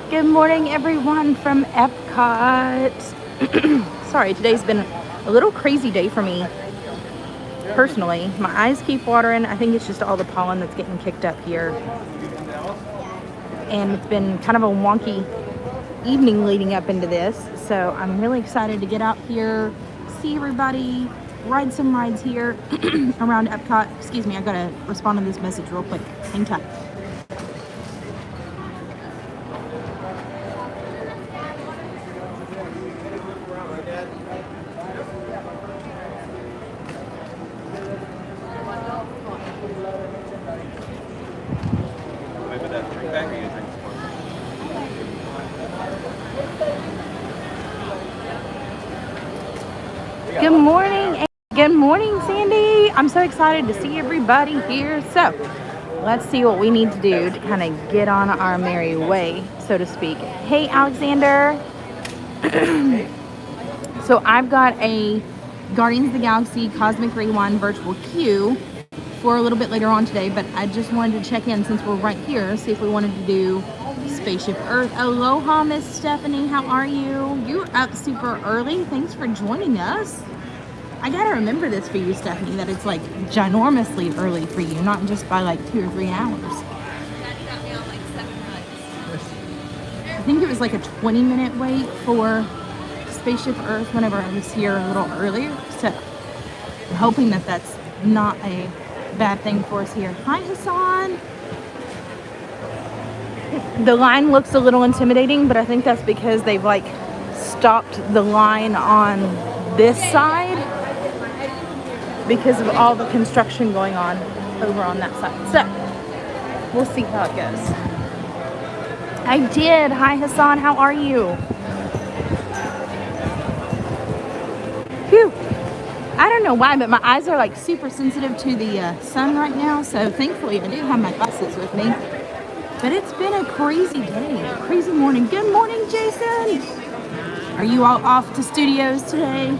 Good morning, everyone from Epcot. Sorry, today's been a little crazy day for me personally. My eyes keep watering. I think it's just all the pollen that's getting kicked up here. And it's been kind of a wonky evening leading up into this. So I'm really excited to get out here, see everybody, ride some rides here around Epcot. Excuse me, I gotta respond to this message real quick. Hang tight. Good morning. Good morning, Sandy. I'm so excited to see everybody here. So let's see what we need to do to kind of get on our merry way, so to speak. Hey, Alexander. So I've got a Guardians of the Galaxy Cosmic Rewind virtual queue for a little bit later on today, but I just wanted to check in since we're right here, see if we wanted to do Spaceship Earth. Aloha, Miss Stephanie. How are you? You're up super early. Thanks for joining us. I gotta remember this for you, Stephanie, that it's like ginormously early for you, not just by like 2 or 3 hours. Daddy got me on like 7 runs. I think it was like a 20-minute wait for Spaceship Earth whenever I was here a little earlier. So I'm hoping that that's not a bad thing for us here. Hi, Hassan. The line looks a little intimidating, but I think that's because they've like stopped the line on this side because of all the construction going on over on that side. So we'll see how it goes. I did. Hi, Hassan. How are you? Phew. I don't know why, but my eyes are like super sensitive to the sun right now. So thankfully I do have my glasses with me. But it's been a crazy day, a crazy morning. Good morning, Jason. Are you all off to studios today?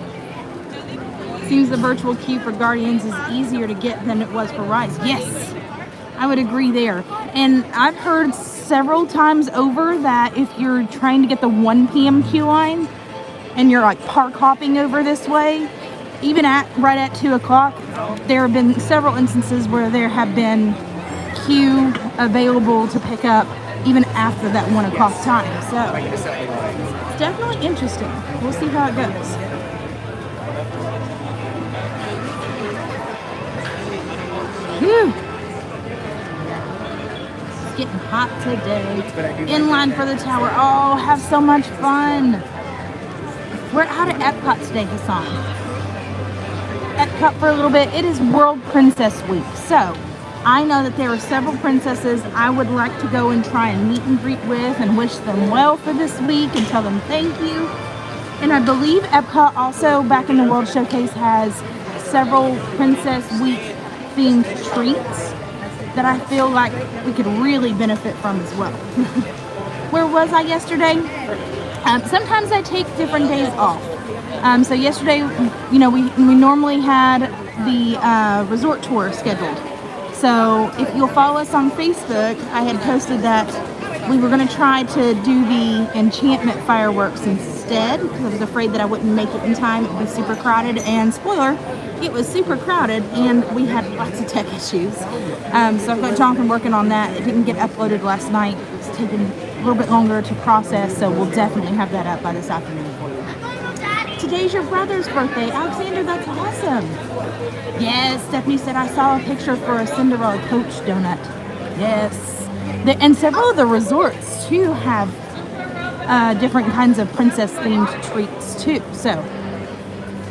Seems the virtual queue for Guardians is easier to get than it was for rides. Yes, I would agree there. And I've heard several times over that if you're trying to get the 1 p.m. queue line and you're like park hopping over this way, even right at 2 o'clock, there have been several instances where there have been queue available to pick up even after that 1 o'clock time. So it's definitely interesting. We'll see how it goes. Whew. It's getting hot today. In line for the tower. Oh, have so much fun. We're out of Epcot today, Hassan. Epcot for a little bit. It is World Princess Week. So I know that there are several princesses I would like to go and try and meet and greet with and wish them well for this week and tell them thank you. And I believe Epcot also, back in the World Showcase, has several Princess Week themed treats that I feel like we could really benefit from as well. Where was I yesterday? Sometimes I take different days off. So yesterday, you know, we normally had the resort tour scheduled. So if you'll follow us on Facebook, I had posted that we were going to try to do the enchantment fireworks instead because I was afraid that I wouldn't make it in time. It would be super crowded, and spoiler, it was super crowded and we had lots of tech issues. So I've got Jonathan working on that. It didn't get uploaded last night. It's taken a little bit longer to process, so we'll definitely have that up by this afternoon for you. Today's your brother's birthday. Alexander, that's awesome. Yes, Stephanie said I saw a picture for a Cinderella Coach donut. Yes. And several of the resorts, too, have different kinds of princess-themed treats, too. So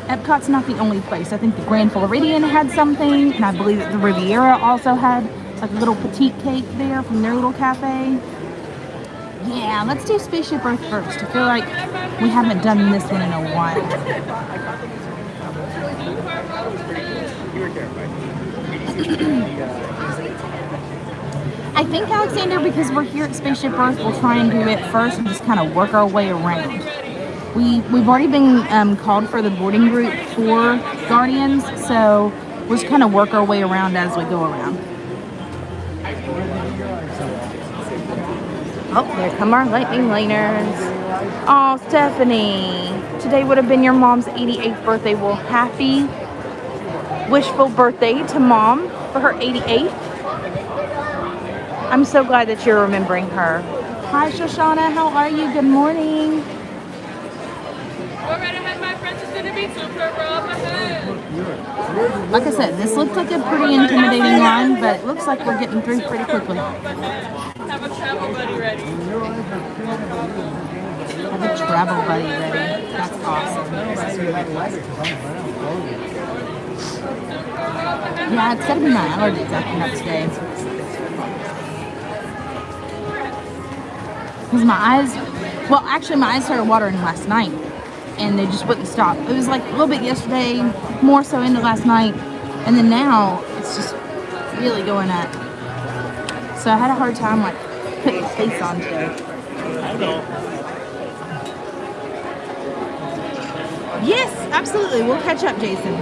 Epcot's not the only place. I think the Grand Floridian had something, and I believe that the Riviera also had like a little petite cake there from their little cafe. Yeah, let's do Spaceship Earth first. I feel like we haven't done this one in a while. I think, Alexander, because we're here at Spaceship Earth, we'll try and do it first and just kind of work our way around. We've already been called for the boarding group for Guardians, so we'll just kind of work our way around as we go around. Oh, there come our lightning laners. Oh, Stephanie. Today would have been your mom's 88th birthday. Well, happy wishful birthday to Mom for her 88th. I'm so glad that you're remembering her. Hi, Shoshana. How are you? Good morning. All right, ahead, my friends. It's going to be super rough ahead. Like I said, this looked like a pretty intimidating line, but it looks like we're getting through pretty quickly. Have a travel buddy ready. Have a travel buddy ready. That's awesome. Yeah, it's gotta be my allergies acting up today. Because my eyes, well, actually my eyes started watering last night and they just wouldn't stop. It was like a little bit yesterday, more so into last night, and then now it's just really going up. So I had a hard time like putting face on today. Yes, absolutely. We'll catch up, Jason.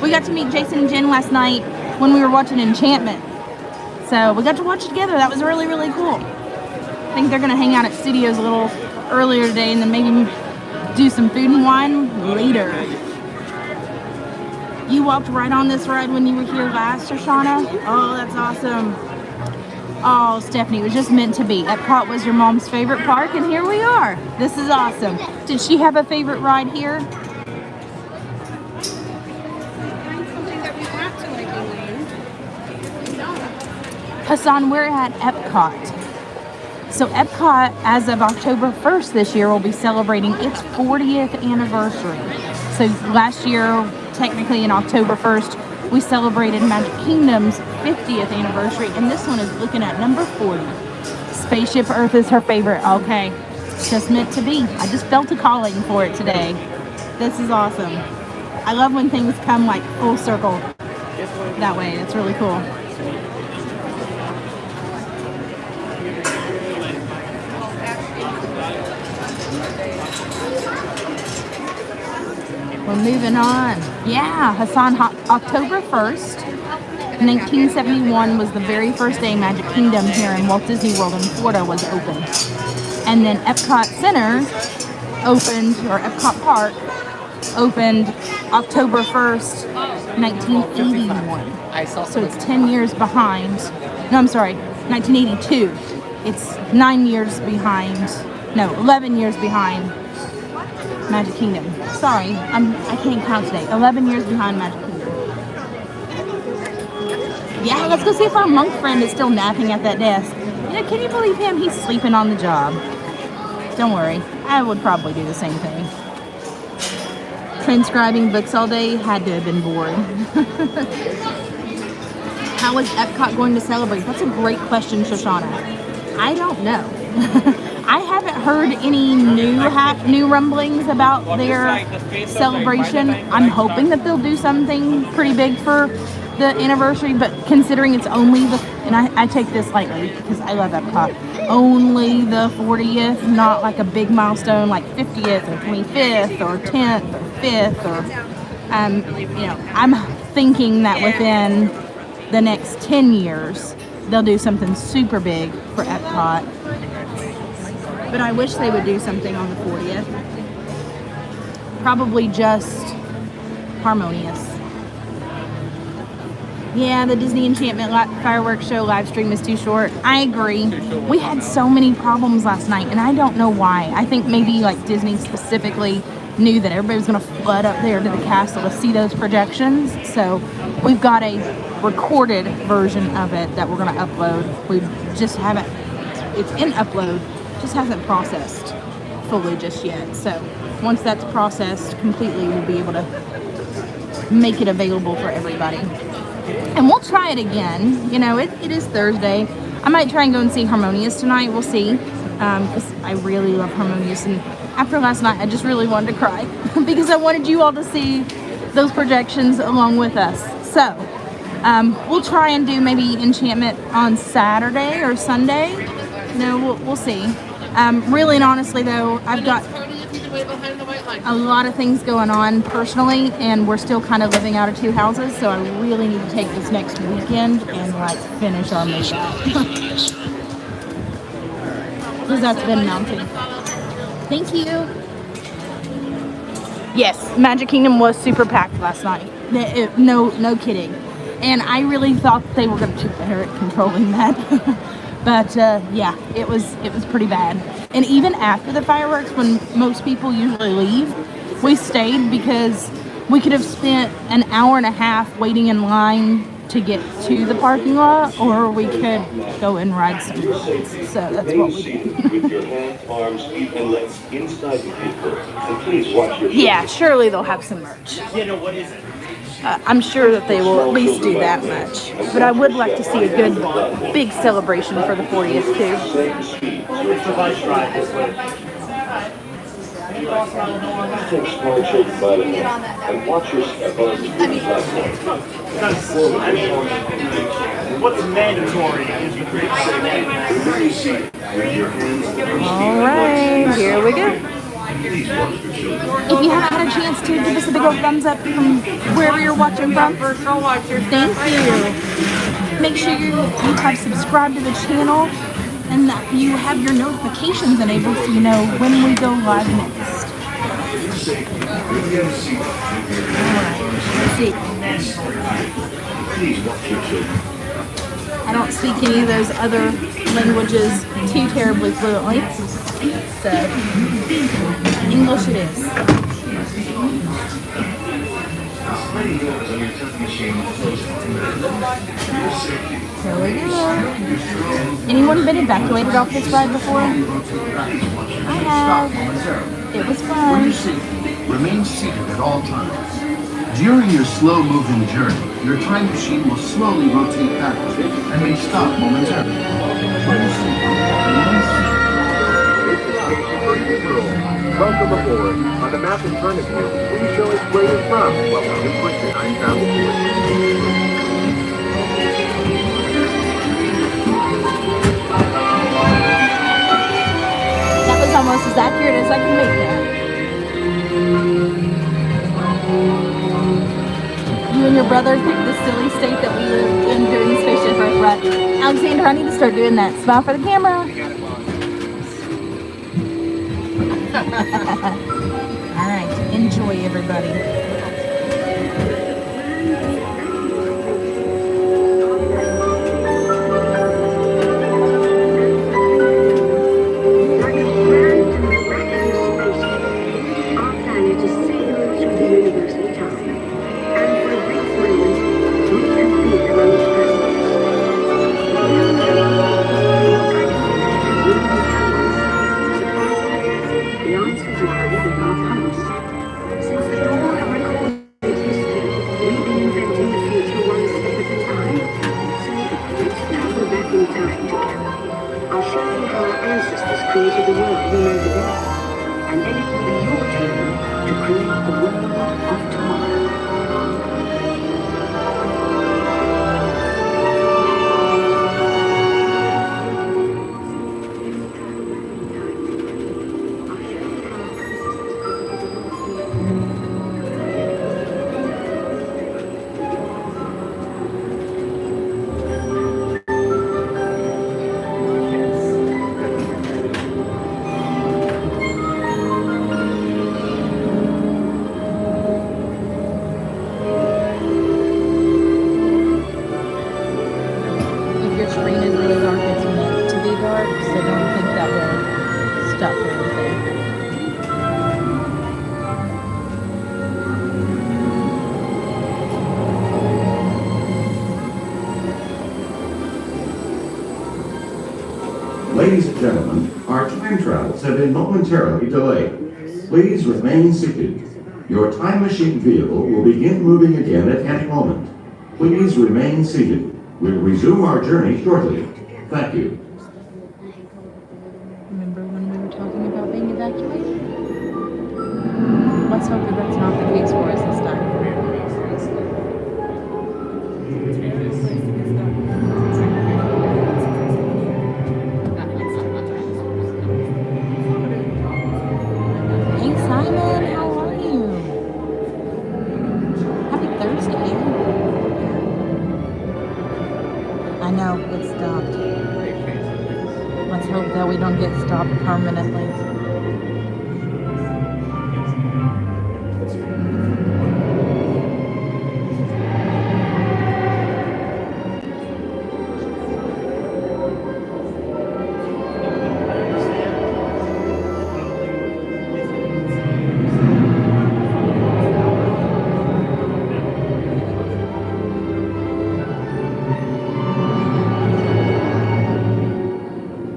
We got to meet Jason and Jen last night when we were watching Enchantment. So we got to watch it together. That was really, really cool. I think they're going to hang out at studios a little earlier today and then maybe do some food and wine later. You walked right on this ride when you were here last, Shoshana? Oh, that's awesome. Oh, Stephanie, it was just meant to be. Epcot was your mom's favorite park, and here we are. This is awesome. Did she have a favorite ride here? Hassan, we're at Epcot. So Epcot, as of October 1st this year, will be celebrating its 40th anniversary. So last year, technically in October 1st, we celebrated Magic Kingdom's 50th anniversary, and this one is looking at number 40. Spaceship Earth is her favorite. Okay, it's just meant to be. I just felt a calling for it today. This is awesome. I love when things come like full circle that way. It's really cool. We're moving on. Yeah, Hassan, October 1st, 1971 was the very first day Magic Kingdom here in Walt Disney World in Florida was open. And then Epcot Center opened, or Epcot Park opened October 1st, 1981. So it's 10 years behind. No, I'm sorry, 1982. It's 9 years behind. No, 11 years behind Magic Kingdom. Sorry, I can't count today. 11 years behind Magic Kingdom. Yeah, let's go see if our monk friend is still napping at that desk. Yeah, can you believe him? He's sleeping on the job. Don't worry, I would probably do the same thing. Transcribing books all day had to have been boring. How is Epcot going to celebrate? That's a great question, Shoshana. I don't know. I haven't heard any new rumblings about their celebration. I'm hoping that they'll do something pretty big for the anniversary, but considering it's only and I take this lightly because I love Epcot, only the 40th, not like a big milestone like 50th or 25th or 10th or 5th or, I'm thinking that within the next 10 years, they'll do something super big for Epcot. But I wish they would do something on the 40th. Probably just Harmonious. Yeah, the Disney Enchantment fireworks show live stream is too short. I agree. We had so many problems last night, and I don't know why. I think maybe like Disney specifically knew that everybody was going to flood up there to the castle to see those projections. So we've got a recorded version of it that we're going to upload. We just haven't, it's in upload, just hasn't processed fully just yet. So once that's processed completely, we'll be able to make it available for everybody. And we'll try it again. You know, it is Thursday. I might try and go and see Harmonious tonight. We'll see. Because I really love Harmonious. And after last night, I just really wanted to cry. because I wanted you all to see those projections along with us. So, we'll try and do maybe Enchantment on Saturday or Sunday. No, we'll see. Really and honestly, though, I've got a lot of things going on personally, and we're still kind of living out of two houses, so I really need to take this next weekend and like finish our makeup. because that's been mounting. Thank you. Yes, Magic Kingdom was super packed last night. No kidding. And I really thought they were going to take better at controlling that. But yeah, it was pretty bad. And even after the fireworks, when most people usually leave, we stayed because we could have spent an hour and a half waiting in line to get to the parking lot, or we could go and ride some rides. So that's what we did. With your hands, arms, feet, and legs inside the vehicle, and please watch your Yeah, surely they'll have some merch. I'm sure that they will at least do that much. But I would like to see a good, big celebration for the 40th too. Take small children by the hand and watch your step on the platform. What's mandatory is you create All right, here we go. If you haven't had a chance to, give us a big old thumbs up from wherever you're watching from. Thank you. Make sure you have subscribed to the channel and that you have your notifications enabled so you know when we go live next. Alright, let's see. I don't speak any of those other languages too terribly fluently, so English it is. Here we go. Anyone been evacuated off this ride before? I have. It was fun. Remain seated at all times. During your slow-moving journey, your time machine will slowly rotate backwards and may stop momentarily. Welcome aboard. On the map in front of you, please show us where you're from. Welcome to Question 9000. That was almost as accurate as I can make that. You and your brother picked the silly state that we lived in during Spaceship Earth, right? Alexander, I need to start doing that. Smile for the camera. All right, enjoy everybody. Ladies and gentlemen, our time travels have been momentarily delayed. Please remain seated. Your time machine vehicle will begin moving again at any moment. Please remain seated. We'll resume our journey shortly. Thank you. Remember when we were talking about being evacuated? Let's hope that that's not the case for us this time. Hey Simon, how are you? Happy Thursday. I know, it stopped. Let's hope that we don't get stopped permanently.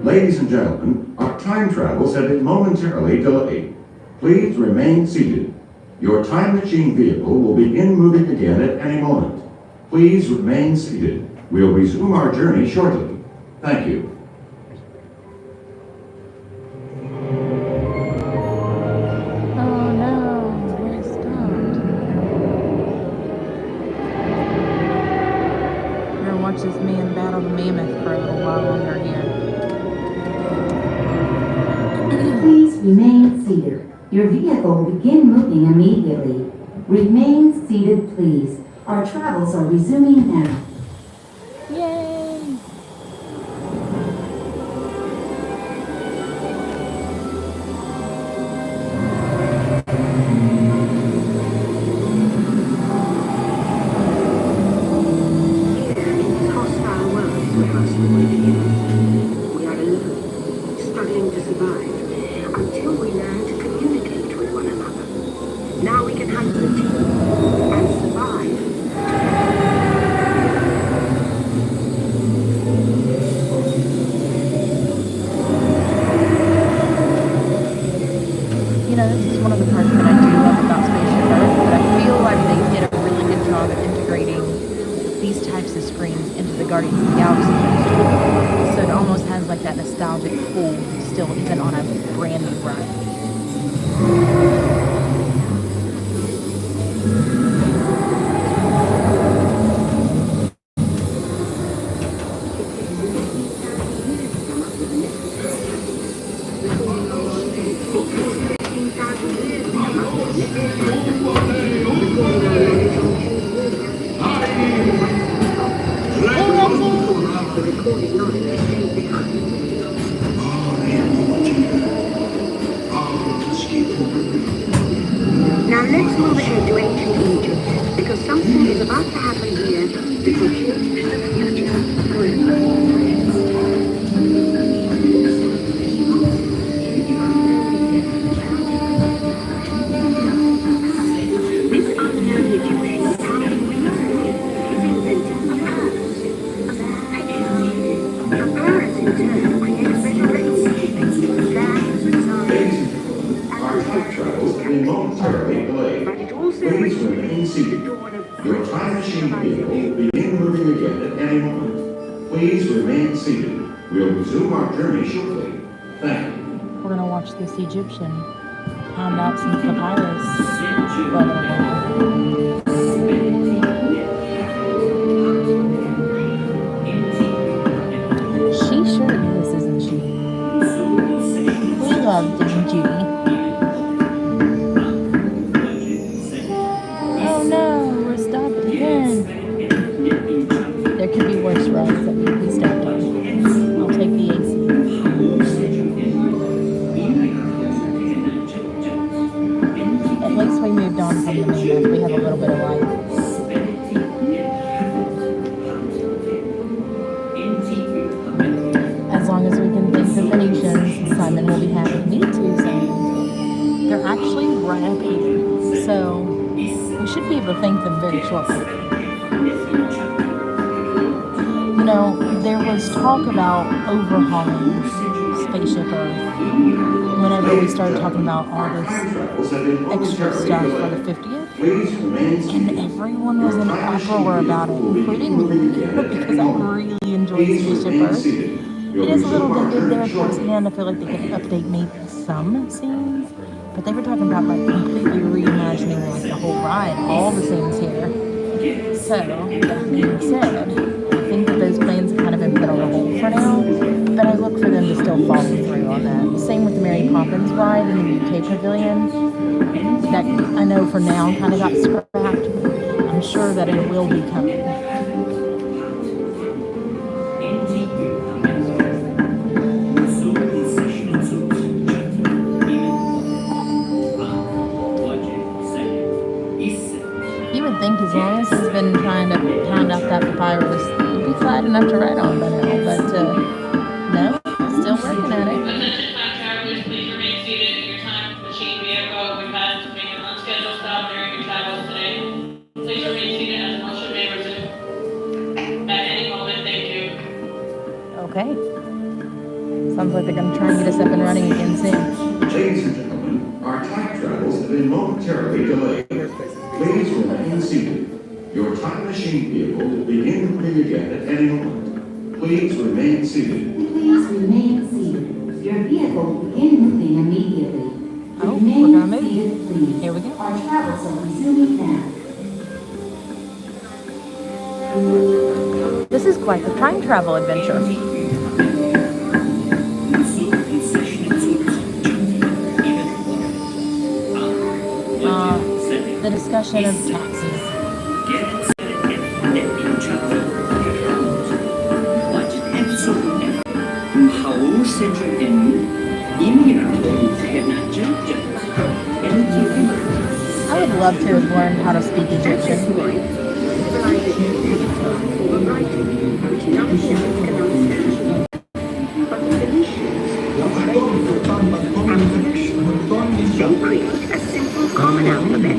Ladies and gentlemen, our time travels have been momentarily delayed. Please remain seated. Your time machine vehicle will begin moving again at any moment. Please remain seated. We'll resume our journey shortly. Thank you. Oh no, we're stopped. We're gonna watch this man battle the mammoth for a little while longer here. Please remain seated. Your vehicle will begin moving immediately. Remain seated, please. Our travels are resuming now. Yay! Hostile world we constantly living in. We are alone, struggling to survive, until we learn to communicate with one another. Now we can hunt the team and survive. You know, this is one of the parts that I do love about Spaceship Earth, but I feel like they did a really good job at integrating these types of screens into the Guardians of the Galaxy poster. So it almost has like that nostalgic pull still, even on a brand new ride. Now let's move ahead to ancient Egypt, because something is about to happen here that will change the future forever. This unknown Egyptian time is invented a curse. The curse in turn creates resurrection. That is Our time travels have been momentarily delayed. but it also Please remain seated. Your time machine vehicle will begin moving again at any moment. Please remain seated. We'll resume our journey shortly. Thank you. We're gonna watch this Egyptian pound out some papyrus for a little while. She sure is, isn't she? We love Dame Judy. Oh no, we're stopped again. There could be worse rides that we could be stopped on. I'll take the AC. At least we moved on from the mammoth. We have a little bit of life. As long as we can think the Phoenicians, Simon will be happy. Me too, Simon. They're actually right up here. So we should be able to thank them very shortly. You know, there was talk about overhauling Spaceship Earth whenever we started talking about all this extra stuff for the 50th. And everyone was in an uproar about it, including me, because I really enjoyed Spaceship Earth. It is a little dated there towards the end. I feel like they could update maybe some scenes. But they were talking about like completely reimagining like the whole ride, all the scenes here. So, that being said, I think that those plans have kind of been put on hold for now. But I look for them to still follow through on that. Same with the Mary Poppins ride in the UK Pavilion. That I know for now kind of got scrapped. I'm sure that it will be coming. that papyrus. It'd be flat enough to write on by now, but no, still working at it. Attention time travelers, please remain seated in your time machine vehicle. We've had to make an unscheduled stop during your travels today. Please remain seated as motion may resume at any moment. Thank you. Okay. Sounds like they're going to try and get us up and running again soon. Ladies and gentlemen, our time travels have been momentarily delayed. Please remain seated. Your time machine vehicle will begin moving again at any moment. Please remain seated. Please remain seated. Your vehicle will begin moving immediately. Oh, Remain we're gonna move. seated, please. Here we go. Our travels are resuming now. This is quite the time travel adventure. The discussion of taxes. I would love to have learned how to speak Egyptian. They create a simple common alphabet,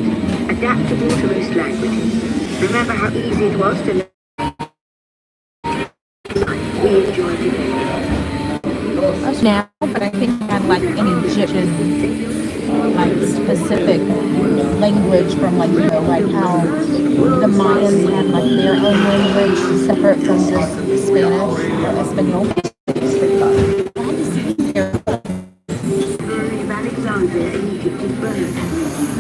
adaptable to most languages. Remember how easy it was to learn? We enjoy today. Now, but I think I had like an Egyptian, like specific language from like, you know, like how the Mayans had like their own language separate from just Spanish or Espanol. Alexandria in Egypt is burned.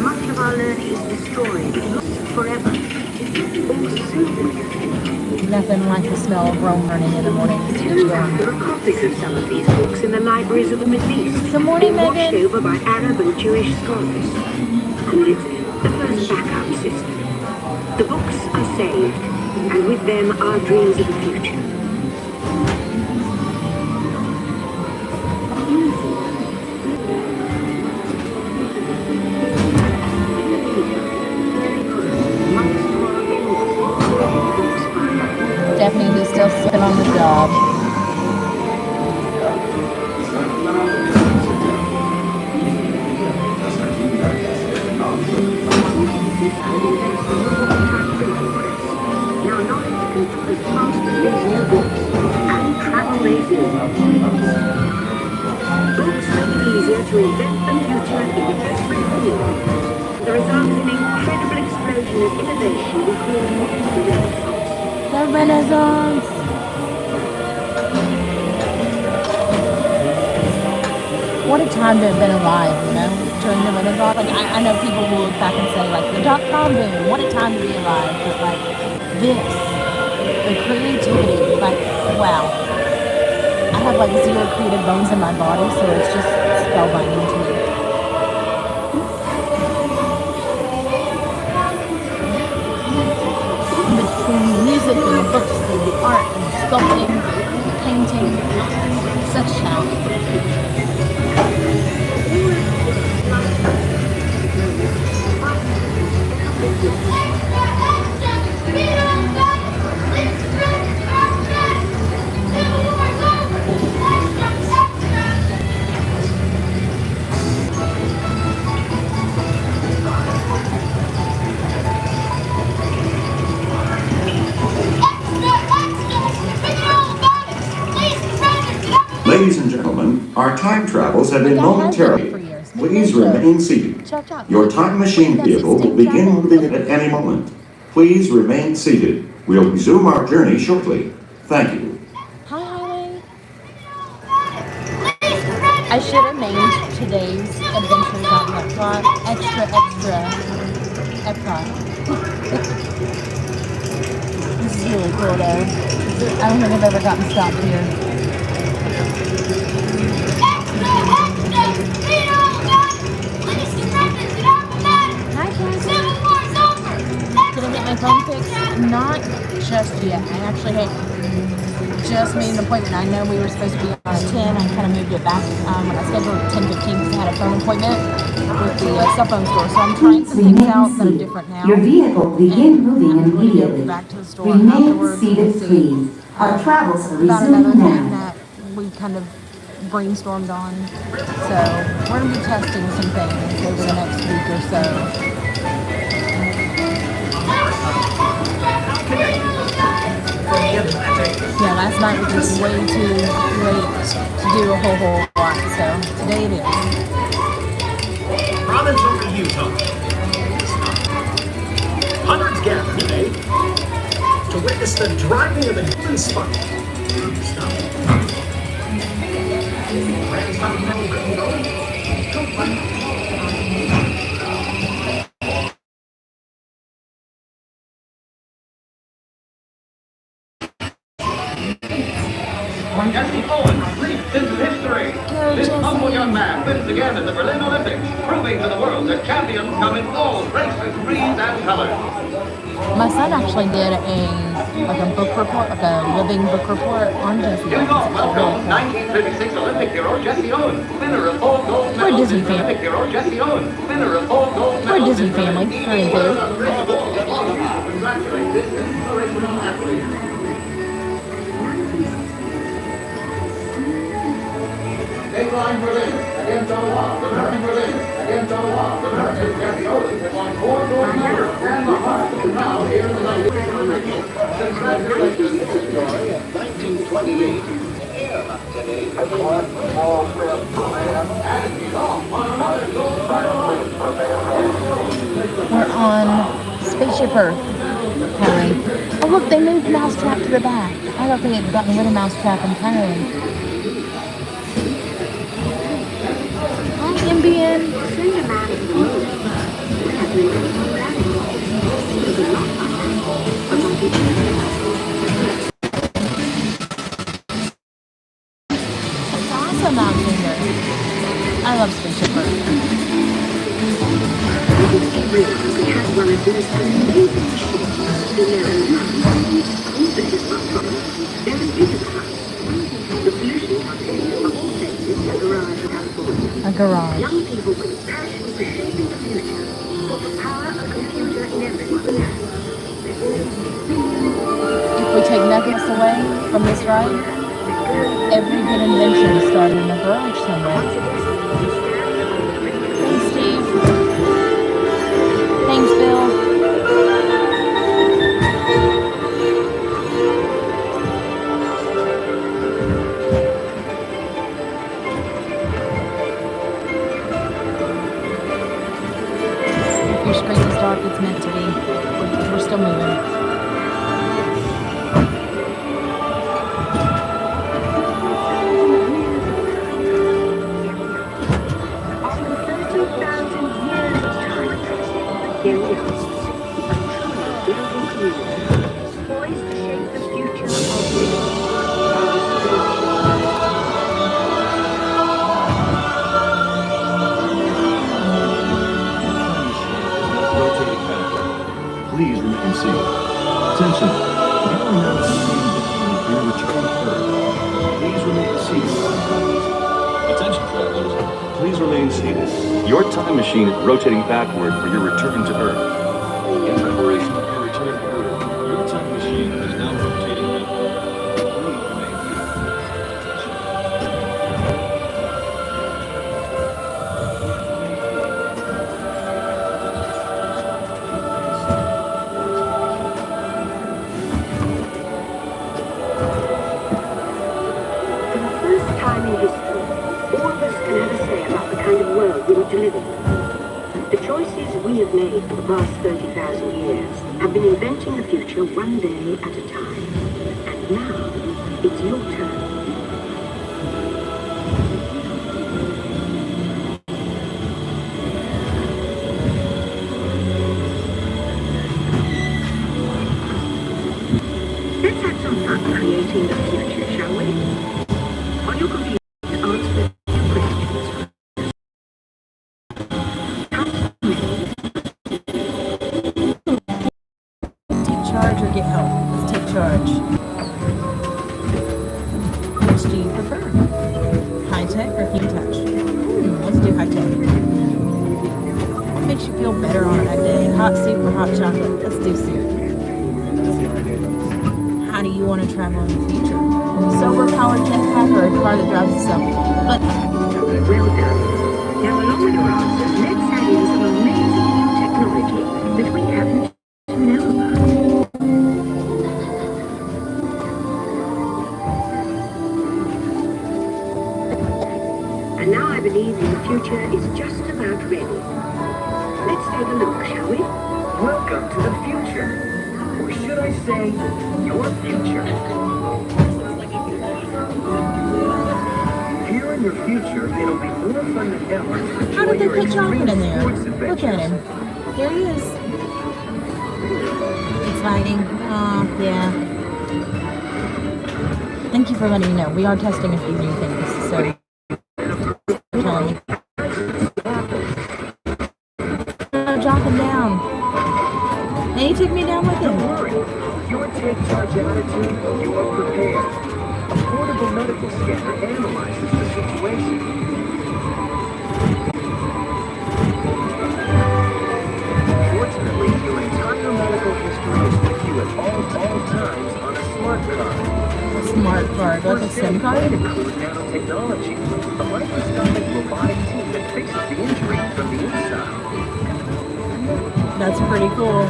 Much of our learning is destroyed, lost forever. Nothing like the smell of Rome burning in the morning to get you on. There are copies of some of these books in the libraries of the Middle East. Good morning, They're watched Megan. over by Arab and Jewish scholars. Call it the first backup system. The books are saved, and with them our dreams of the future. Definitely still sitting on the job. Now knowledge can as fast as these new books, and travel they do. Books make it easier to invent the future in every field. The result is an incredible explosion of innovation we call the Renaissance. The Renaissance. What a time to have been alive, you know, during the Renaissance. Like, I know people will look back and say, like, the dot-com boom, what a time to be alive. But, like, this, the creativity, like, wow. I have, like, zero creative bones in my body, so it's just spellbinding to me. Between the music and the books and the art and the sculpting, the painting, such talent. Ladies and gentlemen, our time travels have been momentarily. Please remain seated. Your time machine vehicle will begin moving at any moment. Please remain seated. We'll resume our journey shortly. Thank you. Hi, honey. I should have named today's Adventures on Epcot extra Epcot. This is really cool though. I don't think I've ever gotten stopped here. Hi, Cassie. Did I get my phone fixed? Not just yet. I actually had just made an appointment. I know we were supposed to be on 10. I kind of moved it back when I scheduled 10:15 because I had a a phone appointment with the cell phone store. So I'm trying some things out that are different now. Your vehicle will begin moving I'm going to immediately. go back to the store Remain afterwards seated, and see please. Our travels are about another resuming thing now. that we kind of brainstormed on. So we're going to be testing some things over the next week or so. Yeah, last night was just way too late to do a whole lot. So today it is. Province over Utah. Hundreds gathered today to witness the driving of a human spike. Stop. Friends, how do you know where we're going? Don't find out. From Jesse Owens leaps into history. This humble young man wins again at the Berlin Olympics, proving to the world that champions come in all races, breeds, and colors. My son actually did a book report, like a living book report on Jesse Here we go. Owens. Welcome, 1936 Olympic hero Jesse Owens, winner of 4 gold medals. Disney family. Olympic hero Jesse Owens, winner of 4 gold medals. We're a Disney family, through and through. Congratulate this inspirational athlete. Dateline Berlin against Ottawa. Berlin against Ottawa. American Jesse Owens has won 4 gold medals and the heart of the crowd here in the Congratulations to the story of 1928. We're on Spaceship Earth, Harry. Oh look, they moved Mousetrap to the back. I thought they had gotten rid of Mousetrap entirely. Hi, Ambien. It's awesome out here. I love Spaceship Earth. A garage. Young people with passion for shaping the future, for the power of computer in everyone. If we take nothing else away from this ride, every good invention started in a garage somewhere. Thanks, Steve. Thanks, Bill. If your screen is dark, it's meant to be. We're still moving. Here we are. A truly building community, poised to shape the future of this Rotating back. Please remain seated. Attention. You are now your return to Earth. Please remain seated. Attention, travelers. Please remain seated. Your time machine is rotating backward for your return to Earth. In preparation for your return to Earth, your time machine is now rotating backward. Please remain For the first time in history, all of us can have a say about the kind of world we want to live in. The choices we have made for the past 30,000 years have been inventing the future one day at a time. And now, it's your turn. Let's have some fun creating the future, shall we? On your computer, answer the questions. Take charge or get help? Let's take charge. Which do you prefer? High tech or human touch? Let's do high tech. latte. What makes you feel better on that day? Hot soup or hot chocolate? Let's do soup. How do you want to travel in the future? Sober powered jetpack or a car that drives itself? But Well done. Now, along with your answers, let's add in some amazing new technology that we haven't know about. And now I believe your future is just about ready. Let's take a look, shall we? Welcome to the future. Or should I say, your future. Here in your future, it'll be more fun than ever to how did they enjoy your put chocolate in there? sports Look adventures. at him. There he is. It's lagging. Yeah. Thank you for letting me know. We are testing a few new things, so telling me. Drop him down. And he took me down with him. Don't worry. With your take-charge attitude, you are prepared. A portable medical scanner analyzes the situation. Fortunately, your entire medical history is with you at all times on a smart card. A smart card, like a SIM card? Include nanotechnology, a microscopic robotic team that fixes the injury from the inside. That's pretty cool.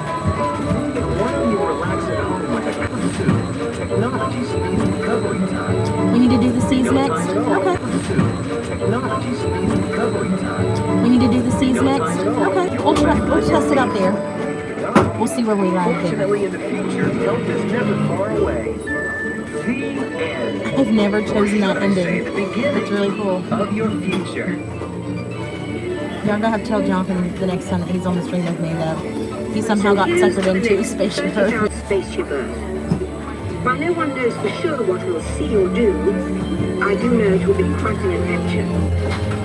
Why don't you relax at home with a pursuit? Technology speeds recovery time. We need to do the C's next? Okay. Technology speeds recovery time. We need to do the C's next? Okay. We'll test it up there. We'll see where we land there. Fortunately, in the future, help is never far away. The end. I've never chosen that Say ending. the beginning It's really cool. of your future. Y'all gonna have to tell Jonathan the next time that he's on the stream with me that he somehow got suckered into Spaceship Earth. Spaceship Earth. While no one knows for sure what we'll see or do, I do know it will be quite an adventure.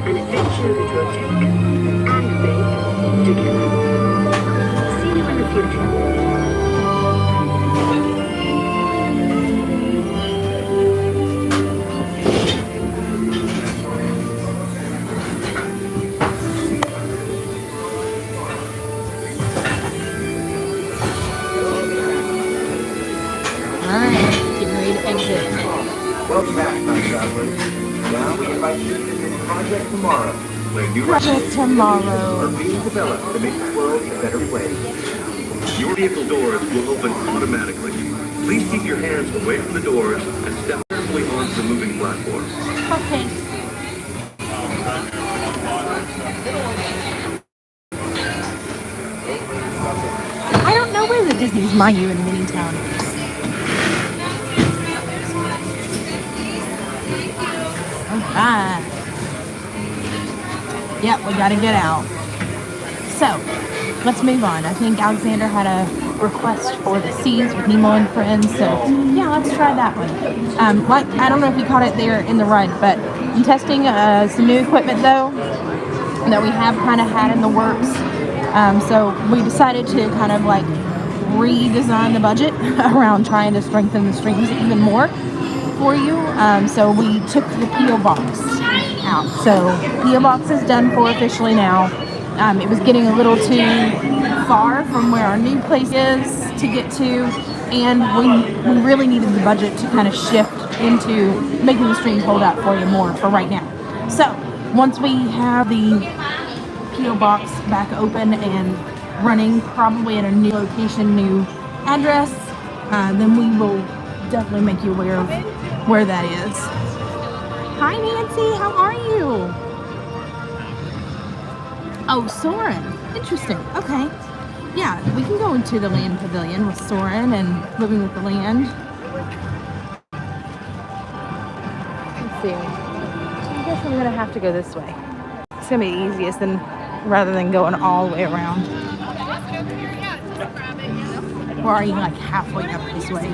An adventure that we'll take and make together. See you in the future. Welcome back, my travelers. Now we invite you to begin Project Tomorrow, where new Project Tomorrow. are being developed to make the world a better place. Your vehicle doors will open automatically. Please keep your hands away from the doors and step carefully onto the moving platform. Okay. I don't know where the Disney's My You in Minnie Town is. Alright. Yep, we gotta get out. So, let's move on. I think Alexander had a request for the C's with Nemo and Friends, so yeah, let's try that one. I don't know if you caught it there in the run, but I'm testing some new equipment though that we have kind of had in the works. So we decided to kind of like redesign the budget around trying to strengthen the streams even more for you. So we took the P.O. box out. So P.O. box is done for officially now. It was getting a little too far from where our new place is to get to, and we really needed the budget to kind of shift into making the streams hold out for you more for right now. So once we have the P.O. box back open and running, probably at a new location, new address, then we will definitely make you aware of where that is. Hi Nancy, how are you? Oh, Soaring. Interesting. Okay. Yeah, we can go into the land pavilion with Soaring and living with the land. Let's see. I guess I'm gonna have to go this way. It's gonna be the easiest rather than going all the way around. Or are you like halfway up this way?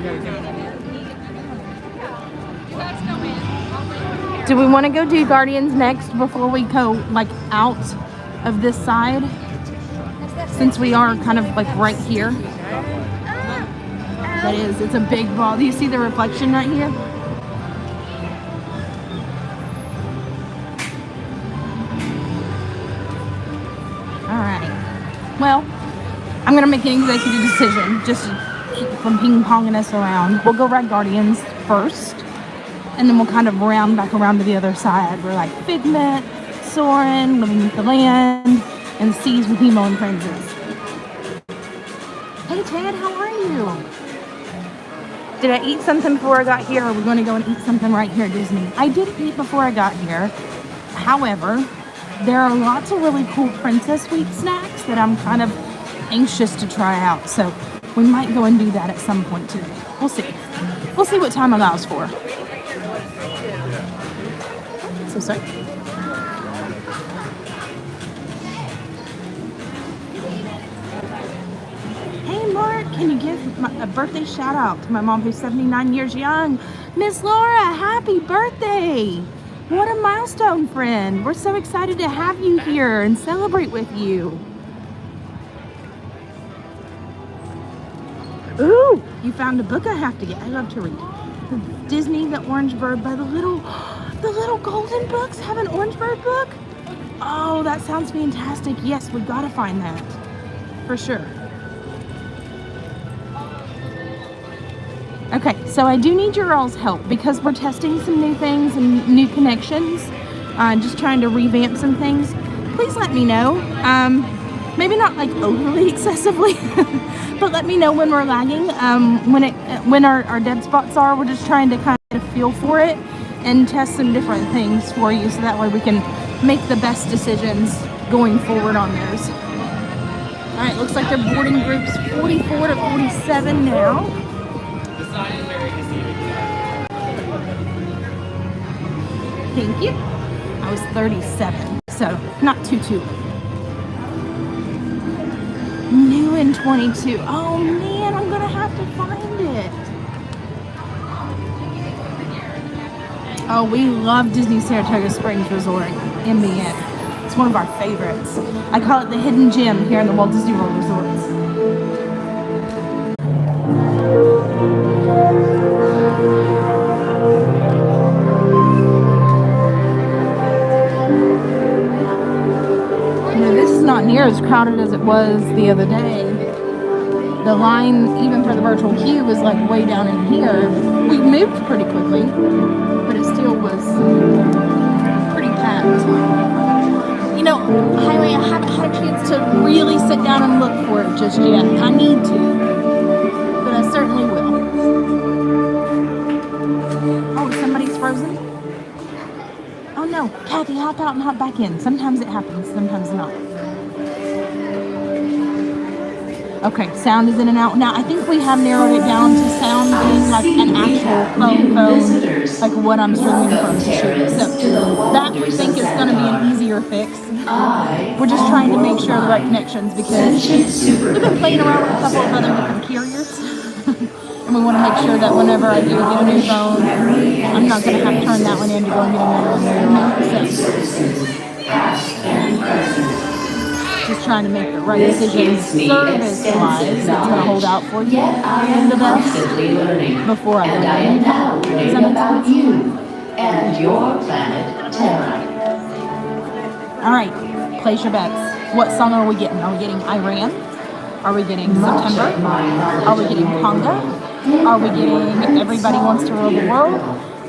Do we want to go do Guardians next before we go like out of this side? Since we are kind of like right here. That is, it's a big ball. Do you see the reflection right here? Well, I'm going to make an executive decision just to keep from ping-ponging us around. We'll go ride Guardians first, and then we'll kind of round back around to the other side. We're like Figment, Soaring, Living with the Land, and the Seas with Nemo and Friends. Hey Ted, how are you? Did I eat something before I got here, or are we going to go and eat something right here at Disney? I did eat before I got here. However, there are lots of really cool Princess Week snacks that I'm kind of anxious to try out. So we might go and do that at some point today. We'll see. We'll see what time allows for. So sorry. Hey Mark, can you give a birthday shout out to my mom who's 79 years young? Miss Laura, happy birthday! What a milestone, friend. We're so excited to have you here and celebrate with you. Ooh, you found a book I have to get. I love to read. Disney, The Orange Bird by the little golden books. Have an Orange Bird book? Oh, that sounds fantastic. Yes, we've got to find that for sure. Okay, so I do need your all's help because we're testing some new things and new connections. Just trying to revamp some things. Please let me know. Maybe not like overly excessively, but let me know when we're lagging. When our dead spots are. We're just trying to kind of feel for it and test some different things for you, so that way we can make the best decisions going forward on those. All right, looks like they're boarding groups 44 to 47 now. Thank you. I was 37, so not too. New in 22. Oh man, I'm gonna have to find it. Oh, we love Disney Saratoga Springs Resort in the end. It's one of our favorites. I call it the hidden gem here in the Walt Disney World Resorts. Not near as crowded as it was the other day. The line, even for the virtual queue, was like way down in here. We moved pretty quickly, but it still was pretty packed. You know, Highway, I haven't had a chance to really sit down and look for it just yet. I need to, but I certainly will. Oh, somebody's frozen? Oh no, Kathy, hop out and hop back in. Sometimes it happens, sometimes not. Okay, sound is in and out. Now, I think we have narrowed it down to sound being like an actual phone, like what I'm streaming from to shoot. So that we think is going to be an easier fix. We're just trying to make sure the right connections, because we've been playing around with a couple of other different carriers. And we want to make sure that whenever I do get a new phone, I'm not going to have to turn that one in to go and get another one later. So just trying to make the right decisions service-wise. It's going to hold out for you the best before I go. And now learning about you and your planet Terra. All right, place your bets. What song are we getting? Are we getting Iran? Are we getting September? Are we getting Conga? Are we getting Everybody Wants to Rule the World?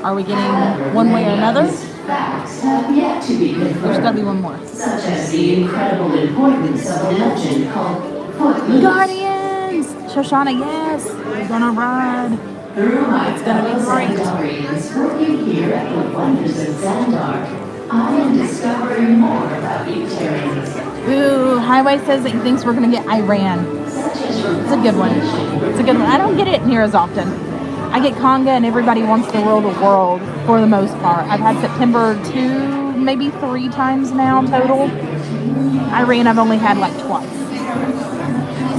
Are we getting One Way or Another? Facts have yet to be confirmed. There's got to be one more. Such as the incredible importance of the legend called Footloose. Guardians! Shoshana, yes! We're gonna ride. Through my It's gonna be great. Historians working here at the Wonders of Xandar, I am discovering more about you Terrans. Ooh, Highway says that he thinks we're gonna get Iran. It's a good one. It's a good one. I don't get it near as often. I get Conga and Everybody Wants to Rule the World for the most part. I've had September 2, maybe 3 times now total. Iran I've only had like twice.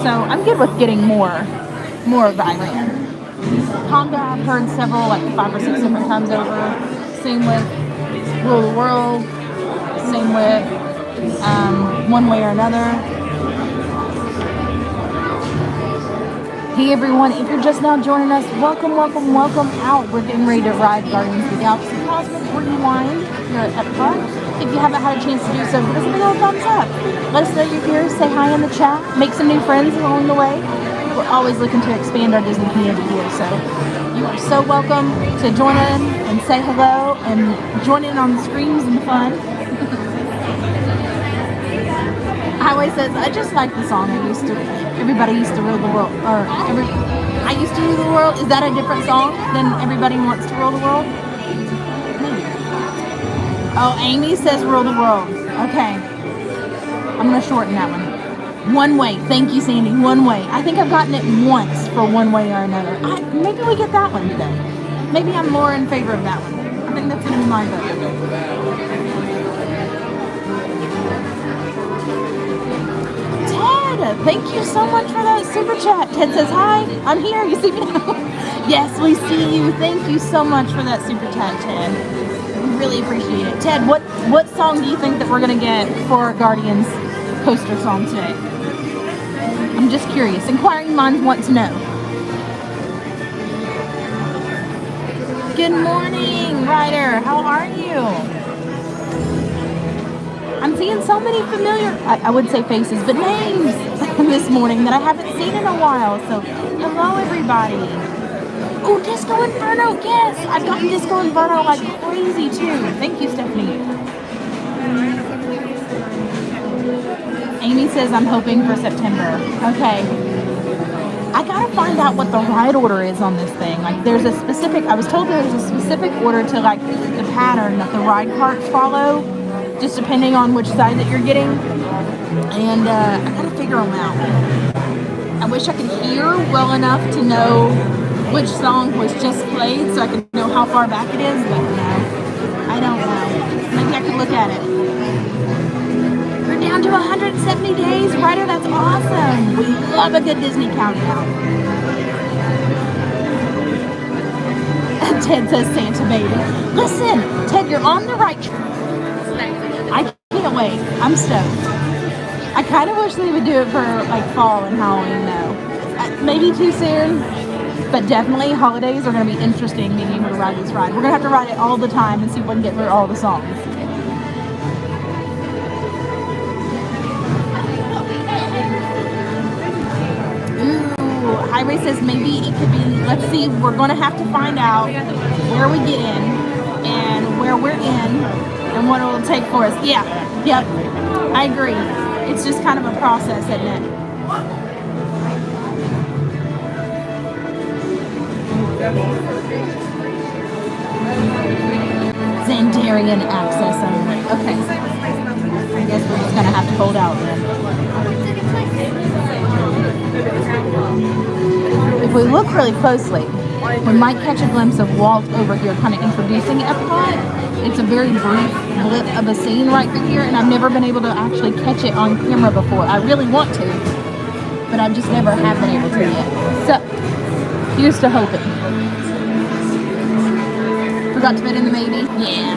So I'm good with getting more of Iran. Conga I've heard several, like 5 or 6 different times over. Same with Rule the World. Same with One Way or Another. Hey everyone, if you're just now joining us, welcome out. We're getting ready to ride Guardians of the Galaxy Cosmic Rewind here at Epcot. If you haven't had a chance to do so, give us a big old thumbs up. Let us know you're here, say hi in the chat, make some new friends along the way. We're always looking to expand our Disney community here, so you are so welcome to join in and say hello and join in on the screams and the fun. Highway says, I just like the song Everybody Used to Rule the World. I Used to Rule the World. Is that a different song than Everybody Wants to Rule the World? Maybe. Oh, Amy says Rule the World. Okay. I'm going to shorten that one. One Way. Thank you, Sandy. One Way. I think I've gotten it once for one way or another. Maybe we get that one today. Maybe I'm more in favor of that one. I think that's going to be my vote. Ted, thank you so much for that super chat. Ted says, hi, I'm here. You see me now? Yes, we see you. Thank you so much for that super chat, Ted. We really appreciate it. Ted, what song do you think that we're going to get for our Guardians poster song today? I'm just curious. Inquiring minds want to know. Good morning, Ryder. How are you? I'm seeing so many familiar, I would say faces, but names this morning that I haven't seen in a while. So, hello, everybody. Oh, Disco Inferno. Yes, I've gotten Disco Inferno like crazy, too. Thank you, Stephanie. Amy says I'm hoping for September. Okay. I gotta find out what the ride order is on this thing. Like, I was told there's a specific order to, like, the pattern that the ride carts follow, just depending on which side that you're getting. And I gotta figure them out. I wish I could hear well enough to know which song was just played so I could know how far back it is, but no, I don't know. Maybe I could look at it. We're down to 170 days, Ryder, that's awesome. We love a good Disney countdown. Ted says Santa Baby. Listen, Ted, you're on the right track. I can't wait. I'm stoked. I kind of wish they would do it for like fall and Halloween though. Maybe too soon, but definitely holidays are going to be interesting being able to ride this ride. We're going to have to ride it all the time and see if we can get through all the songs. Ooh, Highway says maybe it could be, let's see, we're going to have to find out where we get in and where we're in and what it will take for us. Yeah, yep, I agree. It's just kind of a process, isn't it? Xandarian access only. Okay. I guess we're just going to have to hold out then. If we look really closely, we might catch a glimpse of Walt over here kind of introducing Epcot. It's a very brief blip of a scene right here, and I've never been able to actually catch it on camera before. I really want to, but I just never have been able to yet. So, here's to hoping. Forgot to put in the baby? Yeah.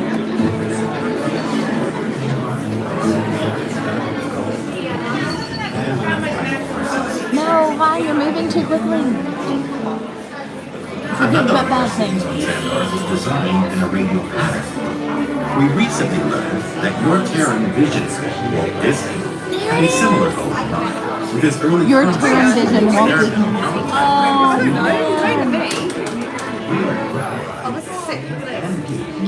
No, why? You're moving too quickly. It's a good but bad thing. Was designed in a radial pattern. We recently learned that your Terran vision, Walt Disney, had a similar goal in mind. With his early your Terran vision, Walt Disney.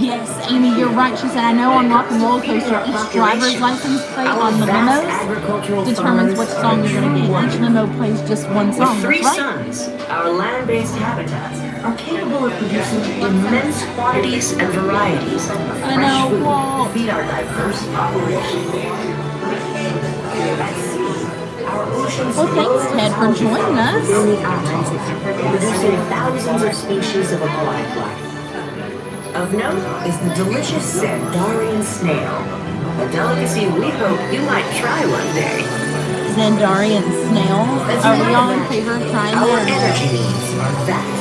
Yes, Amy, you're right. She said, I know on Rock and Roller Coaster, each driver's license plate on the limos determines which song you're going to get. Each limo plays just one song. With 3 right? suns, our land-based habitats are capable of producing immense quantities and varieties of fresh food to feed our diverse population. At sea, our oceans well, thanks, Ted, for joining us. In the Arctic, producing thousands of species of aquatic life. Of note is the delicious Xandarian snail, a delicacy we hope you might try one day. Xandarian snail? Are we all in favor of trying Our that? energy needs are vast.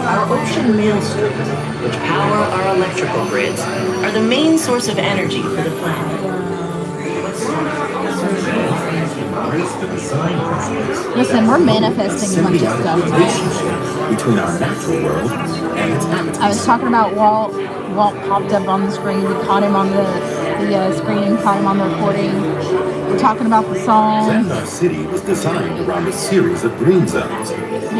Our ocean maelstroms, which power our electrical grids, are the main source of energy for the planet. embrace the design principles. Listen, we're manifesting a bunch of stuff today. Relationship between our natural world and its habitats. I was talking about Walt. Walt popped up on the screen. We caught him on the screen, caught him on the recording. We're talking about the song. Xandar City was designed around a series of green zones,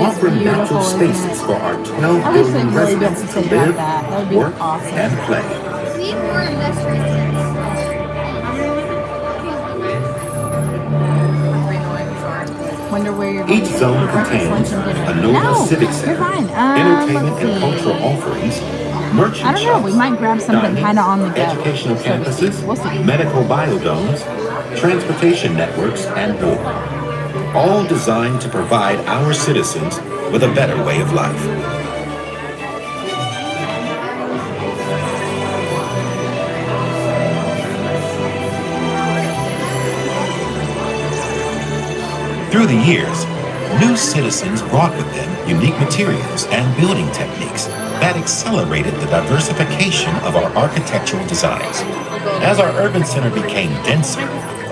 offering natural spaces for our 12 I wish they billion really built residents the to city like live, that. That would be work, awesome. and play. We need more investors. Wonder where you're Each going. zone contains a Nova Civic Center, you're fine. entertainment Let's and see. cultural offerings, merchant I don't know. We shops, might grab something dining, kind of on the go. educational campuses, We'll see. medical biodomes, transportation networks, and more. All designed to provide our citizens with a better way of life. Through the years, new citizens brought with them unique materials and building techniques that accelerated the diversification of our architectural designs. As our urban center became denser,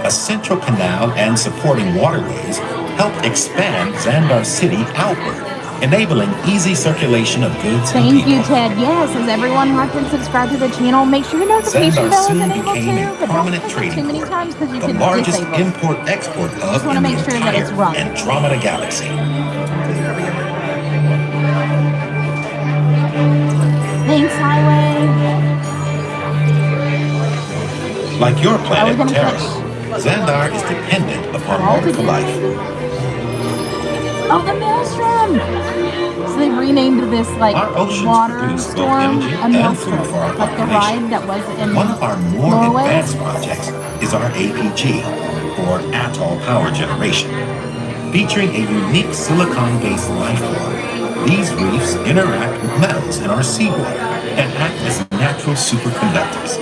a central canal and supporting waterways helped expand Xandar City outward, enabling easy circulation of goods and Thank people. you, Ted. Yes, has everyone liked and subscribed to the channel? Make sure your notification Xandar bell is soon enabled became too, a but don't prominent click it trading too many port, times because you the can largest disable it. import-export Just hub wanna in make the sure that it's entire run. Andromeda Galaxy. Thanks, Highway. Like your Are we planet, gonna Terra, catch Xandar is dependent upon all water for together? life. Oh, the Maelstrom! So they renamed this like Our oceans water produce both storm energy a and Maelstrom, food for our like the population. ride that was in One of our more Norway. advanced projects is our APG, or Atoll Power Generation. Featuring a unique silicon-based life form, these reefs interact with metals in our seawater and act as natural superconductors.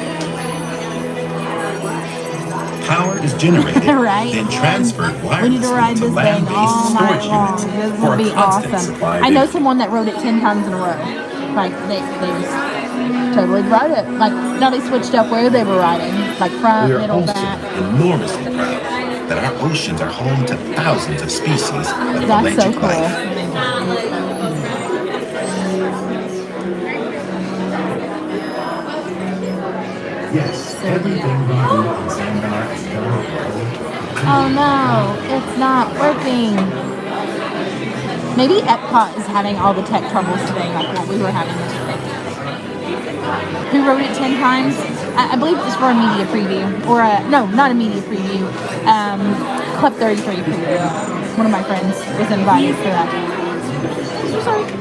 Power is generated, Right? then transferred We need to wirelessly ride to this thing land-based all night storage long. units This for would a be constant awesome. supply of I know energy. someone that rode it 10 times in a row. Like they just totally rode it. Like now they switched up where they were riding, like front, We are middle, also back. enormously proud that our oceans are home to thousands of species of That's so pelagic cool. life. Yes, everything we do in Xandar is done. Oh no, it's not working. Maybe Epcot is having all the tech troubles today, like what we were having yesterday. Who wrote it 10 times? I believe it was for a media preview, or no, not a media preview. Club 33 preview. One of my friends was invited for that. So sorry.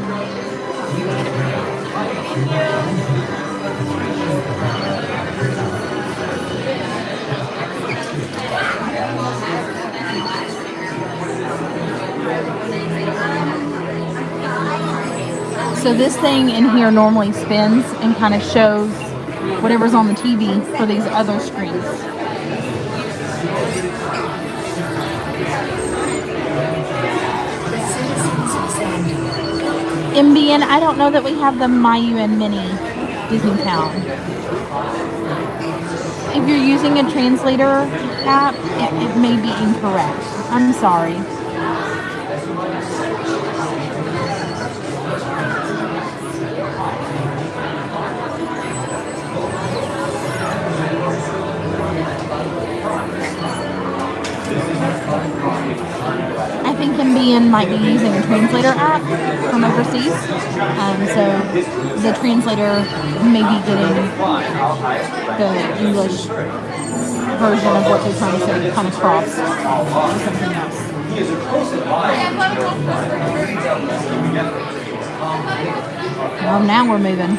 So this thing in here normally spins and kind of shows whatever's on the TV for these other screens. MBN, I don't know that we have the Mayu and Minnie Disney Town. If you're using a translator app, it may be incorrect. I'm sorry. I think MBN might be using a translator app from overseas. So the translator may be getting the English version of what they're trying to say come across or something else. Well, now we're moving.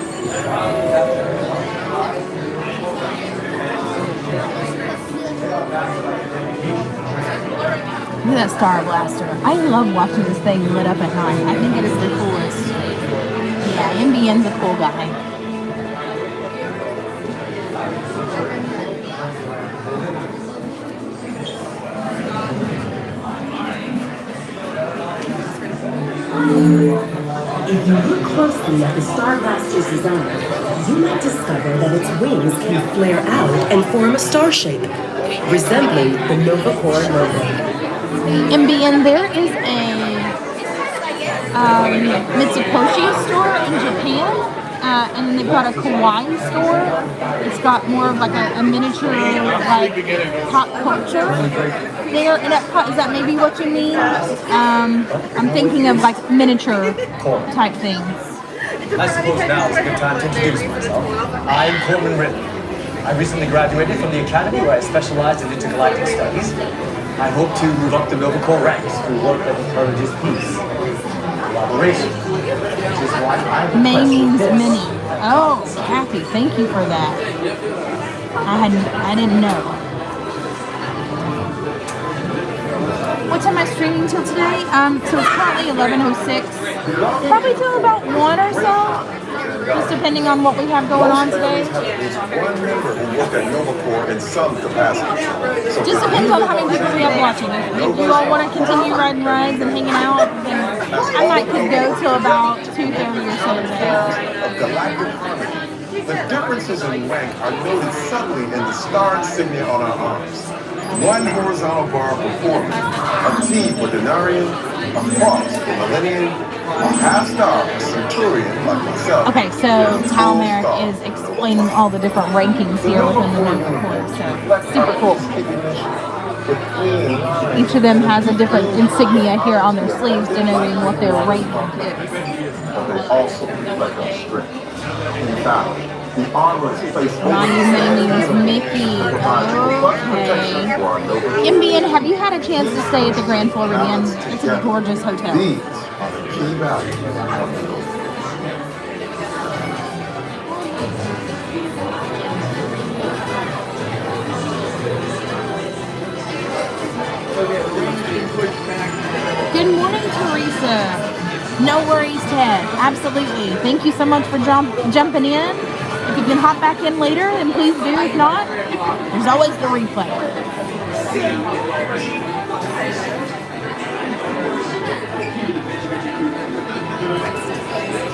Look at that Star Blaster. I love watching this thing lit up at night. I think it is the coolest. Yeah, MBN's a cool guy. If you look closely at the Star Blaster's design, you might discover that its wings can flare out and form a star shape, resembling the Nova Corps logo. MBN, there is a Mitsukoshi store in Japan. And then they've got a kawaii store. It's got more of like a miniature, like, pop culture there in Epcot. Is that maybe what you mean? I'm thinking of like miniature type things. I suppose now is a good time to introduce myself. I'm Coleman Ridley. I recently graduated from the academy where I specialized in intergalactic studies. I hope to move up the Nova Corps ranks through work that encourages peace, collaboration, which is why I'm May means Minnie. Oh, Kathy, thank you for that. I didn't know. What time am I streaming till today? So it's currently 11:06. Probably till about 1 or so. Just depending on what we have going on today. One member who worked at Nova Corps in some capacity. Just depends on how many people we have watching. If you all want to continue riding rides and hanging out, then I might could go till about 2:30 or so today. Of galactic harmony. The differences in rank are noted subtly in the star insignia on our arms. One horizontal bar for foreman, a T for denarian, a cross for millennium, a half star for centurion like myself. Okay, so Tal Merrick is explaining all the different rankings here within the Nova Corps, so super cool. Each of them has a different insignia here on their sleeves denoting what their rank is. They also reflect our strength. In fact, the armor is placed over My name is Mickey. Okay. MBN, have you had a chance to stay at the Grand Floridian? It's a gorgeous hotel. These are the key values of the Nova. Good morning, Teresa. No worries, Ted. Absolutely. Thank you so much for jumping in. If you can hop back in later, then please do. If not, there's always the replay.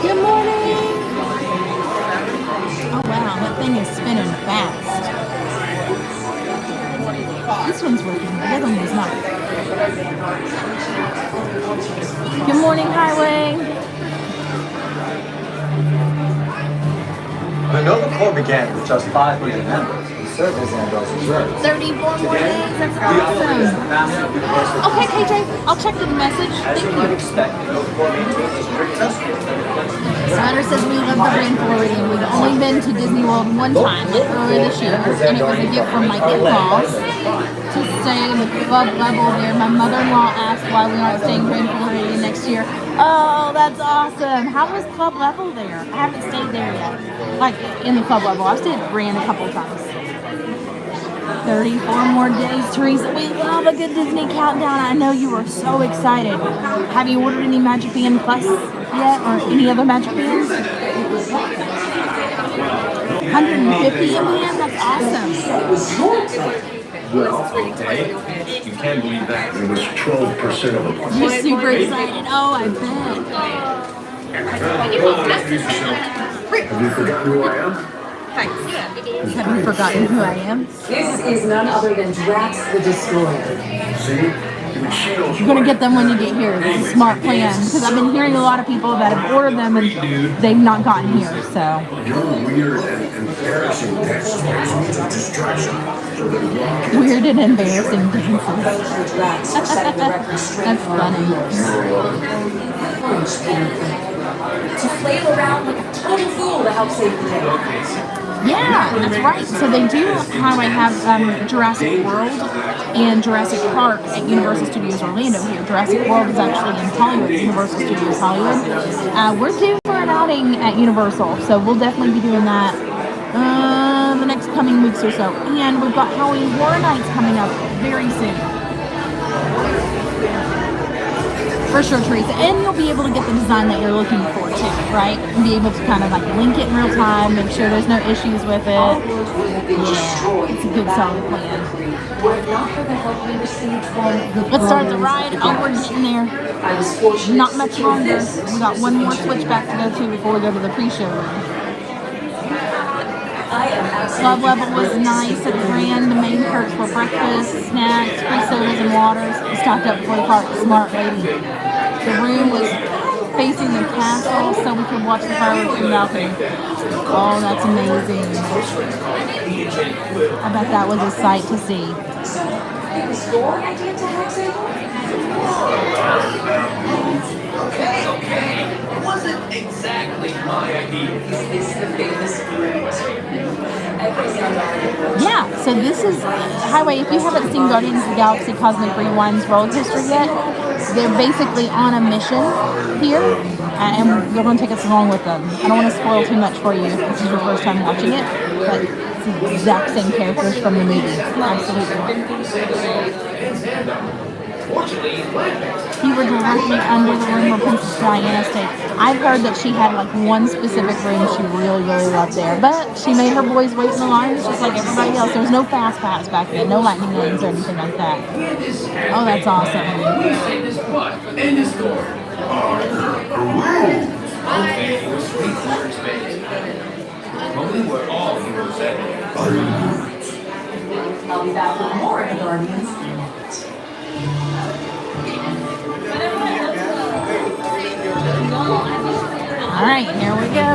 Good morning. Oh wow, that thing is spinning fast. This one's working. The other one is not. Good morning, Highway. The Nova Corps began with just 500 members who served as Andros reserves. 34 more days. That's awesome. Okay, KJ, I'll check the message. Thank you. Ryder says we love the Grand Floridian. We've only been to Disney World one time, like earlier this year, and it was a gift from my in-laws to stay in the club level there. My mother-in-law asked why we aren't staying Grand Floridian next year. Oh, that's awesome. How was club level there? I haven't stayed there yet. Like, in the club level. I've stayed at Grand a couple of times. 34 more days, Teresa. We love a good Disney countdown. I know you are so excited. Have you ordered any Magic Band Plus yet, or any other Magic Bands? 150 in hand? That's awesome. Well, okay. You can't believe that. It was 12% of them. You're super excited. Oh, I bet. Have you forgotten who I am? Have you forgotten who I am? This is none other than Drax the Destroyer. See? You're going to get them when you get here. It's a smart plan. Because I've been hearing a lot of people that have ordered them and they've not gotten here, so. Your weird and embarrassing dance needs a distraction. Weird and embarrassing dances. That's funny. To flail around like a total fool to help save the day. Yeah, that's right. So they do how I have Jurassic World and Jurassic Park at Universal Studios Orlando here. Jurassic World is actually in Hollywood, Universal Studios Hollywood. We're due for an outing at Universal, so we'll definitely be doing that the next coming weeks or so. And we've got Halloween Horror Nights coming up very soon. For sure, Teresa. And you'll be able to get the design that you're looking for too, right? And be able to kind of like link it in real time, make sure there's no issues with it. Yeah, it's a good solid plan. Let's start the ride. Oh, we're getting there. Not much longer. We got one more switchback to go to before we go to the pre-show room. I am Club level was nice at the Grand. The main perks were breakfast, snacks, free sodas and waters. Stocked up for the park, smart lady. The room was facing the castle, so we could watch the fireworks from the balcony. Oh, that's amazing. I bet that was a sight to see. Okay. It wasn't exactly my idea. Is this the famous Yeah, so this is Highway. If you haven't seen Guardians of the Galaxy Cosmic Rewind's roller coaster yet, they're basically on a mission here, and they're going to take us along with them. I don't want to spoil too much for you if this is your first time watching it, but it's the exact same characters from the movie. Absolutely. You were directly under the room where Princess Diana stayed. I've heard that she had like one specific room she really, really loved there, but she made her boys wait in the lines just like everybody else. There was no fast pass back then, no lightning lanes or anything like that. Oh, that's awesome. Okay, it was straightforward space. But we were all heroes at it. I'll be back with more in the Guardians. All right, here we go.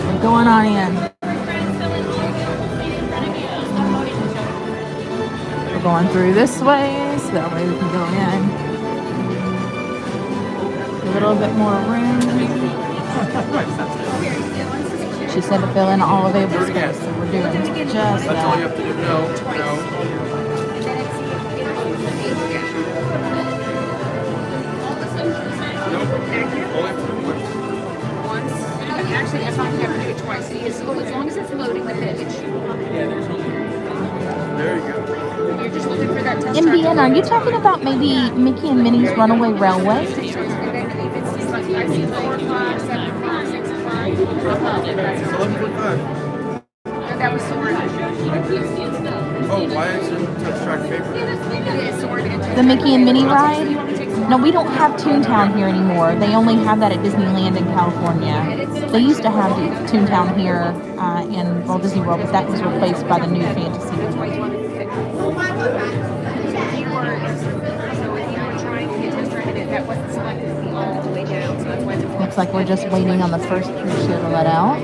We're going on in. We're going through this way, so that way we can go in. A little bit more room. She said to fill in all available space, so we're doing just that. That's all you have to do. No. Actually, I thought you have to do it twice. As long as it's loading the page. There you go. You're just looking for that test MBN, are you talking about maybe Mickey and Minnie's Runaway Railway? If it's just like, I see 4 o'clock, 7 o'clock, 6 o'clock. That was Soaring. Oh, why is your test track favorite? The Mickey and Minnie ride? No, we don't have Toontown here anymore. They only have that at Disneyland in California. They used to have Toontown here in Walt Disney World, but that was replaced by the new Fantasy. Looks like we're just waiting on the first pre-show to let out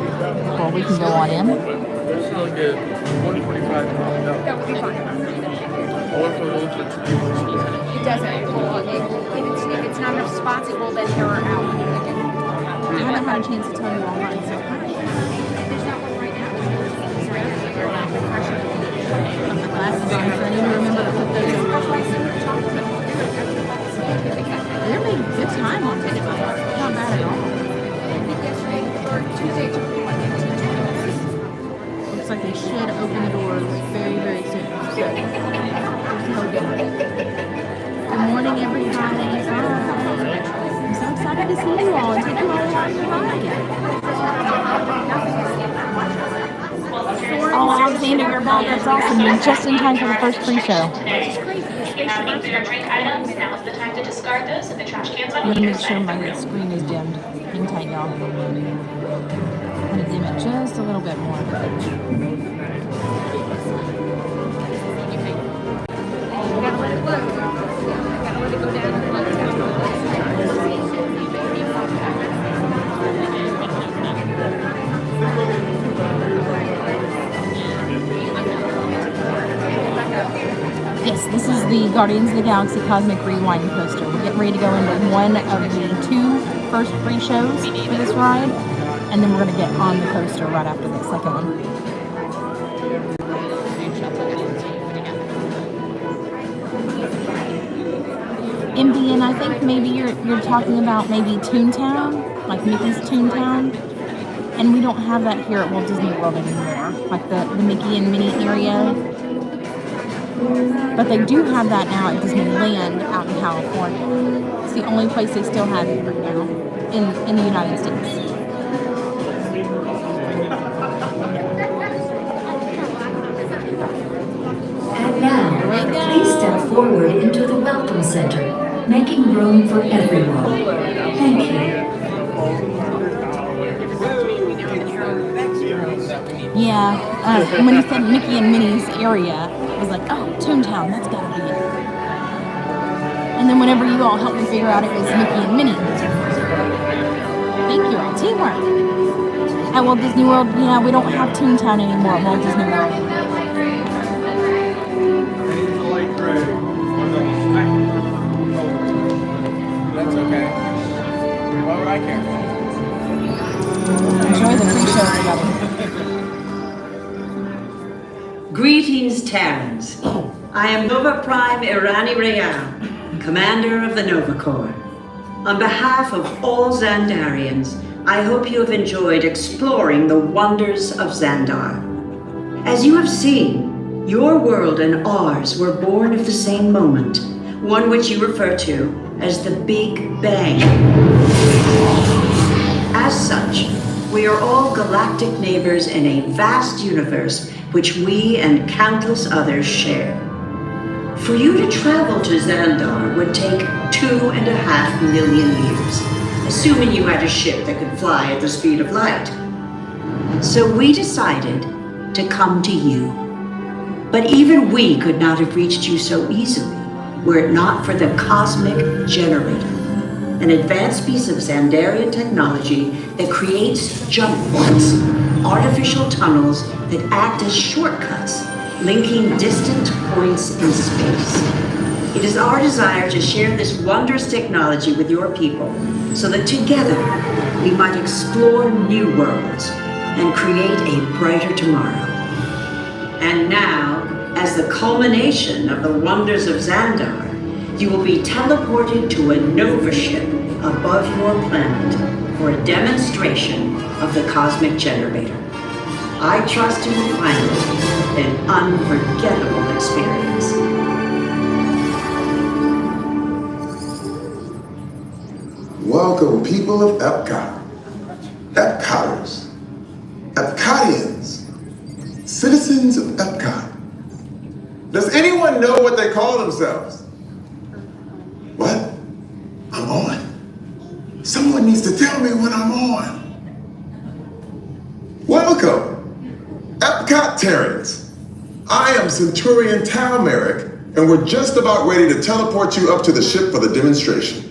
before we can go on in. There's like a 145 pound out. That would be fine. Or for those that It doesn't. If it's not enough spots, it will then error out. I haven't had a chance to tell you all mine, so There's not one right now. put my glasses on, so I need to remember to put those on. They're making good time on this. Not bad at all. Looks like they should open the doors very, very soon. So, good morning, everybody. Hi. I'm so excited to see you all and take you all along the ride. Oh, Alexander, you're back. That's awesome. You're just in time for the first pre-show. Let me make sure my screen is dimmed. Hang tight, y'all. I'm going to dim it just a little bit more. Yes, this is the Guardians of the Galaxy Cosmic Rewind coaster. We're getting ready to go into one of the 2 first pre-shows for this ride, and then we're going to get on the coaster right after the second one. MBN, I think maybe you're talking about maybe Toontown, like Mickey's Toontown, and we don't have that here at Walt Disney World anymore, like the Mickey and Minnie area. But they do have that now at Disneyland out in California. It's the only place they still have it right now in the United States. And now, please step forward into the Welcome Center, making room for everyone. Thank you. Yeah, when you said Mickey and Minnie's area, I was like, oh, Toontown, that's gotta be it. And then whenever you all helped me figure out it was Mickey and Minnie. Thank you all, teamwork. At Walt Disney World, yeah, we don't have Toontown anymore at Walt Disney World. That's okay. Why would I care? Enjoy the pre-show, everybody. Greetings, Terrans. I am Nova Prime Irani Real, Commander of the Nova Corps. On behalf of all Xandarians, I hope you have enjoyed exploring the wonders of Xandar. As you have seen, your world and ours were born of the same moment, one which you refer to as the Big Bang. As such, we are all galactic neighbors in a vast universe which we and countless others share. For you to travel to Xandar would take 2.5 million years, assuming you had a ship that could fly at the speed of light. So we decided to come to you. But even we could not have reached you so easily were it not for the Cosmic Generator, an advanced piece of Xandarian technology that creates jump points, artificial tunnels that act as shortcuts, linking distant points in space. It is our desire to share this wondrous technology with your people so that together we might explore new worlds and create a brighter tomorrow. And now, as the culmination of the wonders of Xandar, you will be teleported to a Nova ship above your planet for a demonstration of the Cosmic Generator. I trust you will find it an unforgettable experience. Welcome, people of Epcot, Epcoters, Epcotians, citizens of Epcot. Does anyone know what they call themselves? What? I'm on. Someone needs to tell me when I'm on. Welcome, Epcot Terrans. I am Centurion Tal Merrick, and we're just about ready to teleport you up to the ship for the demonstration.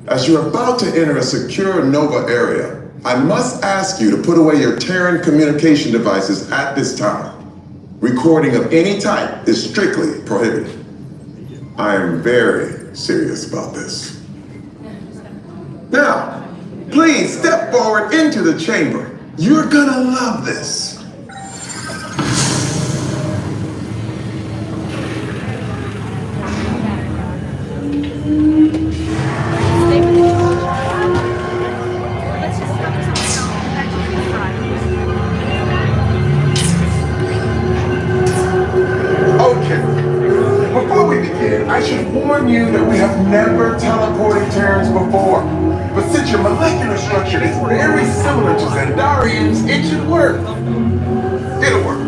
As you're about to enter a secure Nova area, I must ask you to put away your Terran communication devices at this time. Recording of any type is strictly prohibited. I am very serious about this. Now, please step forward into the chamber. You're gonna love this. Before we begin, I should warn you that we have never teleported Terrans before. But since your molecular structure is very similar to Xandarians, it should work. It'll work.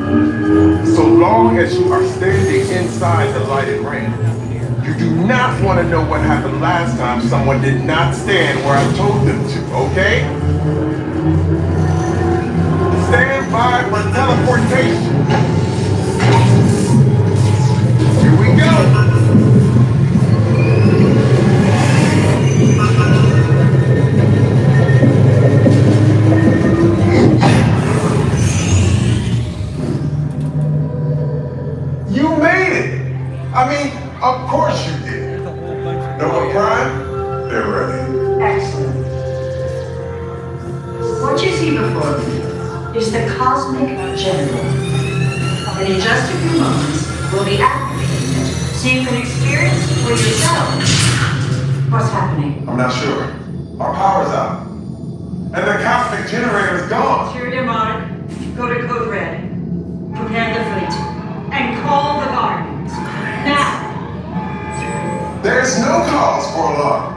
So long as you are standing inside the lighted ring. You do not want to know what happened last time someone did not stand where I told them to, okay? Stand by for teleportation. Here we go. You made it. I mean, of course you did. Nova Prime, they're ready. Excellent. What you see before you is the Cosmic Generator. And in just a few moments, will be activated so you can experience for yourself what's happening. I'm not sure. Our power's out. And the Cosmic Generator is gone. Cheer Mark, go to Code Red. Prepare the fleet. And call the Guardians. Now! There's no cause for alarm.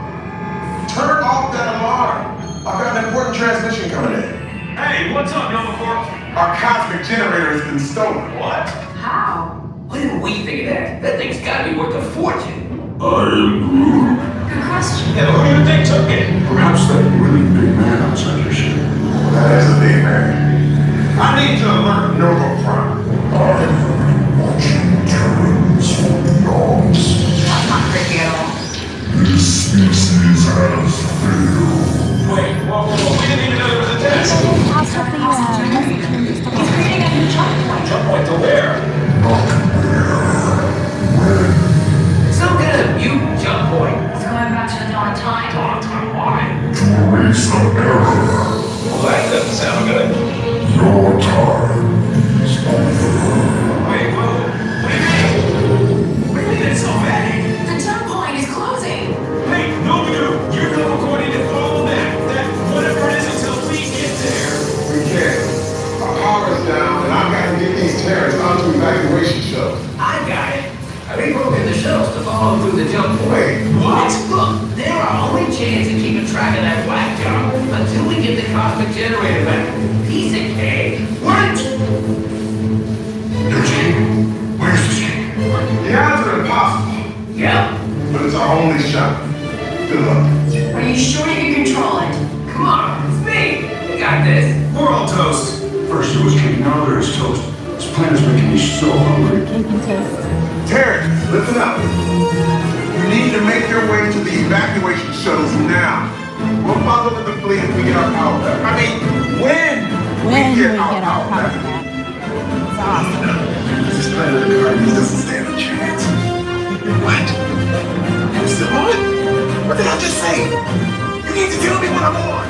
Turn off that alarm. I've got an important transmission coming in. Hey, what's up, Nova Corps? Our Cosmic Generator has been stolen. What? How? Why didn't we think of that? That thing's gotta be worth a fortune. I am Groot. Good question. Yeah, who do you think took it? Perhaps that really big man outside your ship. That's a big man. I need to alert Nova Prime. I'm watching Terrans for dogs. That's not creepy at all. This species has failed. Wait, whoa. We didn't even know there was a test. I'll set the message in just a He's creating a new jump point. Jump point to where? It's no good. You jump point. It's going back to the dawn of time. Dawn time, why? To erase the error. Well, that doesn't sound good. Your time is over. Wait, whoa. What do you mean? What do you mean it's so vague? The jump point is closing. Hey, no, you're going according to follow that whatever it is until we get there. We can't. Our power's down, and I've got to get these Terrans onto evacuation shuttles. I got it. I've broken the shells to follow through the jump point. Wait, what? Look, they're our only chance of keeping track of that black job until we get the cosmic generator back. Piece of cake. What? There's King. Where's the King? The odds are impossible, Yep. but it's our only shot. Good luck. Are you sure you can control it? Come on, it's me. We got this. We're all toast. First it was cake, now there is toast. This planet's making me so hungry. cake and toast. Terrans, listen up. You need to make your way to the evacuation shuttles now. We'll follow with the fleet if we get our power back. I mean, when When we we get get our our power power back. back. It's awesome. This planet of Guardians doesn't stand a chance. What? I'm still on? What did I just say? You need to tell me when I'm on.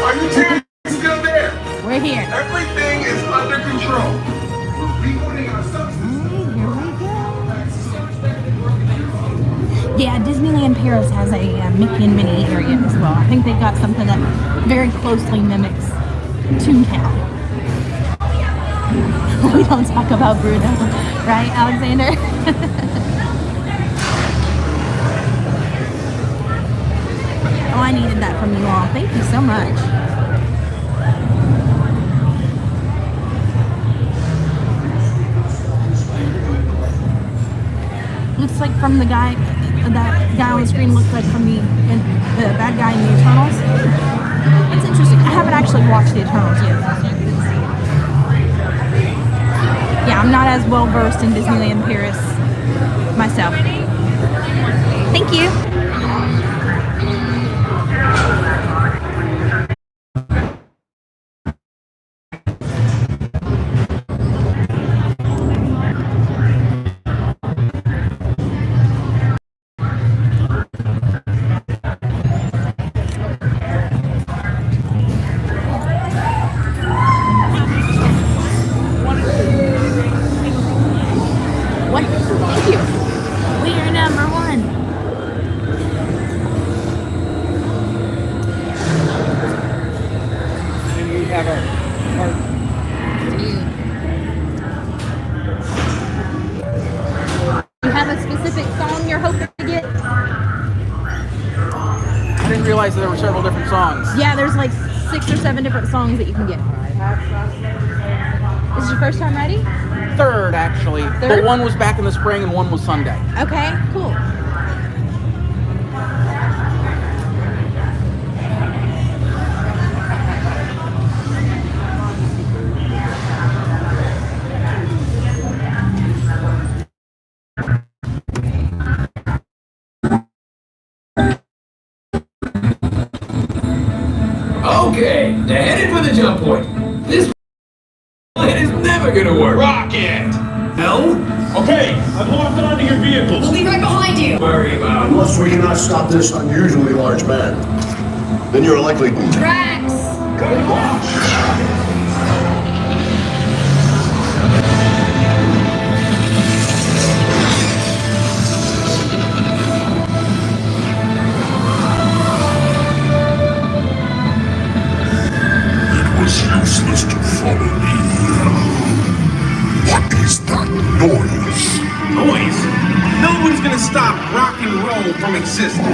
Are you Terrans still there? We're here. Everything is under control. We're rebooting our subsystem. Here we go. Yeah, Disneyland Paris has a Mickey and Minnie area as well. I think they've got something that very closely mimics Toontown. We don't talk about Bruno, right, Alexander? Oh, I needed that from you all. Thank you so much. Looks like from the guy, that guy on the screen looks like from the bad guy in the Eternals. It's interesting. I haven't actually watched the Eternals yet. Yeah, I'm not as well versed in Disneyland Paris myself. Thank you. What? Thank you. We are number one. And we have our You have a specific song you're hoping to get? I didn't realize there were several different songs. Yeah, there's like 6 or 7 different songs that you can get. Is your first time ready? Third, actually. Third? But one was back in the spring and one was Sunday. Okay, cool. Okay, they're headed for the jump point. This plan is never gonna work. Rocket! No? Okay, I've locked onto your vehicles. We'll be right behind you. Worry about. Unless we cannot stop this unusually large man, then you're likely to. Drax! Good watch. It was useless to follow me. What is that noise? Noise? No one's gonna stop rock and roll from existing.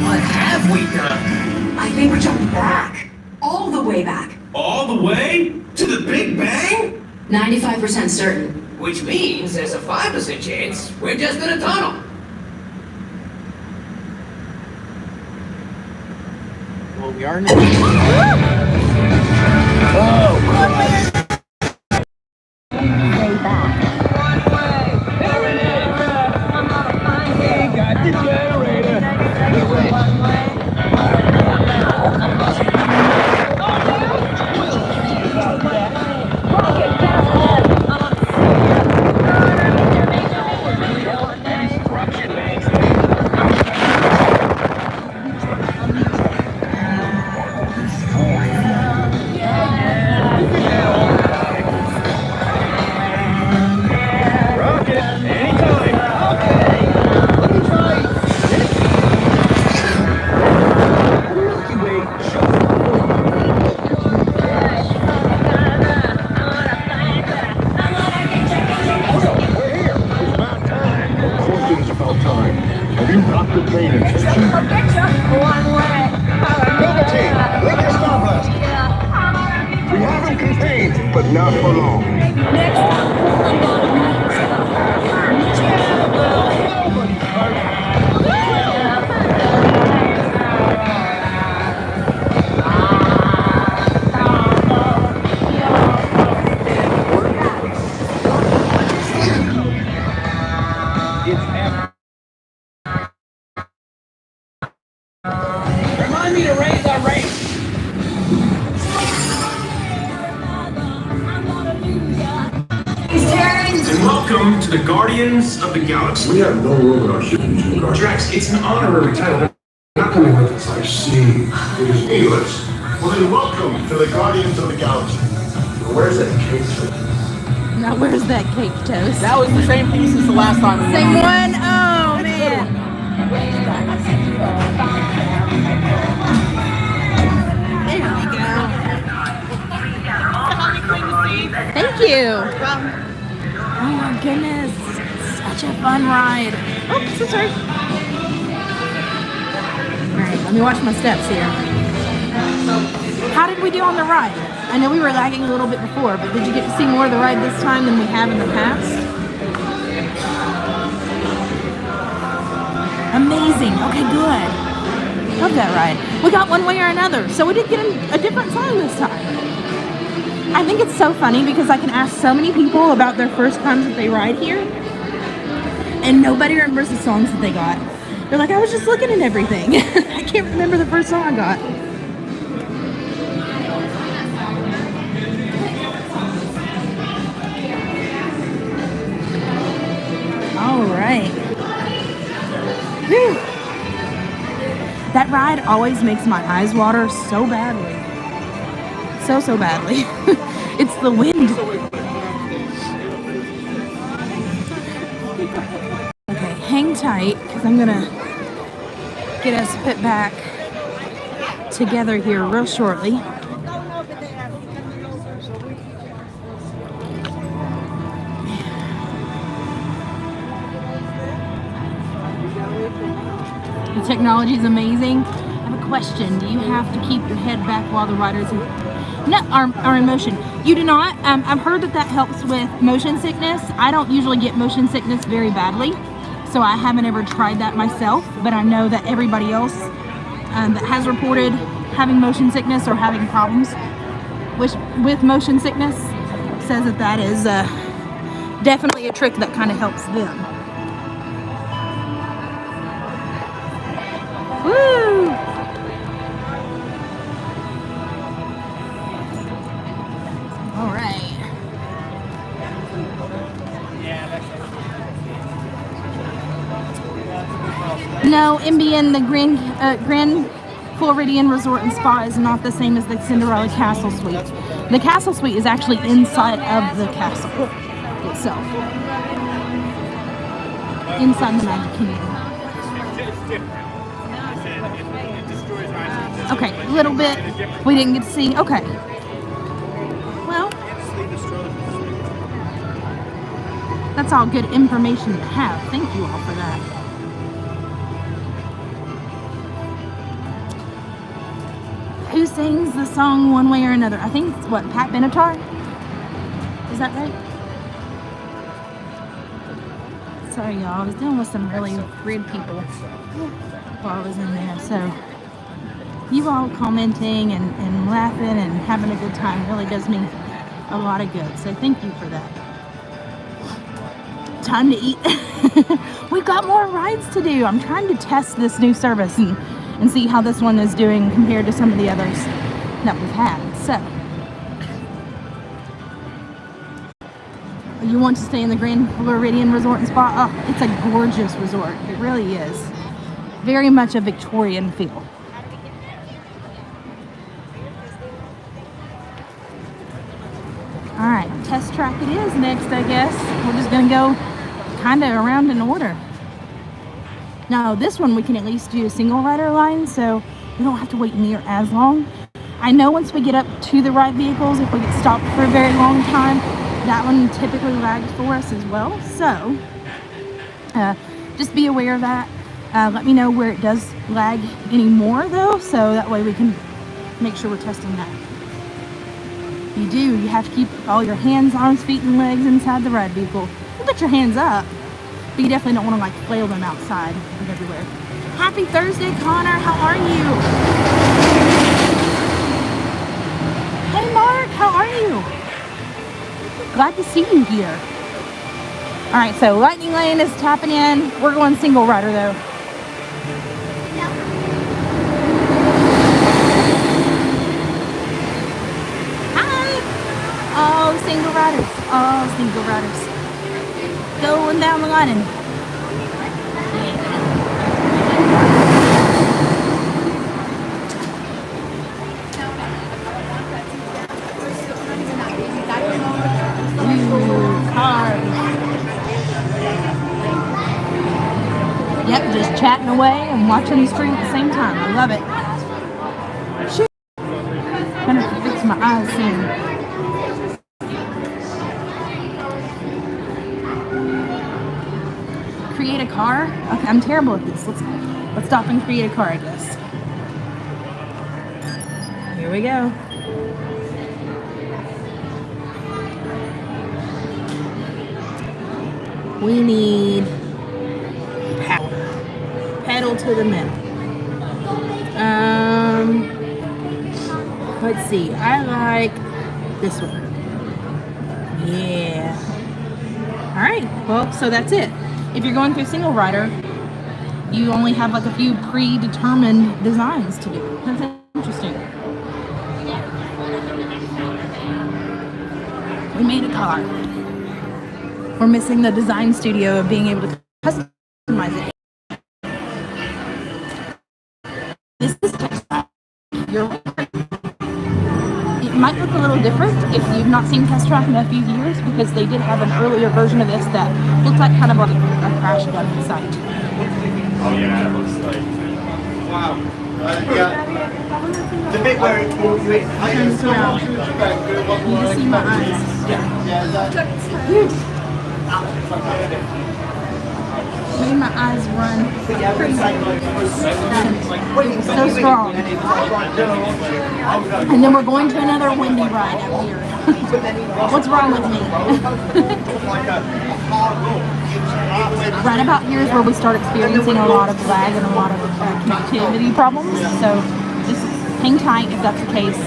What have we done? I think we're jumping back. All the way back. All the way? To the Big Bang? 95% certain. Which means there's a 5% chance we're just in a tunnel. Well, we are now. But not for long. Remind me to raise our rate. And welcome to the Guardians of the Galaxy. We have no room in our ship to do Guardians. Drax, it's an honorary title. They're not coming with us. I see. It is needless. Well then, welcome to the Guardians of the Galaxy. Where's that cake? Now where's that cake toast? That was the same piece as the last time. Same one? Oh man. There we go. Thank you. Oh my goodness. Such a fun ride. Oh, so sorry. Alright, let me watch my steps here. How did we do on the ride? I know we were lagging a little bit before, but did you get to see more of the ride this time than we have in the past? Amazing. Okay, good. Love that ride. We got One Way or Another, so we did get a different song this time. I think it's so funny because I can ask so many people about their first times that they ride here, and nobody remembers the songs that they got. They're like, I was just looking at everything. I can't remember the first song I got. All right. Whew. That ride always makes my eyes water so badly. So badly. It's the wind. Okay, hang tight because I'm gonna get us put back together here real shortly. The technology is amazing. I have a question. Do you have to keep your head back while the riders are in motion? You do not. I've heard that helps with motion sickness. I don't usually get motion sickness very badly, so I haven't ever tried that myself, but I know that everybody else that has reported having motion sickness or having problems with motion sickness says that is definitely a trick that kind of helps them. Woo! All right. No, MBN, the Grand Floridian Resort and Spa is not the same as the Cinderella Castle Suite. The Castle Suite is actually inside of the castle itself. Inside the Magic Kingdom. Okay, a little bit. We didn't get to see. Okay. Well, that's all good information to have. Thank you all for that. Who sings the song One Way or Another? I think it's what, Pat Benatar? Is that right? Sorry y'all, I was dealing with some really weird people while I was in there, so you all commenting and laughing and having a good time really does me a lot of good. So thank you for that. Time to eat. We've got more rides to do. I'm trying to test this new service and see how this one is doing compared to some of the others that we've had. So, you want to stay in the Grand Floridian Resort and Spa? Oh, it's a gorgeous resort. It really is. Very much a Victorian feel. Alright, test track it is next, I guess. We're just going to go kind of around in order. Now, this one we can at least do a single rider line, so we don't have to wait near as long. I know once we get up to the ride vehicles, if we get stopped for a very long time, that one typically lags for us as well. So, just be aware of that. Let me know where it does lag anymore, though, so that way we can make sure we're testing that. You have to keep all your hands, arms, feet, and legs inside the ride vehicle. You put your hands up, but you definitely don't want to like flail them outside and everywhere. Happy Thursday, Connor. How are you? Hey, Mark. How are you? Glad to see you here. All right, so Lightning Lane is tapping in. We're going single rider though. All single riders. All single riders. Going down the line and cars. Yep, just chatting away and watching the screen at the same time. I love it. Shoot. Gonna have to fix my eyes soon. Create a car? Okay, I'm terrible at this. Let's stop and create a car, I guess. Here we go. We need power. Pedal to the metal. Let's see. I like this one. Yeah. All right. Well, so that's it. If you're going through single rider, you only have like a few predetermined designs to do. That's interesting. We made a car. We're missing the design studio of being able to customize it. This is it might look a little different if you've not seen Test Track in a few years, because they did have an earlier version of this that looked like kind of like a crash dummy site. Oh yeah, it looks like. Wow. Yeah. The bit where it pulls you in. Turn this around. You can see my eyes. Huge. Made my eyes run crazy. So strong. And then we're going to another windy ride out here. What's wrong with me? Right about here is where we start experiencing a lot of lag and a lot of connectivity problems. So just hang tight if that's the case.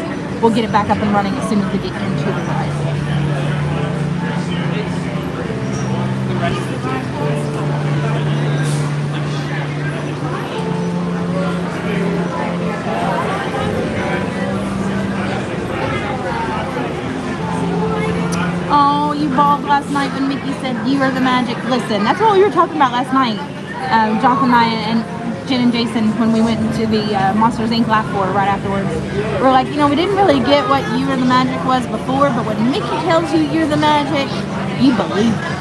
We'll get it back up and running as soon as we get into the ride. Oh, you bawled last night when Mickey said you are the magic. Listen, that's what we were talking about last night. Jonathan and I and Jen and Jason, when we went into the Monsters Inc. laugh floor right afterwards. We're like, we didn't really get what you are the magic was before, but when Mickey tells you you're the magic, you believe it.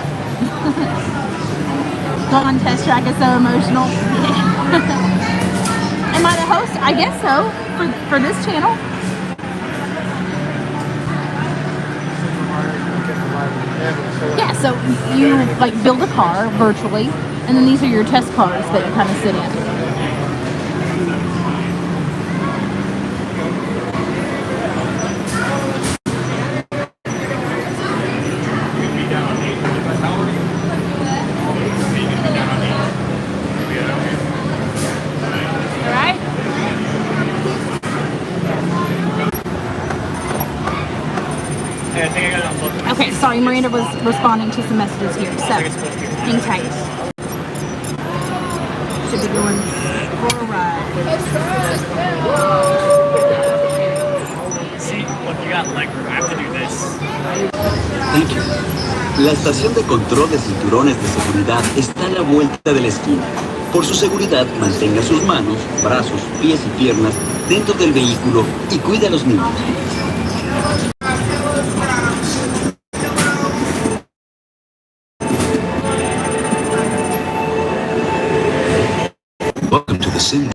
Going on Test Track is so emotional. Am I the host? I guess so, for this channel. Yeah, so you like build a car virtually, and then these are your test cars that you kind of sit in. All right. Miranda was responding to some messages here, so hang tight. Should be going for a ride. See, look, you got leg room. I have to do this. Thank you. La estación de control de cinturones de seguridad está a la vuelta de la esquina. Por su seguridad, mantenga sus manos, brazos, pies y piernas dentro del vehículo y cuide a los niños. Welcome to the sim.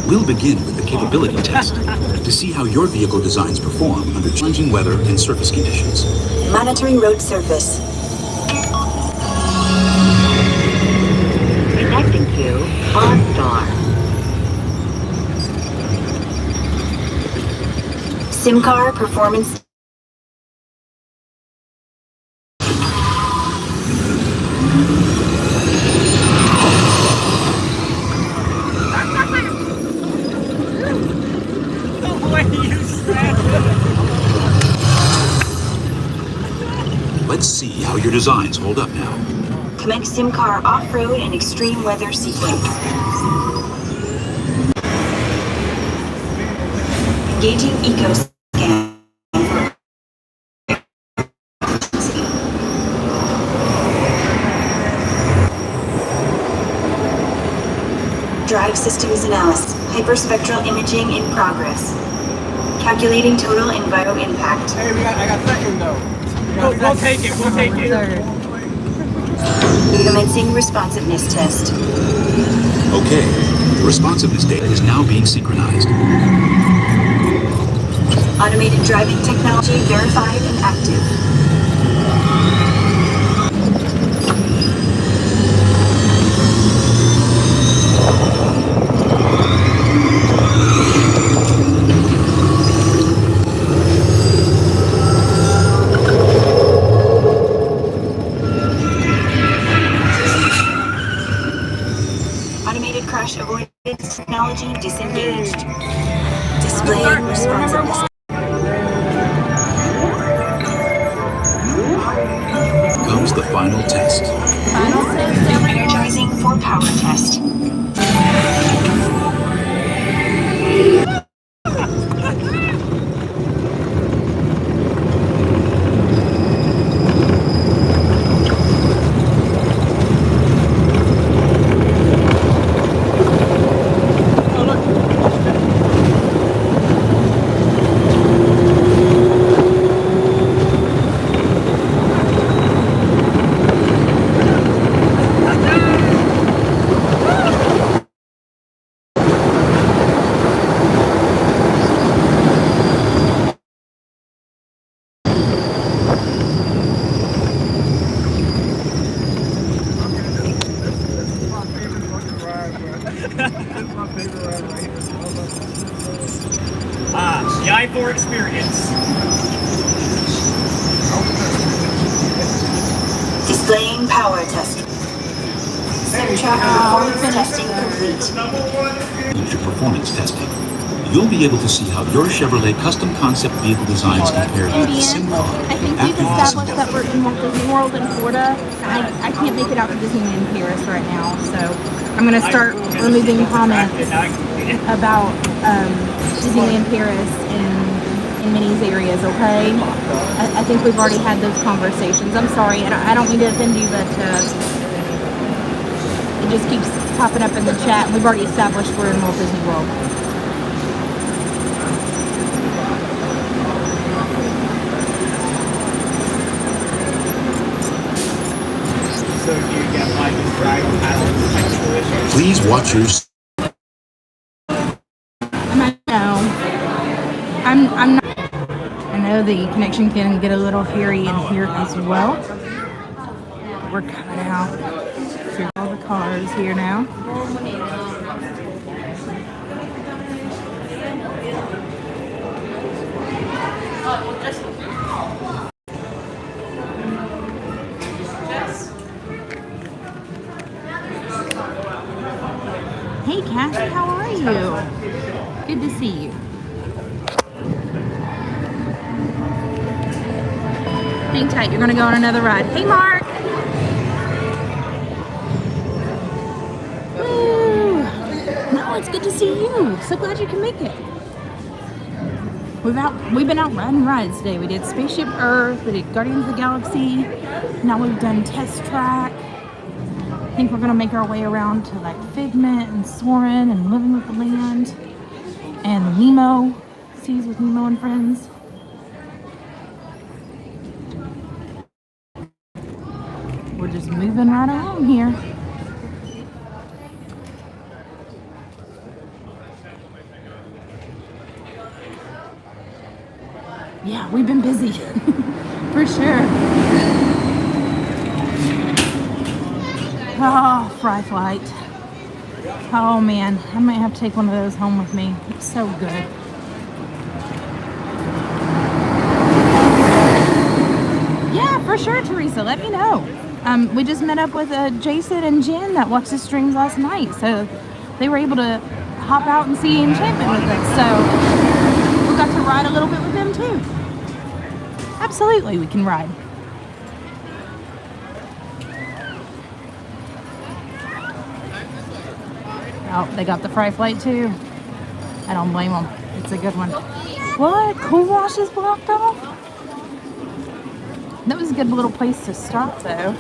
We'll begin with the capability test to see how your vehicle designs perform under challenging weather and surface conditions. Monitoring road surface. Connecting to OnStar. SIM-car performance. Let's see how your designs hold up now. Commence SIM-car off-road and extreme weather sequence. Engaging eco-scan. Drive systems analysis. Hyperspectral imaging in progress. Calculating total enviro impact. Hey, I got second though. We'll take it. We'll take it. Commencing responsiveness test. Okay, the responsiveness data is now being synchronized. Automated driving technology verified and active. Automated crash avoidance technology disengaged. Displaying responsiveness. Comes the final test. Energizing for power test. The I-4 experience. Displaying power test. Sim-track performance testing complete. Future performance testing. You'll be able to see how your Chevrolet custom concept vehicle designs compare to the sim car. I think we've established that we're in Walt Disney World in Florida. I can't make it out to Disneyland Paris right now, so I'm going to start removing comments about Disneyland Paris in Minnie's areas, okay? I think we've already had those conversations. I'm sorry, I don't mean to offend you, but it just keeps popping up in the chat. We've already established we're in Walt Disney World. So do you get why you drive past technical issues? Please watch your... I'm not. I know the connection can get a little hairy in here as well. We're coming out through all the cars here now. Hey, Kathy, how are you? Good to see you. Hang tight, you're gonna go on another ride. Hey, Mark. Woo. No, it's good to see you. So glad you can make it. We've been out riding rides today. We did Spaceship Earth, we did Guardians of the Galaxy. Now we've done Test Track. I think we're gonna make our way around to like Figment and Soaring and Living with the Land and Nemo, Seas with Nemo and Friends. We're just moving right along here. Yeah, we've been busy, for sure. Oh, Fry Flight. Oh man, I might have to take one of those home with me. It's so good. Yeah, for sure, Teresa, let me know. We just met up with Jason and Jen that watched the streams last night, so they were able to hop out and see Enchantment with us, so we got to ride a little bit with them too. Absolutely, we can ride. Oh, they got the Fry Flight too. I don't blame them. It's a good one. What? Cool Wash is blocked off? That was a good little place to stop though.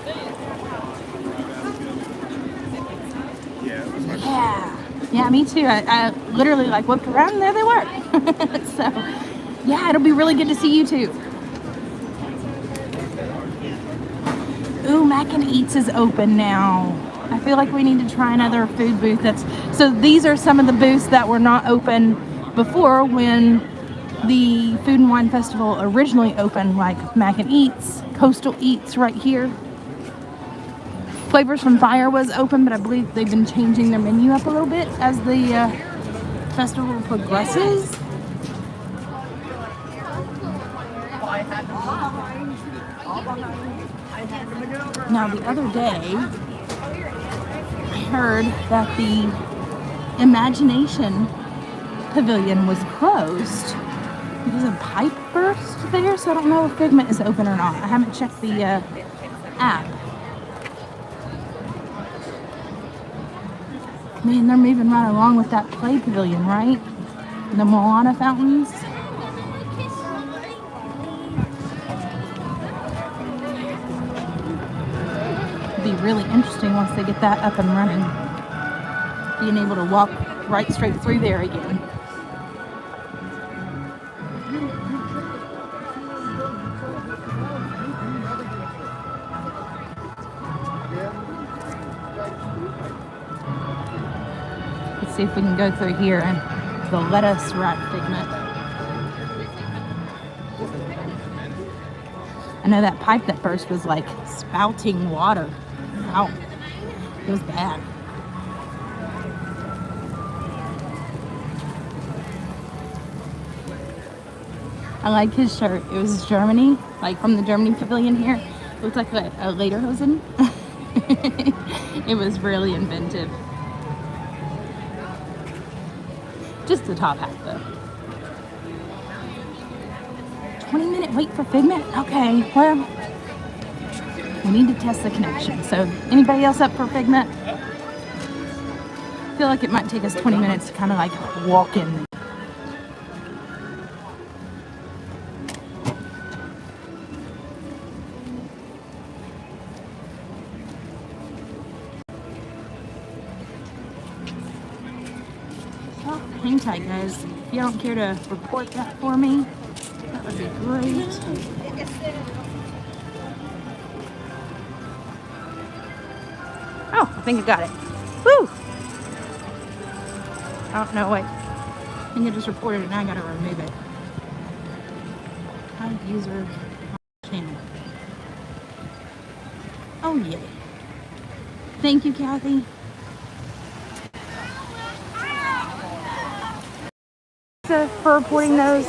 Yeah, me too. I literally like looked around and there they were. So, yeah, it'll be really good to see you too. Ooh, Mac and Eats is open now. I feel like we need to try another food booth. So these are some of the booths that were not open before when the Food and Wine Festival originally opened, like Mac and Eats, Coastal Eats right here. Flavors from Fire was open, but I believe they've been changing their menu up a little bit as the festival progresses. Now the other day, I heard that the Imagination Pavilion was closed because a pipe burst there, so I don't know if Figment is open or not. I haven't checked the app. Man, they're moving right along with that play pavilion, right? The Moana fountains. It'll be really interesting once they get that up and running. Being able to walk right straight through there again. Let's see if we can go through here and they'll let us ride Figment. I know that pipe that burst was like spouting water. Wow, it was bad. I like his shirt. It was Germany, like from the Germany pavilion here. It looked like a lederhosen. It was really inventive. Just the top half though. 20-minute wait for Figment? Okay, well, we need to test the connection. So anybody else up for Figment? I feel like it might take us 20 minutes to kind of like walk in. Oh, hang tight, guys. If you don't care to report that for me, that would be great. Oh, I think I got it. Woo! Oh, no, wait. I think I just reported it, now I gotta remove it. Hide user channel. Oh, yeah. Thank you, Kathy. For reporting those.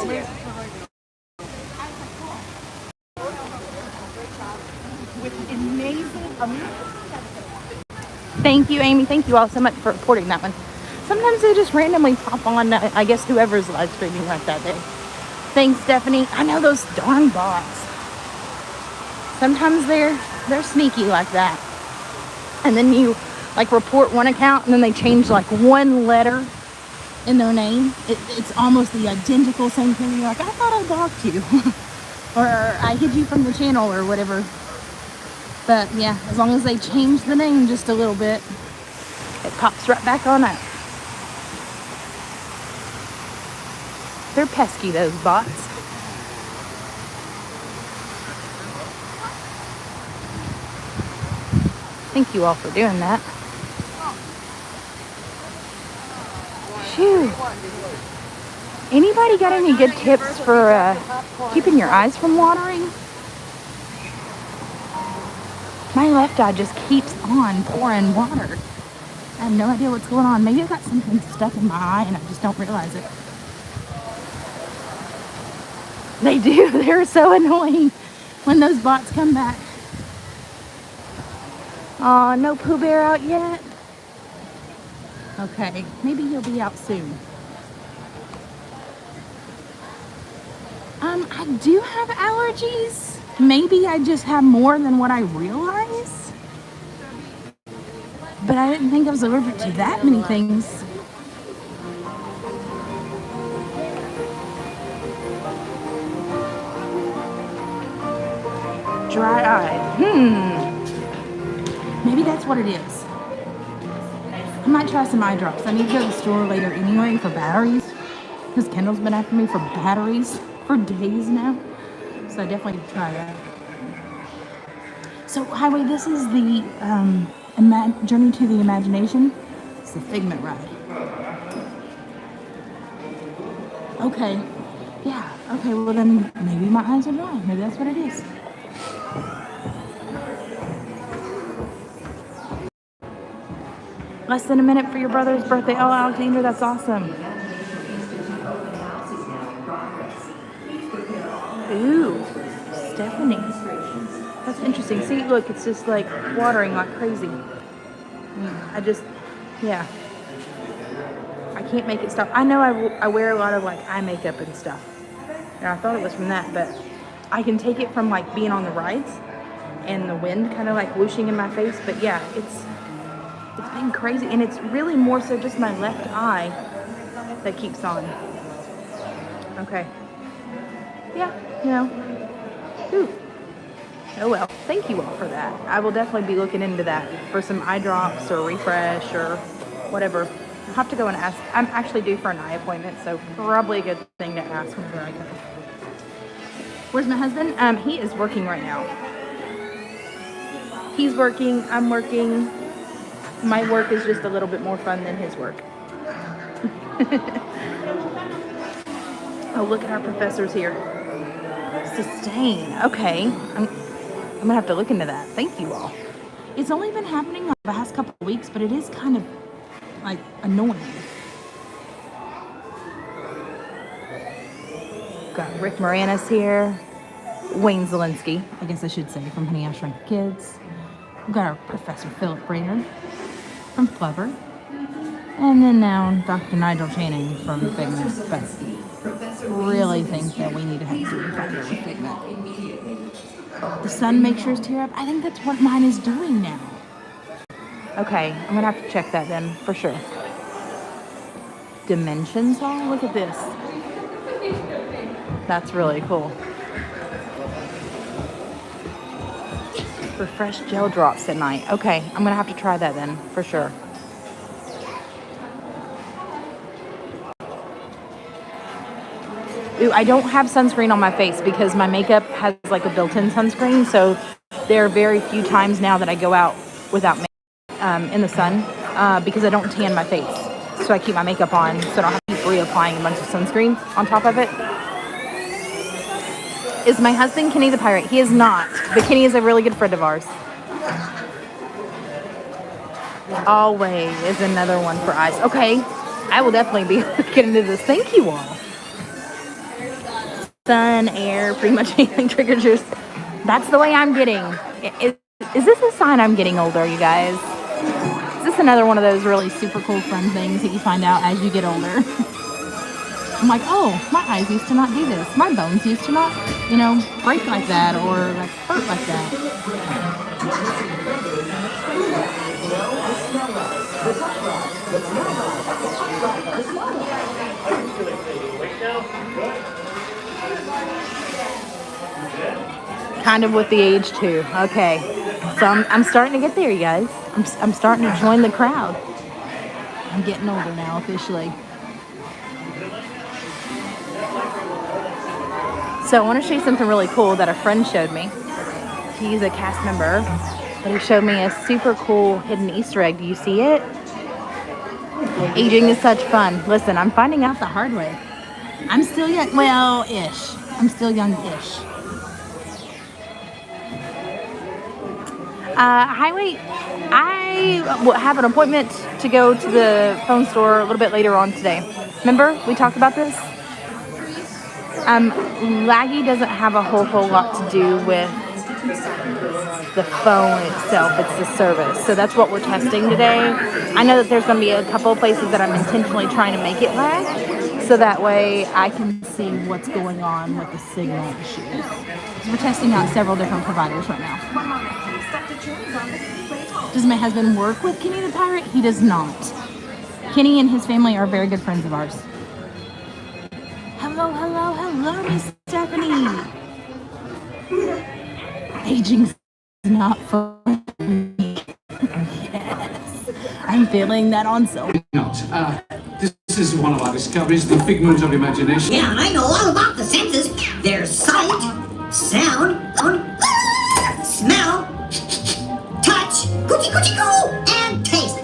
Thank you, Amy. Thank you all so much for reporting that one. Sometimes they just randomly pop on, I guess whoever's live streaming like that day. Thanks, Stephanie. I know those darn bots. Sometimes they're sneaky like that. And then you like report one account and then they change like one letter in their name. It's almost the identical same thing. You're like, I thought I blocked you. Or I hid you from the channel or whatever. But yeah, as long as they change the name just a little bit, it pops right back on up. They're pesky, those bots. Thank you all for doing that. Phew. Anybody got any good tips for keeping your eyes from watering? My left eye just keeps on pouring water. I have no idea what's going on. Maybe I've got something stuck in my eye and I just don't realize it. They do. They're so annoying when those bots come back. Aw, no Pooh Bear out yet? Okay, maybe he'll be out soon. I do have allergies. Maybe I just have more than what I realize. But I didn't think I was allergic to that many things. Dry-eyed. Maybe that's what it is. I might try some eye drops. I need to go to the store later anyway for batteries. Because Kendall's been after me for batteries for days now. So I definitely need to try that. So, Highway, this is the Journey to the Imagination. It's the Figment ride. Okay. Yeah. Okay, well then maybe my eyes are dry. Maybe that's what it is. Less than a minute for your brother's birthday. Oh, Alexander, that's awesome. Ooh, Stephanie. That's interesting. See, look, it's just like watering like crazy. Yeah. I can't make it stop. I know I wear a lot of like eye makeup and stuff. And I thought it was from that, but I can take it from like being on the rides and the wind kind of like whooshing in my face. But yeah, it's been crazy. And it's really more so just my left eye that keeps on. Okay. Yeah, you know. Ooh. Oh well, thank you all for that. I will definitely be looking into that for some eye drops or refresh or whatever. I'll have to go and ask. I'm actually due for an eye appointment, so probably a good thing to ask whenever I go. Where's my husband? He is working right now. He's working, I'm working. My work is just a little bit more fun than his work. Oh, look at our professors here. Sustain. Okay. I'm gonna have to look into that. Thank you all. It's only been happening like the past couple of weeks, but it is kind of like annoying. Got Rick Moranis here. Wayne Zielinski, I guess I should say, from Honey, I Shrunk the Kids. We've got our Professor Philip Brainerd from Flubber. And then now Dr. Nigel Channing from Figment. But really think that we need to have to find her with Figment. The sun makes yours tear up. I think that's what mine is doing now. Okay, I'm gonna have to check that then for sure. Dimension song? Look at this. That's really cool. Refresh gel drops at night. Okay, I'm gonna have to try that then for sure. Ooh, I don't have sunscreen on my face because my makeup has like a built-in sunscreen. So there are very few times now that I go out without makeup in the sun because I don't tan my face. So I keep my makeup on so I don't have to keep reapplying a bunch of sunscreen on top of it. Is my husband Kenny the Pirate? He is not, but Kenny is a really good friend of ours. Always is another one for eyes. Okay, I will definitely be looking into this. Thank you all. Sun, air, pretty much anything triggers yours. That's the way I'm getting. Is this a sign I'm getting older, you guys? Is this just another one of those really super cool fun things that you find out as you get older. I'm like, oh, my eyes used to not do this. My bones used to not, break like that or like hurt like that. Kind of with the age too. Okay, so I'm starting to get there, you guys. I'm starting to join the crowd. I'm getting older now officially. So I want to show you something really cool that a friend showed me. He's a cast member, but he showed me a super cool hidden Easter egg. Do you see it? Aging is such fun. Listen, I'm finding out the hard way. I'm still young, well-ish. I'm still young-ish. Highway, I have an appointment to go to the phone store a little bit later on today. Remember, we talked about this? Laggy doesn't have a whole lot to do with the phone itself. It's the service. So that's what we're testing today. I know that there's going to be a couple of places that I'm intentionally trying to make it lag, so that way I can see what's going on with the signal issues. So we're testing out several different providers right now. Does my husband work with Kenny the Pirate? He does not. Kenny and his family are very good friends of ours. Hello, Miss Stephanie. Aging's not fun. Yes, I'm feeling that on so. This is one of our discoveries, the figment of imagination. Yeah, and I know all about the senses. There's sight, sound, smell, touch, coochie-coochie-coo, and taste.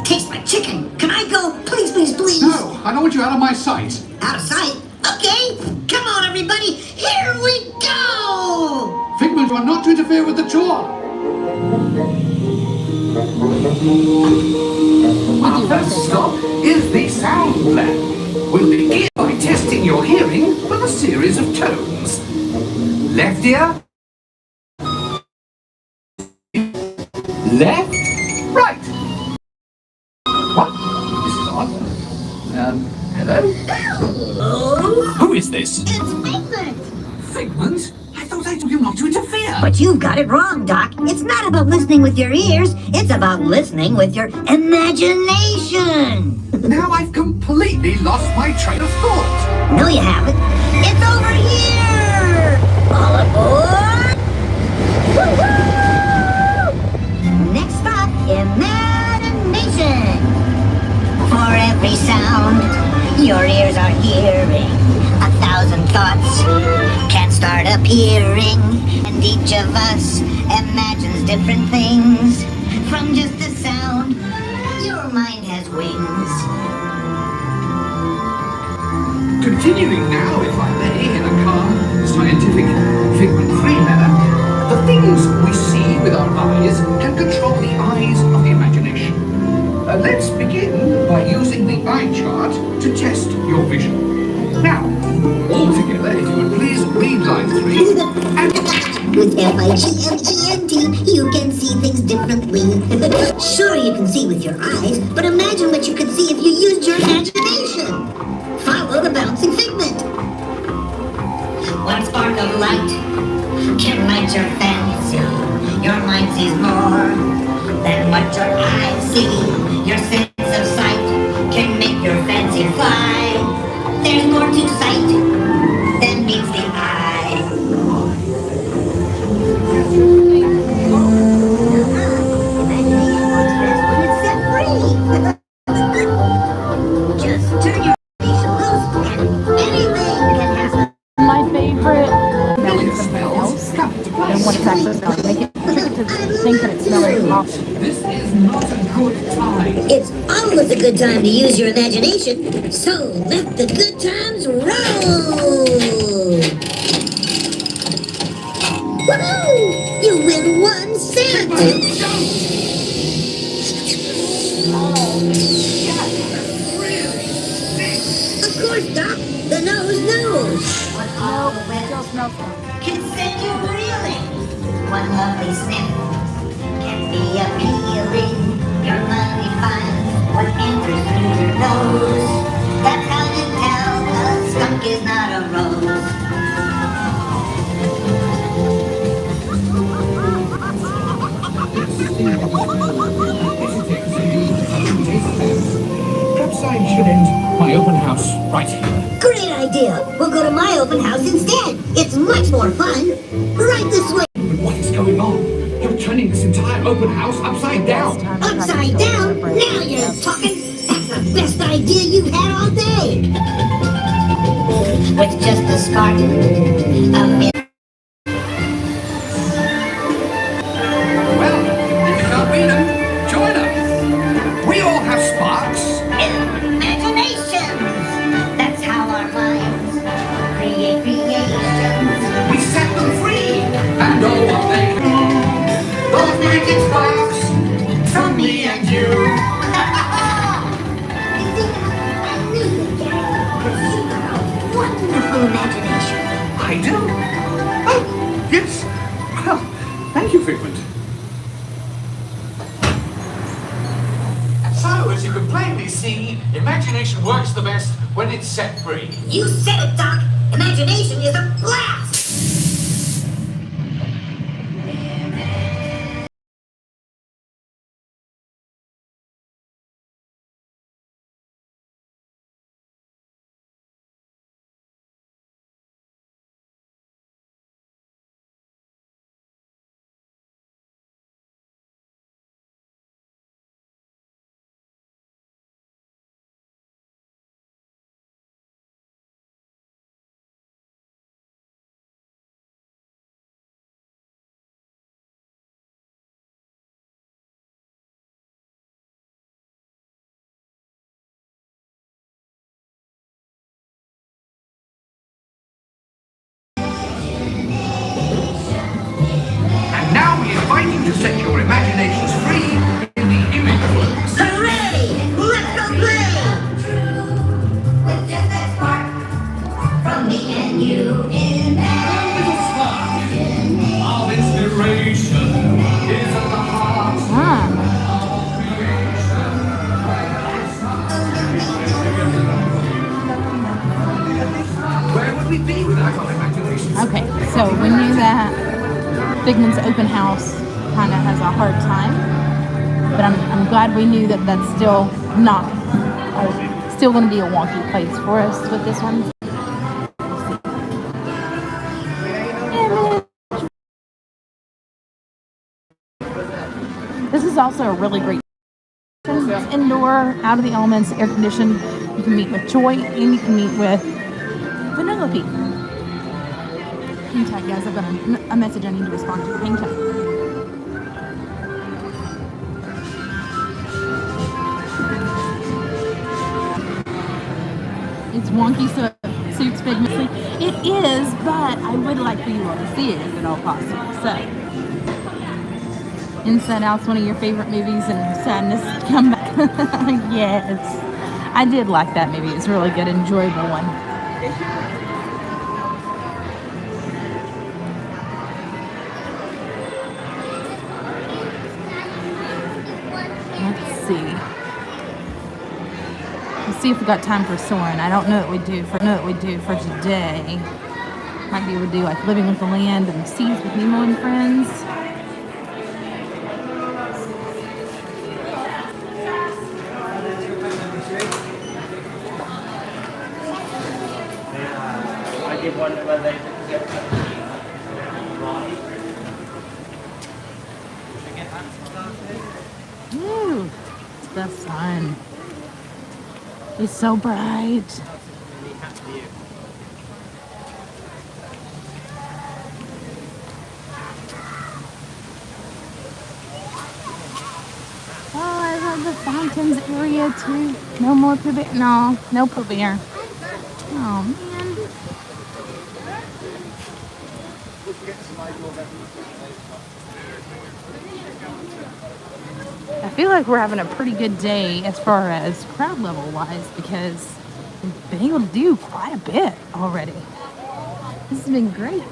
Taste my chicken. Can I go? Please, please, please. No, I don't want you out of my sight. Out of sight? Okay. Come on, everybody. Here we go. Figment, you are not to interfere with the tour. Our first stop is the sound lab. We'll begin by testing your hearing with a series of tones. Left ear. Left. Right. What? This is odd. Hello? Who is this? It's Figment. Figment? I thought I told you not to interfere. But you've got it wrong, Doc. It's not about listening with your ears. It's about listening with your imagination. Now I've completely lost my train of thought. No, you haven't. It's over here. All aboard. Woo-hoo! Next stop, imagination. For every sound your ears are hearing, 1,000 thoughts can start appearing, and each of us imagines different things. From just a sound, your mind has wings. Continuing now, if I may, in a calm, scientific, figment-free manner, the things we see with our eyes can control the eyes of the imagination. Let's begin by using the eye chart to test your vision. Now, all together, if you would please read line 3. With FIGMENT, you can see things differently. Sure, you can see with your eyes, but imagine what you could see if you used your imagination. Follow the bouncing figment. One spark of light can light your fancy. Your mind sees more than what your eyes see. Your sense of sight can make your fancy fly. There's more to sight than meets the eye. Imagination works best when it's set free. Just turn your imagination loose and anything can happen. My favorite smelling something else than what it's actually smelling. Make it tricky to think that it's smelling awesome. This is not a good time. It's always a good time to use your imagination, so let the good times roll! Woohoo! You win 1 cent! Of course, Doc, the nose knows. What all the weather can send you reeling. One lovely sniff can be appealing. your money finds what enters through your nose. That's how you tell a skunk is not a rose. Perhaps I should end my open house right here. Great idea. We'll go to my open house instead. It's much more fun. Right this way. But what is going on? You're turning this entire open house upside down. Upside down? Now you're talking. That's the best idea you've had all day. With just a spark of it. Well, if you can't beat them, join us. We all have sparks. Imaginations. That's how our minds create creations. We set them free and know what they can do. Those magic sparks from me and you. Wonderful imagination. I do? Oh, yes. Well, thank you, Figment. So, as you can plainly see, imagination works the best when it's set free. You said it, Doc. Imagination is a blast. And now we invite you to set your imaginations free in the image works. Hooray! Let's go play! With just that spark from me and you in that Little spark of inspiration is at the heart of creation. Where would we be without our imaginations? Okay, so we knew that Figment's open house kind of has a hard time, but I'm glad we knew that that's still not, still going to be a wonky place for us with this one. This is also a really great. It's indoor, out of the elements, air conditioned. You can meet with Joy and you can meet with Vanellope. Hang tight, guys. I've got a message I need to respond to. Hang tight. It's wonky, so it suits Figment. It is, but I would like for you all to see it if at all possible. So, Inside Out's one of your favorite movies, and Sadness Come Back. Yes, I did like that movie. It's a really good, enjoyable one. Let's see if we got time for Soaring. I don't know what we do for today. Might be able to do like Living with the Land and the Seas with Nemo and Friends. Ooh, it's the sun. It's so bright. Oh, I love the fountains area too. No more Pooh Bear. No Pooh Bear. Oh man. I feel like we're having a pretty good day as far as crowd level wise because we've been able to do quite a bit already. This has been great.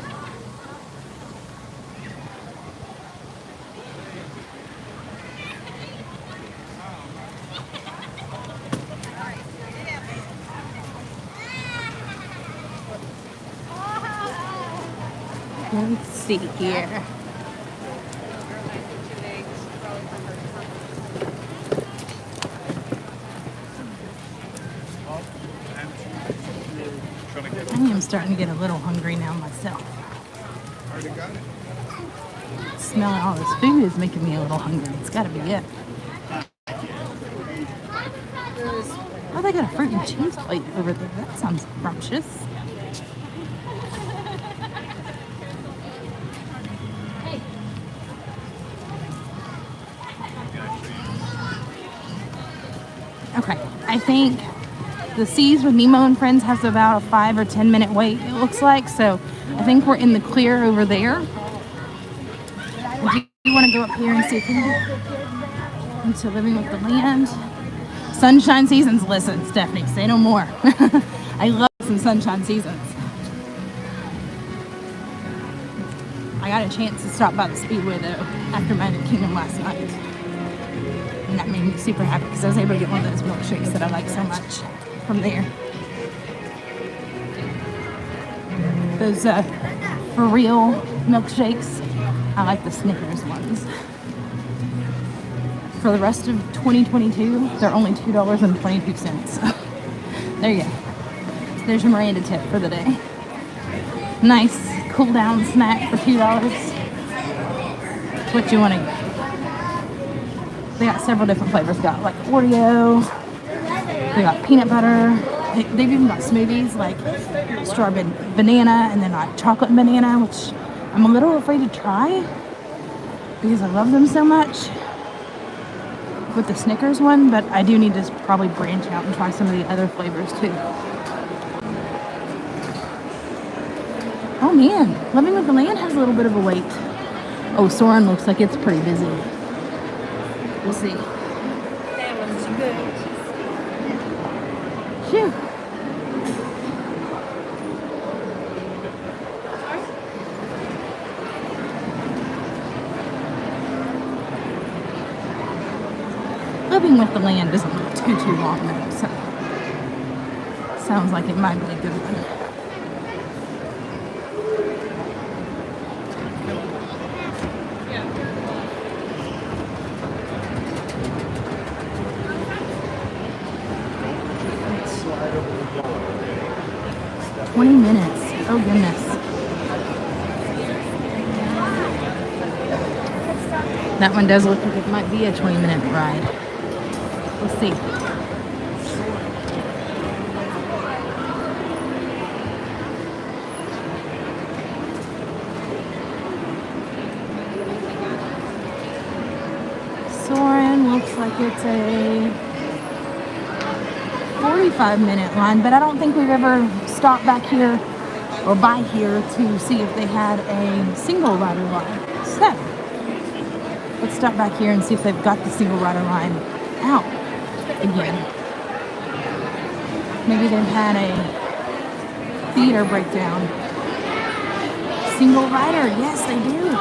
Let's see here. I am starting to get a little hungry now myself. Smelling all this food is making me a little hungry. It's got to be it. Oh, they got a fruit and cheese plate over there. That sounds scrumptious. Okay, I think the Seas with Nemo and Friends has about a 5 or 10 minute wait, it looks like. So I think we're in the clear over there. Do you want to go up here and see if we can get into Living with the Land? Sunshine Seasons, listen, Stephanie, say no more. I love some Sunshine Seasons. I got a chance to stop by the Speedway though after Magic Kingdom last night. And that made me super happy because I was able to get one of those milkshakes that I like so much from there. Those for real milkshakes. I like the Snickers ones. For the rest of 2022, they're only $2.22. There you go. There's your Miranda tip for the day. Nice cool down snack for $2. It's what you want to get. They got several different flavors. Got like Oreo. They got peanut butter. They've even got smoothies like strawberry banana and then like chocolate and banana, which I'm a little afraid to try because I love them so much with the Snickers one, but I do need to probably branch out and try some of the other flavors too. Oh man, Living with the Land has a little bit of a wait. Oh, Soaring looks like it's pretty busy. We'll see. That one's good. Phew. Living with the Land doesn't look too long though, so sounds like it might be a good one. Oh goodness. That one does look like it might be a 20-minute ride. Let's see. Soaring looks like it's a 45-minute line, but I don't think we've ever stopped back here or by here to see if they had a single rider line. So let's stop back here and see if they've got the single rider line out again. Maybe they've had a theater breakdown. Single rider, yes they do.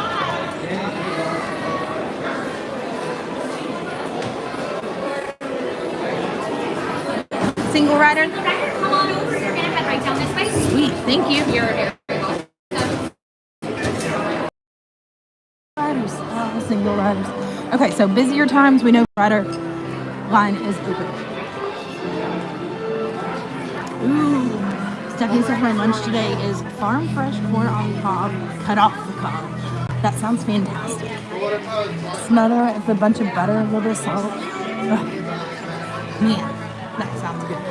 Single rider? Come on over, you're gonna head right down this way. Sweet, thank you. You're here. Riders, single riders. Okay, so busier times, we know rider line is open. Ooh, Stephanie said my lunch today is farm fresh corn on the cob, cut off the cob. That sounds fantastic. Smother it with a bunch of butter, a little bit of salt. Ugh. Man, that sounds good.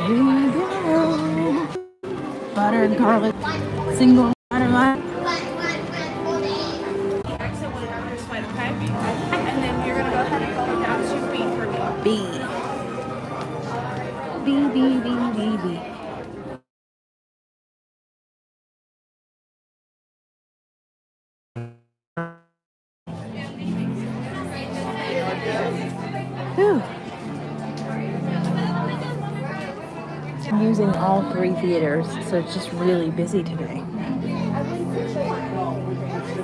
Here we go. Butter, garlic, single rider line. And then you're gonna go ahead and go down to B for me. B. B, B, B, B, B. Whew. I'm using all 3 theaters, so it's just really busy today.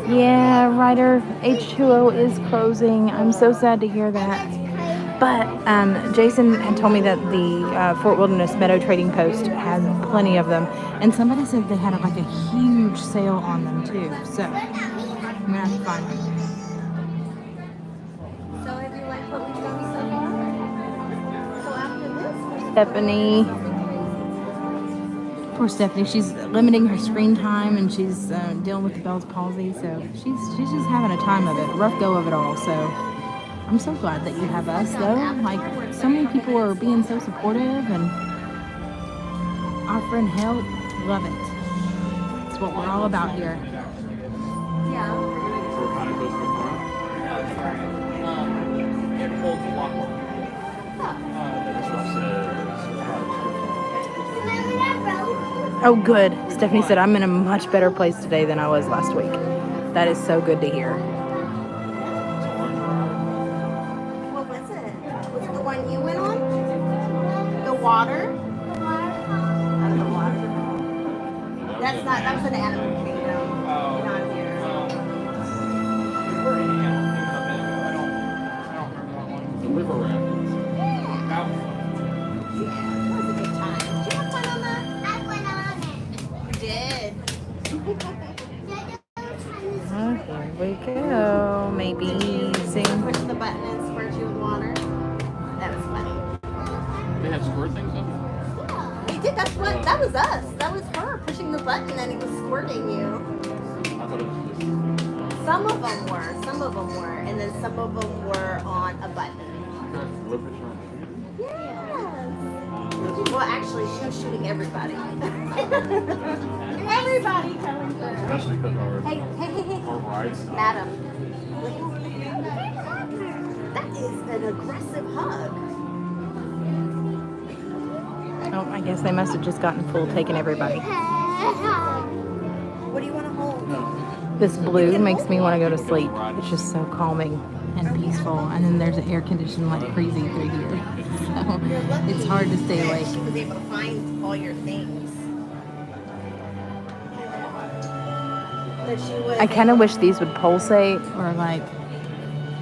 Yeah, Ryder H2O is closing. I'm so sad to hear that. But Jason had told me that the Fort Wilderness Meadow Trading Post has plenty of them. And somebody said they had like a huge sale on them too. So I'm going to have to find them. So have you liked what we've done so far? So after this, Stephanie. Poor Stephanie. She's limiting her screen time and she's dealing with the Bell's palsy. So she's just having a time of it. A rough go of it all. So I'm so glad that you have us, though. Like, so many people are being so supportive and offering help. Love it. It's what we're all about here. yeah. It holds a lot more. Oh, good. Stephanie said, I'm in a much better place today than I was last week. That is so good to hear. What was it? Was it the one you went on? The water? Out of the water. That's not, that was an Animal Kingdom. Not here. The river rapids. That was a good time. Did you have fun on that? I went on it. You did. Oh, here we go. Maybe sing. Push the button and squirt you with water. That was funny. They had squirt things up? He did. That was us. That was her pushing the button and he was squirting you. I thought it was just... Some of them were, and then some of them were on a button. Yes. Well, actually, she was shooting everybody. Everybody coming through. Especially because Hey, our rides stop. madam. That is an aggressive hug. Oh, I guess they must have just gotten full, taking everybody. What do you want to hold? This blue makes me want to go to sleep. It's just so calming and peaceful. And then there's an air conditioning like crazy through here. So it's hard to stay awake. She was able to find all your things. That she was. I kind of wish these would pulsate or like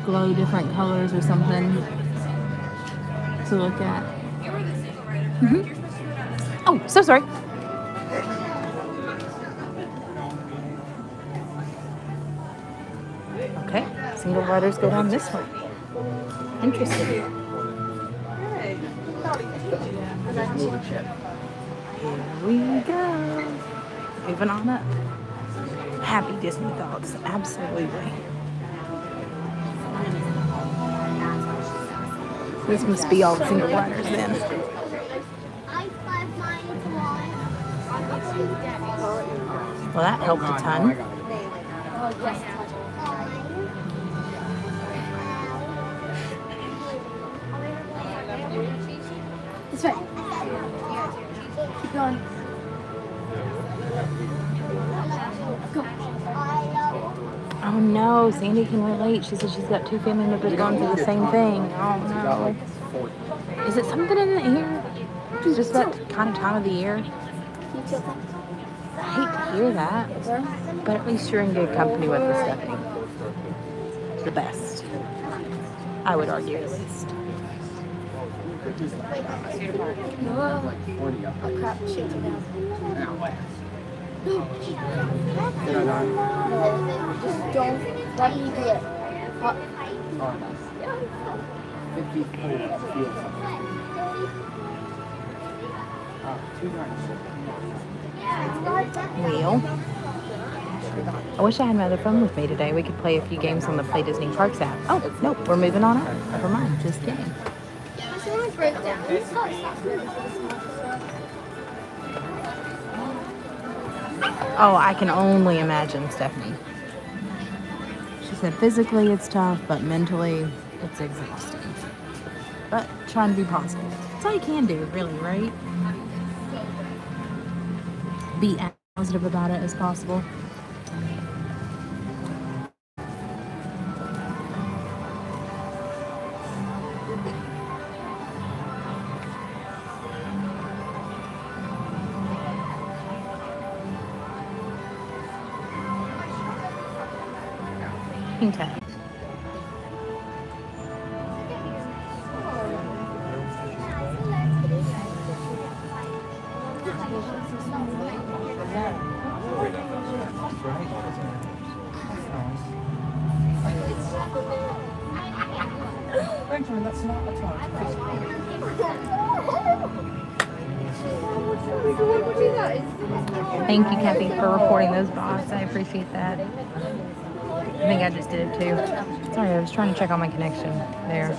glow different colors or something to look at. Oh, so sorry. Okay, single riders go down this way. Interesting. Here we go. Moving on up. Happy Disney thoughts, absolutely. This must be all the single riders then. Well, that helped a ton. This way. Keep going. Go. Oh no, Sandy can relate. She said she's got two family members going through the same thing. Oh no. Is it something in the air? It's just that kind of time of the year. I hate to hear that, but at least you're in good company with the Stephanie. The best. I would argue at least. Oh crap, shit down. No, just don't let me do it. Well, I wish I had my other phone with me today. We could play a few games on the Play Disney Parks app. Oh, nope, we're moving on up. Never mind, just kidding. Oh, I can only imagine, Stephanie. She said physically it's tough, but mentally it's exhausting. But trying to be positive. That's all you can do, really, right? Be as positive about it as possible. Okay. springtime, that's not a time. Thank you, Kathy, for reporting those bots. I appreciate that. I think I just did it too. Sorry, I was trying to check on my connection there.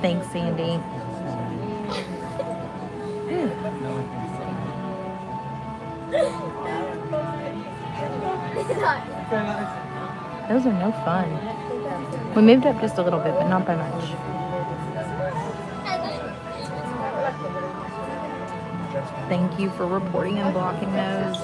Thanks, Sandy. Those are no fun. We moved up just a little bit, but not by much. Thank you for reporting and blocking those.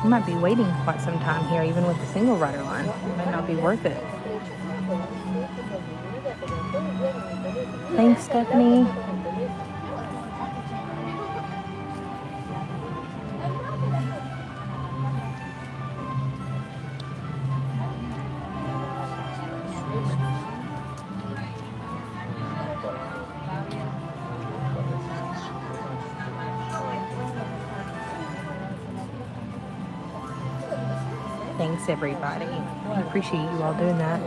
You might be waiting quite some time here, even with the single rider line. It might not be worth it. Thanks, Stephanie. Thanks, everybody. I appreciate you all doing that.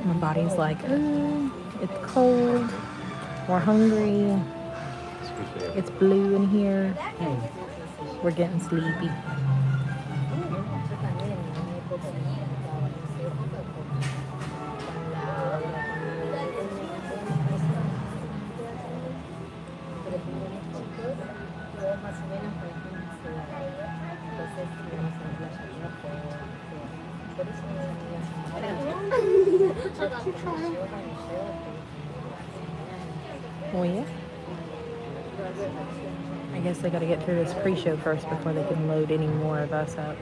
My body's like, oh, it's cold, we're hungry, it's blue in here, we're getting sleepy. Oh yeah? I guess they gotta get through this pre-show first before they can load any more of us up.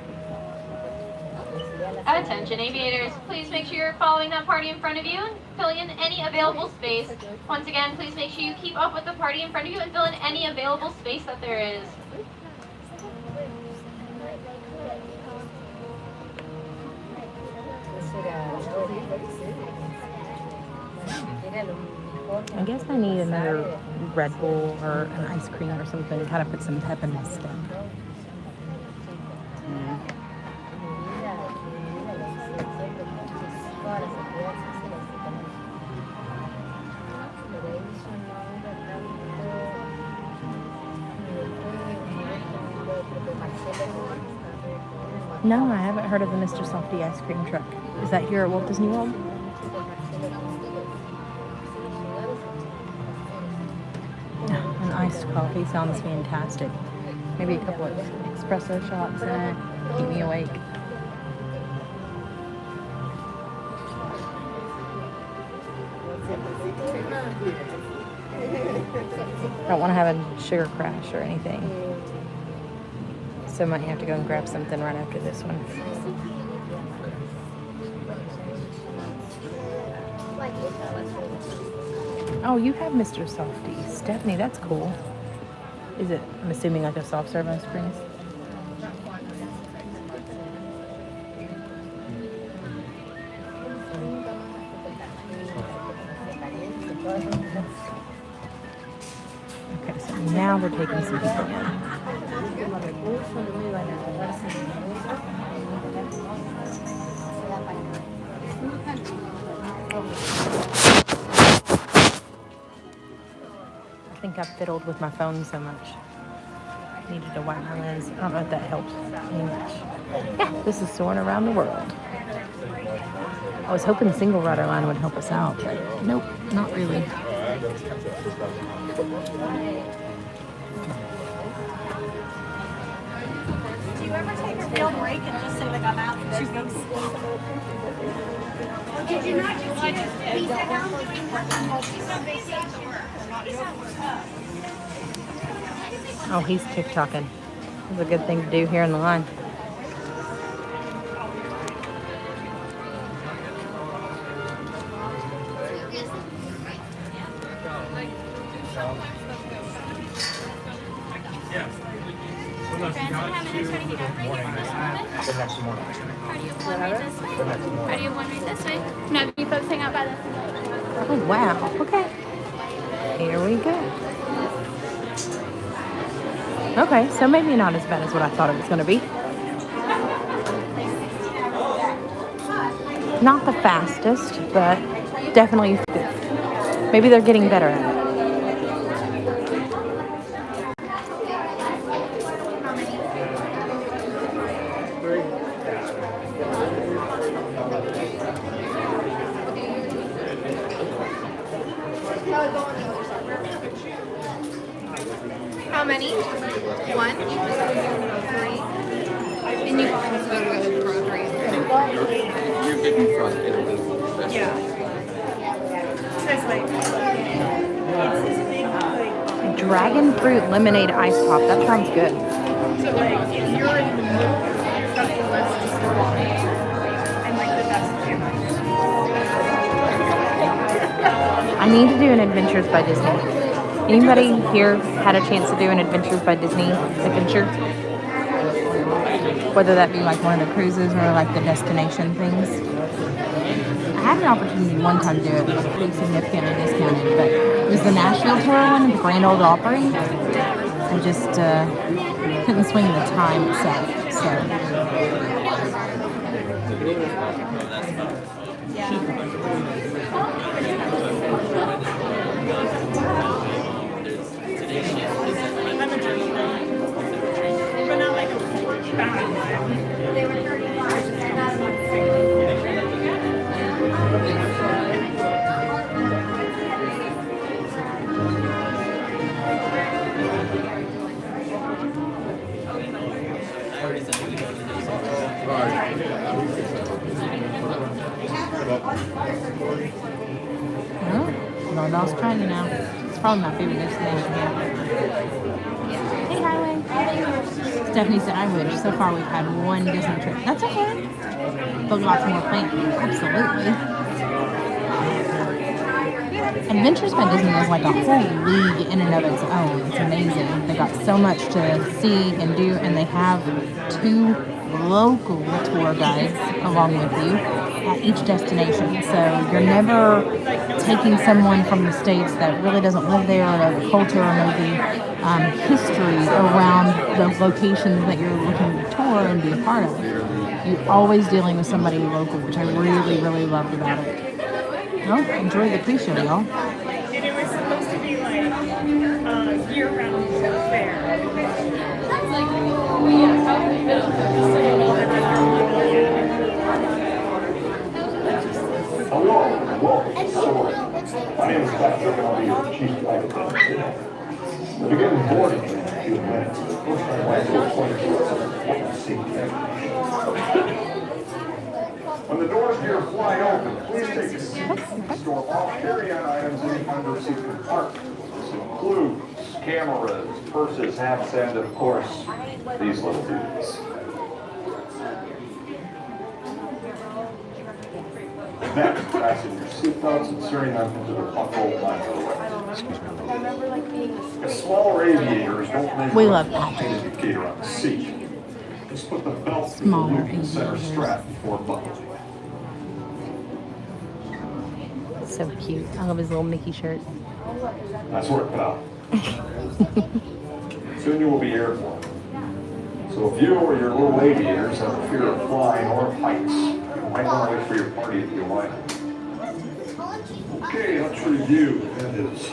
Attention aviators, please make sure you're following that party in front of you and filling in any available space. Once again, please make sure you keep up with the party in front of you and fill in any available space that there is. I guess I need another Red Bull or an ice cream or something to kind of put some pep in my step. No, I haven't heard of the Mr. Softy ice cream truck. Is that here at Walt Disney World? An iced coffee sounds fantastic. Maybe a couple of espresso shots in it. Keep me awake. I don't want to have a sugar crash or anything. So I might have to go and grab something right after this one. Oh, you have Mr. Softy. Stephanie, that's cool. Is it, I'm assuming, like a soft serve ice cream? Okay, so now we're taking some people in. I think I've fiddled with my phone so much. Needed to wipe my lens. I don't know if that helps any much. Yeah, this is Soaring Around the World. I was hoping the single rider line would help us out, but nope, not really. Do you ever take a field break and just say, like, I'm out for 2 weeks? Did you not just see this? He said, I'm doing work from home. She's not based out to work. Oh, he's TikToking. It's a good thing to do here in the line. How do you want me this way? No, you folks hang out by this way. Oh, wow. Okay. Here we go. Okay, so maybe not as bad as what I thought it was going to be. Not the fastest, but definitely good. Maybe they're getting better at it. How many? 1, 3. And you always go to the three. You're getting in front. Yeah. Dragon fruit lemonade ice pop. That sounds good. So like if you're in the mood, that's the list to start and like the best I need to do an Adventures by Disney. Anybody here had a chance to do an Adventures by Disney adventure? Whether that be like one of the cruises or like the destination things. I had an opportunity one time to do it. It was pretty significantly discounted, but it was the Nashville tour one at the Grand Ole Opry. I just couldn't swing the time itself, so. Well, North Australia now. It's probably my favorite destination here. Hey, Highway. Stephanie said, I wish. So far, we've had one Disney trip. That's okay. But lots more planned. Absolutely. Adventures by Disney is like a whole league in and of its own. It's amazing. They got so much to see and do, and they have 2 local tour guides along with you at each destination. So you're never taking someone from the States that really doesn't live there or know the culture or know the history around the locations that you're looking to tour and be a part of. You're always dealing with somebody local, which I really, really loved about it. Well, enjoy the pre-show, y'all. And it was supposed to be like year-round fair. Hello, and welcome to Soaring. My name is Patrick, and I'll be your chief flight attendant. We'll begin boarding in a few minutes. First, I'd like to explain to us important safety. When the doors here fly open, please take a seat. Store all carry-on items in the under-seat compartment. This includes cameras, purses, hats, and, of course, these little dudes. Next, fasten your seatbelts and inserting them into the buckle line. As smaller aviators don't measure We love up to the indicator on the seat. Just put the belt through the Smaller loop in the center aviators. strap before buckling. So cute. I love his little Mickey shirt. Nice work, pal. Soon you will be airborne. So if you or your little aviators have a fear of flying or heights, you might want to wait for your party at the alignment. Okay, let's review. That is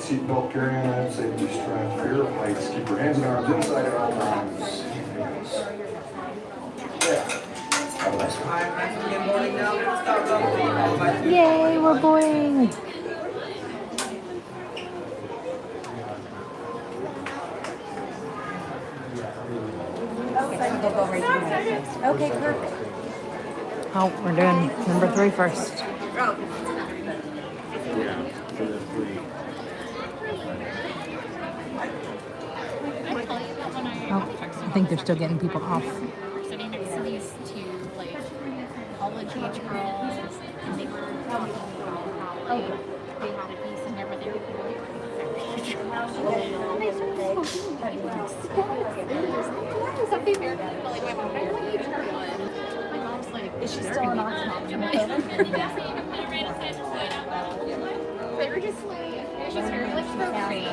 seat belt carrying on, safety strap, fear of heights. Keep your hands and arms inside at all times. Yeah. Have a nice one. Yay, we're boarding. Okay, perfect. Oh, we're doing number 3 first. think they're still getting people off. Sitting next to these two like college age girls, and they were talking about how like they had a piece and never they were really something very but like my mom my mom's like, is she still an Oxford? They were just like, she's very like profane.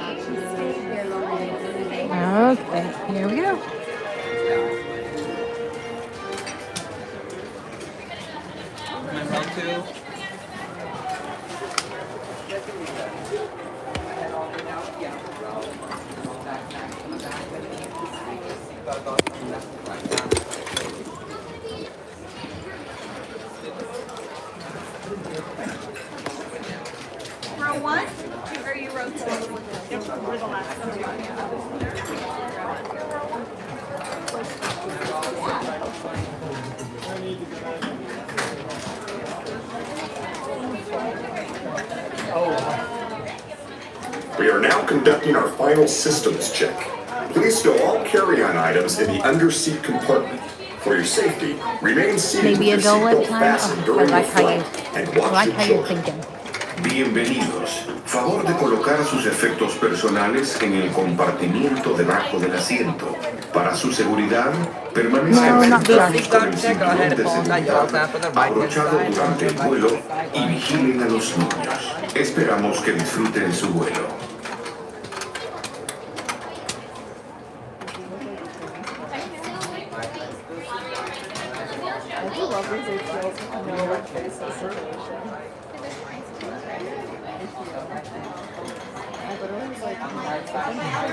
Okay, here we go. Row 1? Or you row 2? We're the last two. We are now conducting our final systems check. Please stow all carry-on items in the under-seat compartment. For your safety, remain seated with your seatbelt fastened during the flight and watch your children. Bienvenidos. Favor de colocar sus efectos personales en el compartimiento debajo del asiento. Para su seguridad, permanezcan sentados con el cinturón de seguridad abrochado durante el vuelo y vigilen a los niños. Esperamos que disfruten su vuelo.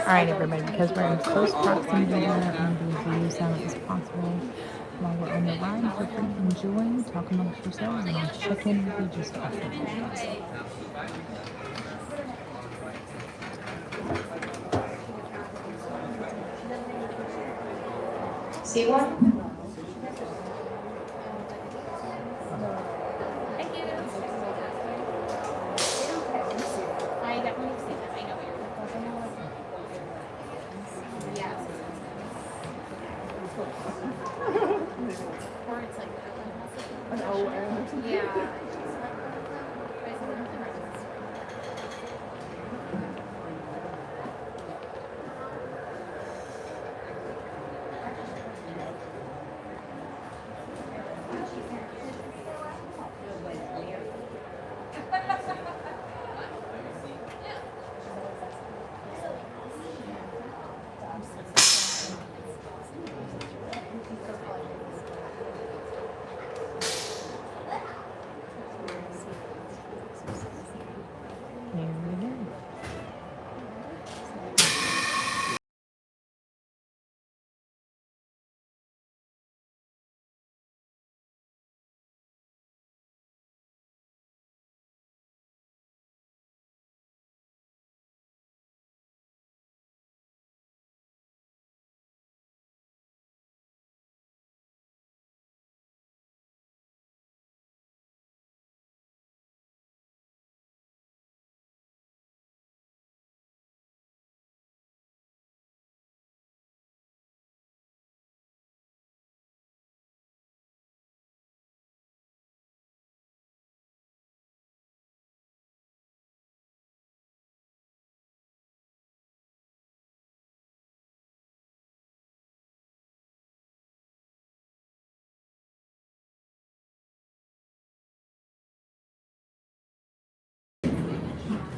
Alright everybody, because we're in close proximity here, I'm going to be as silent as possible while we're on the ride. Feel free to enjoy, talk amongst yourselves, and I'll check in with you just after. See one?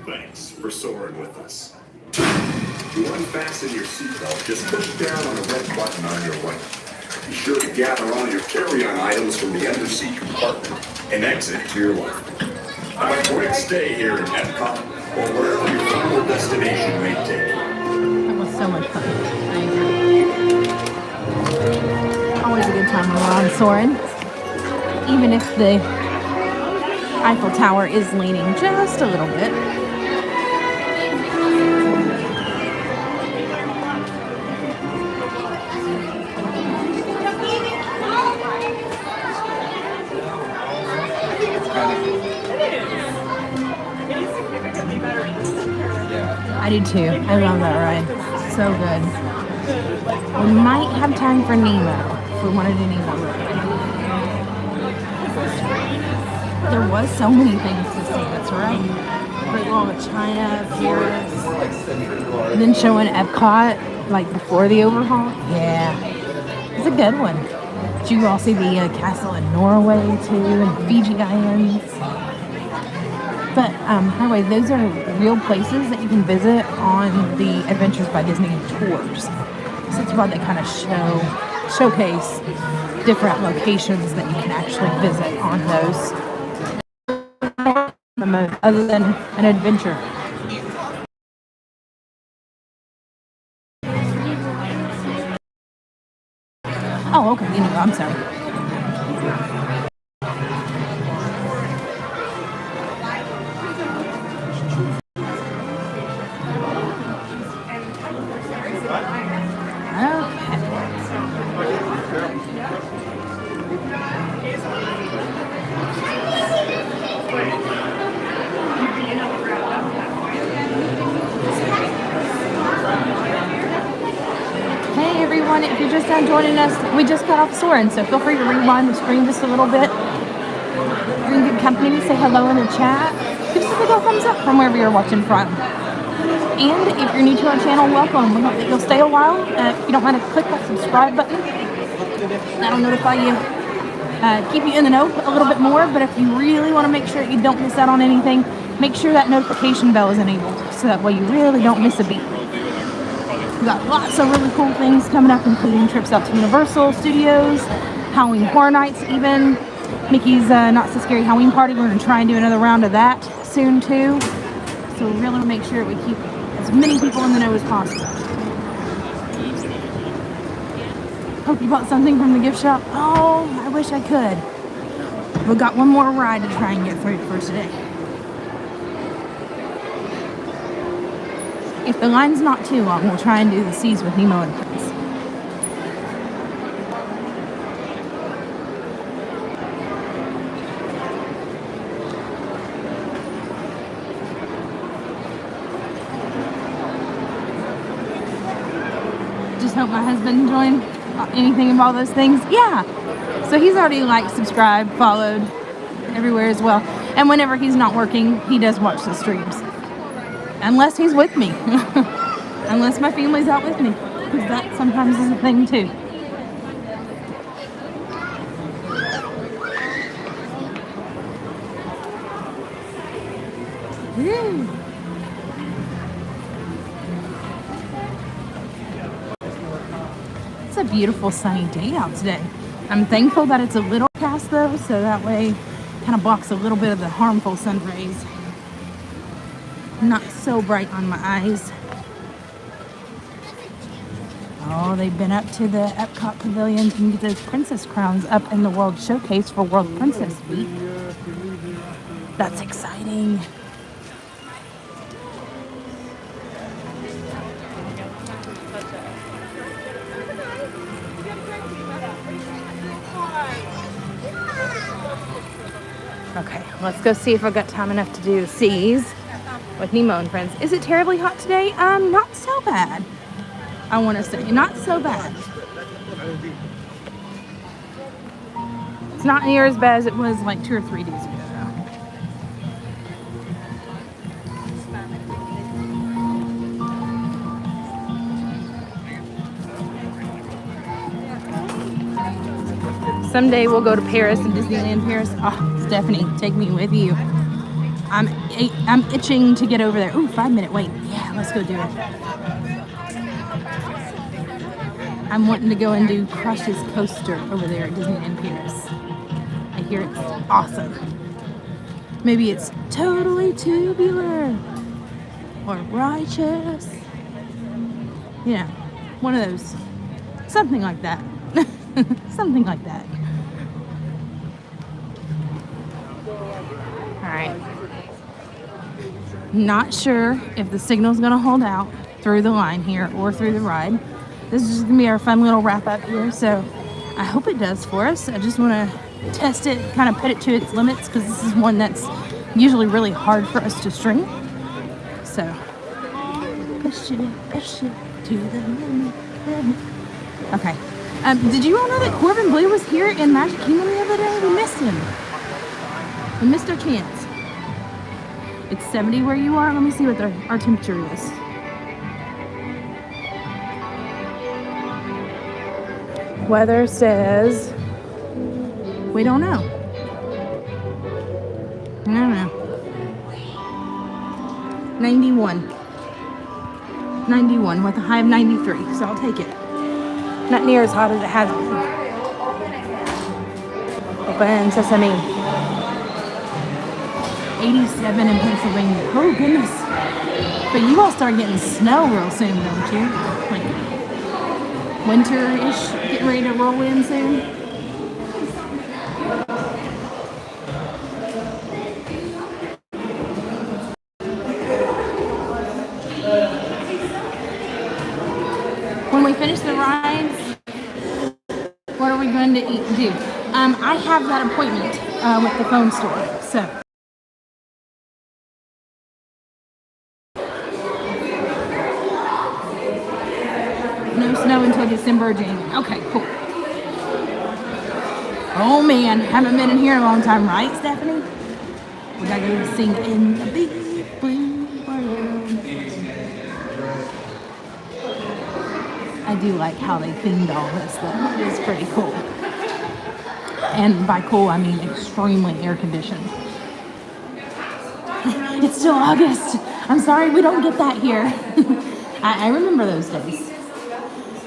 Thanks for soaring with us. To unfasten your seatbelt, just push down on the red button on your right. Be sure to gather all your carry-on items from the under-seat compartment and exit to your left. Have a great stay here at Epcot or wherever your final destination may take you. That was so much fun. I agree. Always a good time when we're on Soaring. Even if the Eiffel Tower is leaning just a little bit. I do too. I love that ride. So good. We might have time for Nemo if we want to do Nemo. There was so many things to see. That's right. Great Wall of China, Paris, and then showing Epcot like before the overhaul. Yeah, it's a good one. Did you all see the castle in Norway too, and Fiji Islands? But anyway, those are real places that you can visit on the Adventures by Disney tours. So that's why they kind of showcase different locations that you can actually visit on those. Other than an adventure. Oh, okay. You know, I'm sorry. Hey everyone, if you're just now joining us, we just got off Soaring, so feel free to rewind the screen just a little bit. You're in good company, say hello in the chat. Give us a big old thumbs up from wherever you're watching from. And if you're new to our channel, welcome. We hope that you'll stay a while. If you don't mind to click that subscribe button, that'll notify you, keep you in the know a little bit more. But if you really want to make sure you don't miss out on anything, make sure that notification bell is enabled, so that way you really don't miss a beat. We've got lots of really cool things coming up, including trips out to Universal Studios, Halloween Horror Nights even, Mickey's Not So Scary Halloween Party. We're going to try and do another round of that soon too. So we really want to make sure we keep as many people in the know as possible. Hope you bought something from the gift shop. Oh, I wish I could. We've got one more ride to try and get for today. If the line's not too long, we'll try and do the Seas with Nemo and Friends. Just hope my husband enjoying anything of all those things. Yeah. So he's already liked, subscribed, followed everywhere as well. And whenever he's not working, he does watch the streams. Unless he's with me. Unless my family's out with me. Because that sometimes is a thing too. Woo. It's a beautiful sunny day out today. I'm thankful that it's a little cast though, so that way kind of blocks a little bit of the harmful sun rays. Not so bright on my eyes. Oh, they've been up to the Epcot Pavilion to get those princess crowns up in the World Showcase for World Princess Week. That's exciting. Okay, let's go see if I've got time enough to do the Seas with Nemo and Friends. Is it terribly hot today? Not so bad. I want to say, not so bad. It's not near as bad as it was like 2 or 3 days ago. Someday we'll go to Paris and Disneyland Paris. Oh, Stephanie, take me with you. I'm itching to get over there. Ooh, 5-minute wait. Yeah, let's go do it. I'm wanting to go and do Crush's coaster over there at Disneyland Paris. I hear it's awesome. Maybe it's totally tubular or righteous. Yeah, one of those. Something like that. Something like that. Alright. Not sure if the signal's going to hold out through the line here or through the ride. This is just going to be our fun little wrap up here, so I hope it does for us. I just want to test it, kind of put it to its limits, because this is one that's usually really hard for us to string. So, push it to the limit. Okay. Did you all know that Corbin Blue was here in Magic Kingdom the other day? We missed him. We missed our chance. It's 70 where you are. Let me see what our temperature is. Weather says we don't know. I don't know. 91 with a high of 93, so I'll take it. Not near as hot as it has been. Open sesame. 87 in Pennsylvania. Oh goodness. But you all start getting snow real soon, don't you? Like winter-ish, getting ready to roll in soon. When we finish the rides, what are we going to do? I have that appointment with the phone store, so. No snow until December or January. Okay, cool. Oh man, haven't been in here in a long time, right, Stephanie? We gotta go sing in the big blue world. I do like how they themed all this though. It's pretty cool. And by cool, I mean extremely air conditioned. It's still August. I'm sorry, we don't get that here. I remember those days.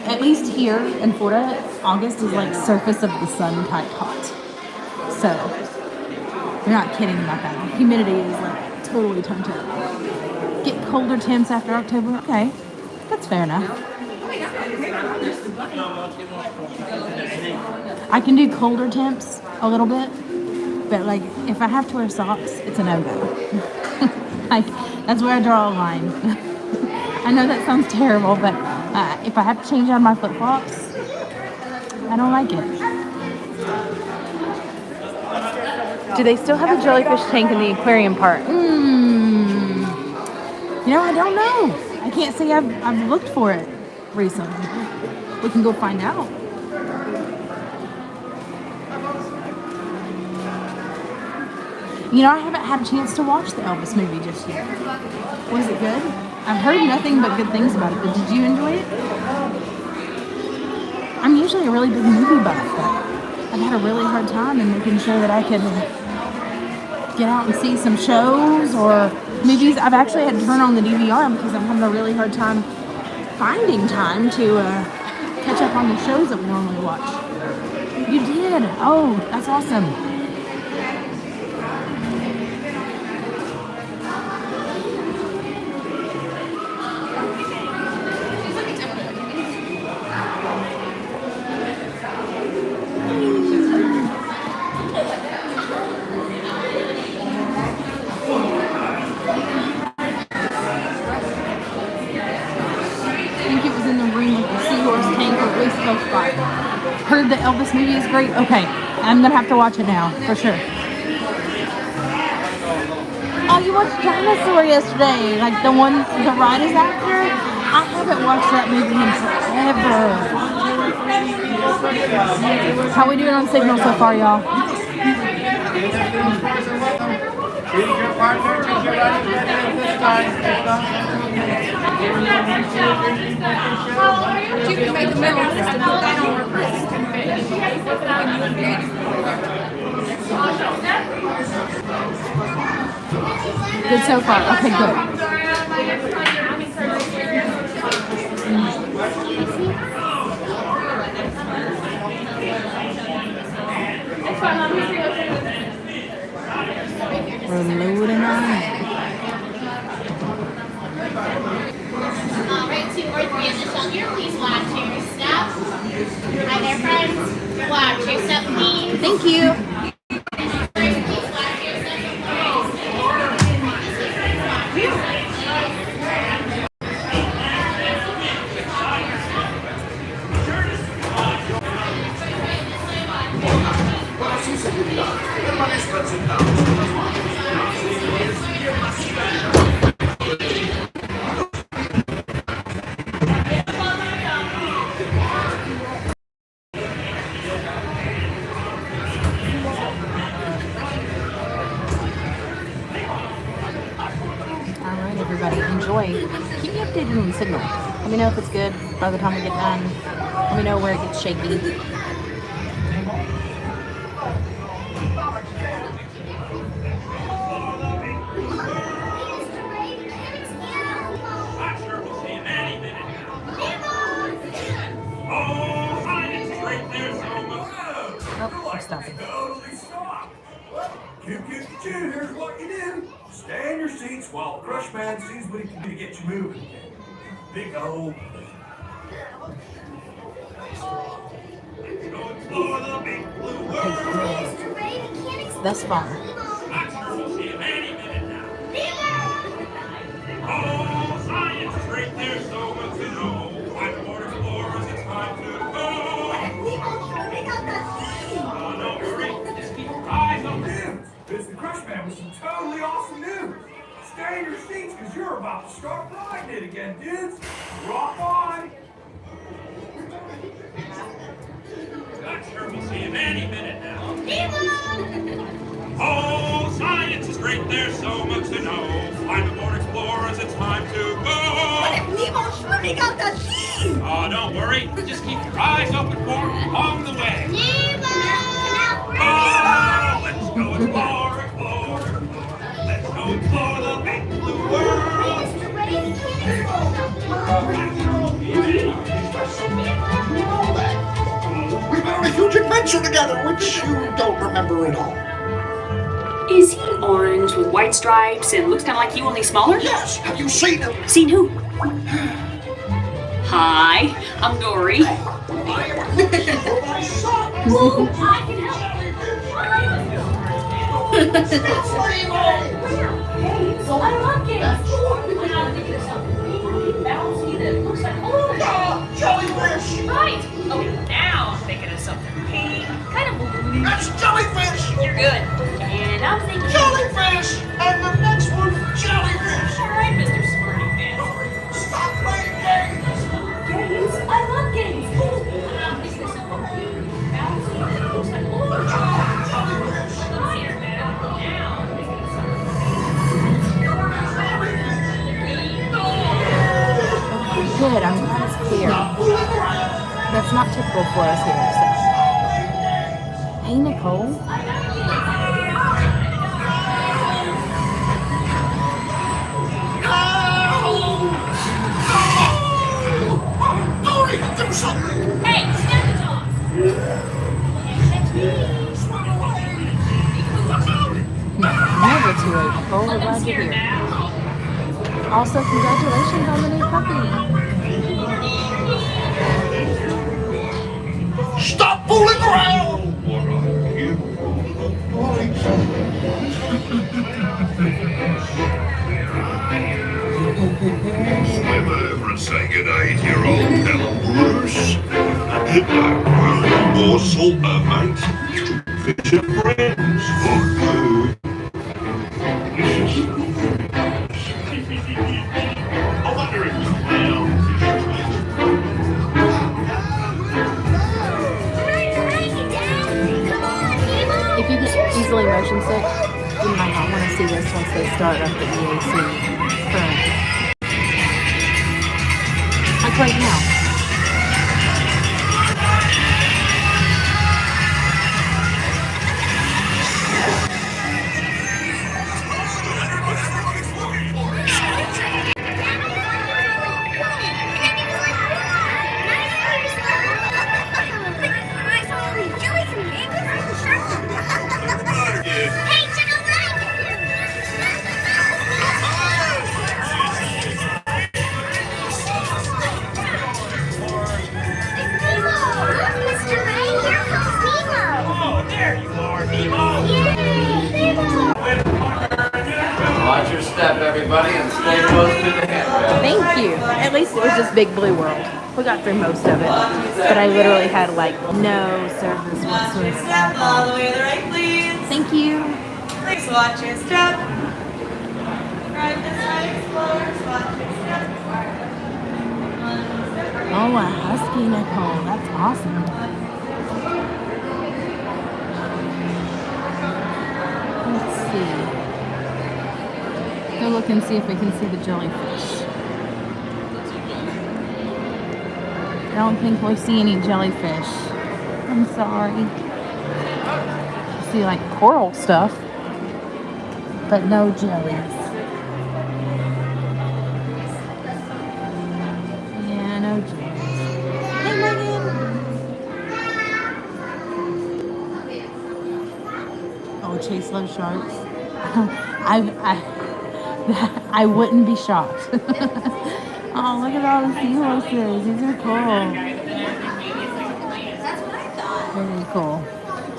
At least here in Florida, August is like surface of the sun type hot. So, you're not kidding about that. Humidity is like totally turned up. Get colder temps after October? Okay, that's fair enough. I can do colder temps a little bit, but like if I have to wear socks, it's a no-go. Like, that's where I draw a line. I know that sounds terrible, but if I have to change out my flip-flops, I don't like it. Do they still have a jellyfish tank in the aquarium part? You know, I don't know. I can't say I've looked for it recently. We can go find out. You know, I haven't had a chance to watch the Elvis movie just yet. Was it good? I've heard nothing but good things about it, but did you enjoy it? I'm usually a really big movie buff, but I've had a really hard time in making sure that I could get out and see some shows or movies. I've actually had to turn on the DVR because I'm having a really hard time finding time to catch up on the shows that we normally watch. You did? Oh, that's awesome. Heard the Elvis movie is great. Okay, I'm gonna have to watch it now for sure. Oh, you watched Dinosaur yesterday, like the one the ride is after. I haven't watched that movie in forever. How we doing on signal so far, y'all? You can make a middle list and put that on request. Good so far. Okay, good. We're loading on. Right 2 or 3 in the shelter, please watch your step. Hi there, friends. Watch your step, please. Thank you. updated on the signal. Let me know if it's good by the time we get done. Let me know where it gets shaky. Oh, I'm stopping. Here's what you do. Stay in your seats while Crush Man sees what he can do to get you moving. Big old. Thus far. Oh, science is right there, so much to know. I'm more explorers, it's time to go. No worry, just keep your eyes on him. This the Crush Man with some totally awesome news. Stay in your seats, because you're about to start riding it again, dudes. Rock on. I'm sure we'll see him any minute now. Oh, science is great, there's so much to know. I'm aboard explorers, it's time to go. What if Nemo's swimming out the sea? Oh, don't worry, just keep your eyes open for him along the way. Nemo! Oh, let's go explore. Let's go explore the big blue world. We've been on a huge adventure together, which you don't remember at all. Is he orange with white stripes and looks kind of like you, only smaller? Yes. Have you seen him? Seen who? Hi, I'm Dory. I am looking for my son. Whoa, I can help. Hey, so I love games. And I'm thinking of something really bouncy that looks like jellyfish. Right. Oh, now I'm thinking of something pink, kind of blue. That's jellyfish. You're good. And I'm thinking jellyfish. And the next one, jellyfish. All right, Mr. Smarty Pants. Stop playing games. Games? I love games. And I'm thinking of something pink, bouncy that looks like jellyfish. Here, now I'm thinking of something. Good, I'm glad it's clear. That's not typical for us here, so. Hey, Nicole. Dory, do something. Hey, snap it off. Never too late, Nicole. We're glad you're here. Also, congratulations on the new puppy. Stop fooling around! Swim over and say good day to your old pal Bruce. Don't worry, more salter, mate. Spaceship Friends for good. I wonder if the clown. If you get easily motion sick, you might not want to see this once they start up the EAC current. Like right now. Watch your step, everybody, and stay close to the handrail. Thank you. At least it was just Big Blue World. We got through most of it. But I literally had like no service whatsoever. All the way to the right, please. Thank you. Please watch your step. Right this way, explorers. Watch your step. Oh, a husky, Nicole. That's awesome. Let's see. Go look and see if we can see the jellyfish. I don't think we'll see any jellyfish. I'm sorry. See like coral stuff, but no jellies. Yeah, no jellies. Hey, Megan. Oh, Chase loves sharks. I wouldn't be shocked. Oh, look at all the seahorses. These are cool. Very cool.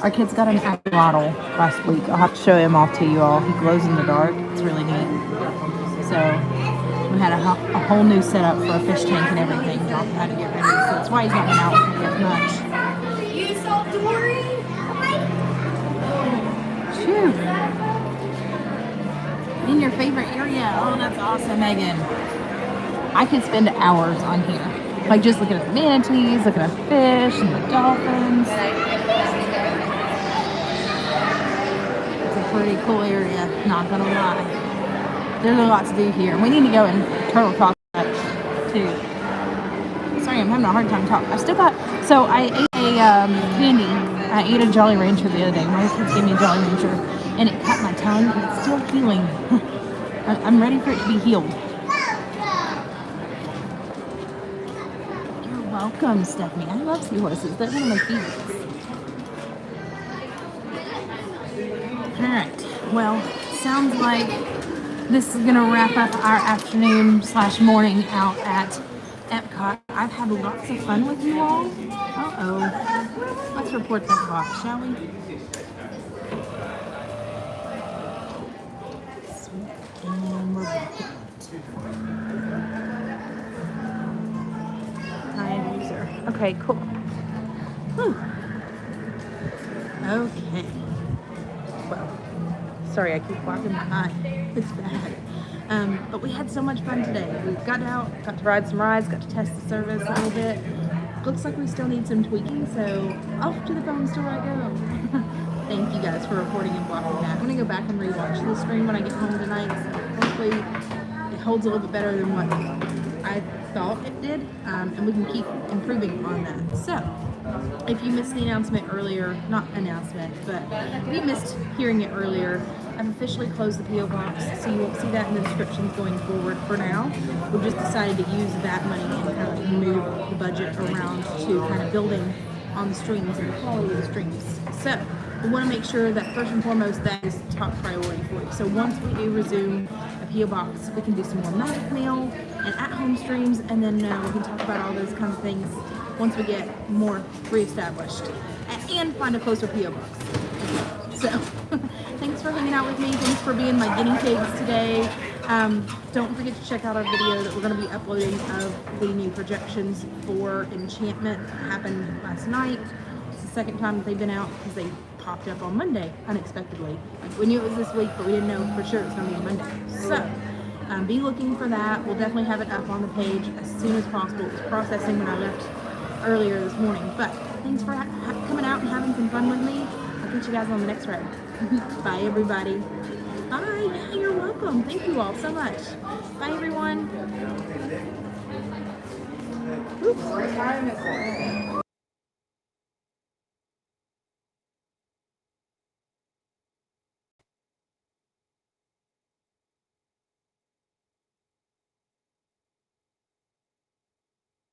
Our kids got an axolotl last week. I'll have to show him off to you all. He glows in the dark. It's really neat. So we had a whole new setup for a fish tank and everything. Y'all had to get ready. So that's why he's not been out with me as much. You saw Dory? Shoot. In your favorite area. Oh, that's awesome, Megan. I could spend hours on here. Like just looking at the manatees, looking at the fish and the dolphins. It's a pretty cool area, not gonna lie. There's a lot to do here. We need to go and turtle talk too. Sorry, I'm having a hard time talking. I still got, so I ate a candy. I ate a Jolly Rancher the other day. My kids gave me a Jolly Rancher and it cut my tongue and it's still healing. I'm ready for it to be healed. You're welcome, Stephanie. I love seahorses. They're one of my favorites. Alright, well, sounds like this is going to wrap up our afternoon/morning out at Epcot. I've had lots of fun with you all. Uh-oh. Let's report that box, shall we? And we're back. Hi, user. Okay, cool. Whew. Okay. Well, sorry, I keep blocking my eye. It's bad. But we had so much fun today. We got out, got to ride some rides, got to test the service a little bit. Looks like we still need some tweaking, so off to the phone store I go. Thank you guys for reporting and blocking that. I'm going to go back and rewatch the stream when I get home tonight. So hopefully it holds a little bit better than what I thought it did, and we can keep improving on that. So, if you missed the announcement earlier, not announcement, but if you missed hearing it earlier, I've officially closed the P.O. box, so you won't see that in the descriptions going forward for now. We've just decided to use that money and kind of move the budget around to kind of building on the streams and the quality of the streams. So, we want to make sure that first and foremost that is top priority for you. So once we do resume a P.O. box, we can do some more magic mail and at-home streams, and then we can talk about all those kinds of things once we get more reestablished and find a closer P.O. box. So thanks for hanging out with me. Thanks for being my guinea pigs today. Don't forget to check out our video that we're going to be uploading of the new projections for Enchantment. It happened last night. It's the second time that they've been out because they popped up on Monday unexpectedly. We knew it was this week, but we didn't know for sure it was going to be Monday. So be looking for that. We'll definitely have it up on the page as soon as possible. It was processing when I left earlier this morning. But thanks for coming out and having some fun with me. I'll catch you guys on the next ride. Bye, everybody. Bye. Yeah, you're welcome. Thank you all so much. Bye, everyone. Oops.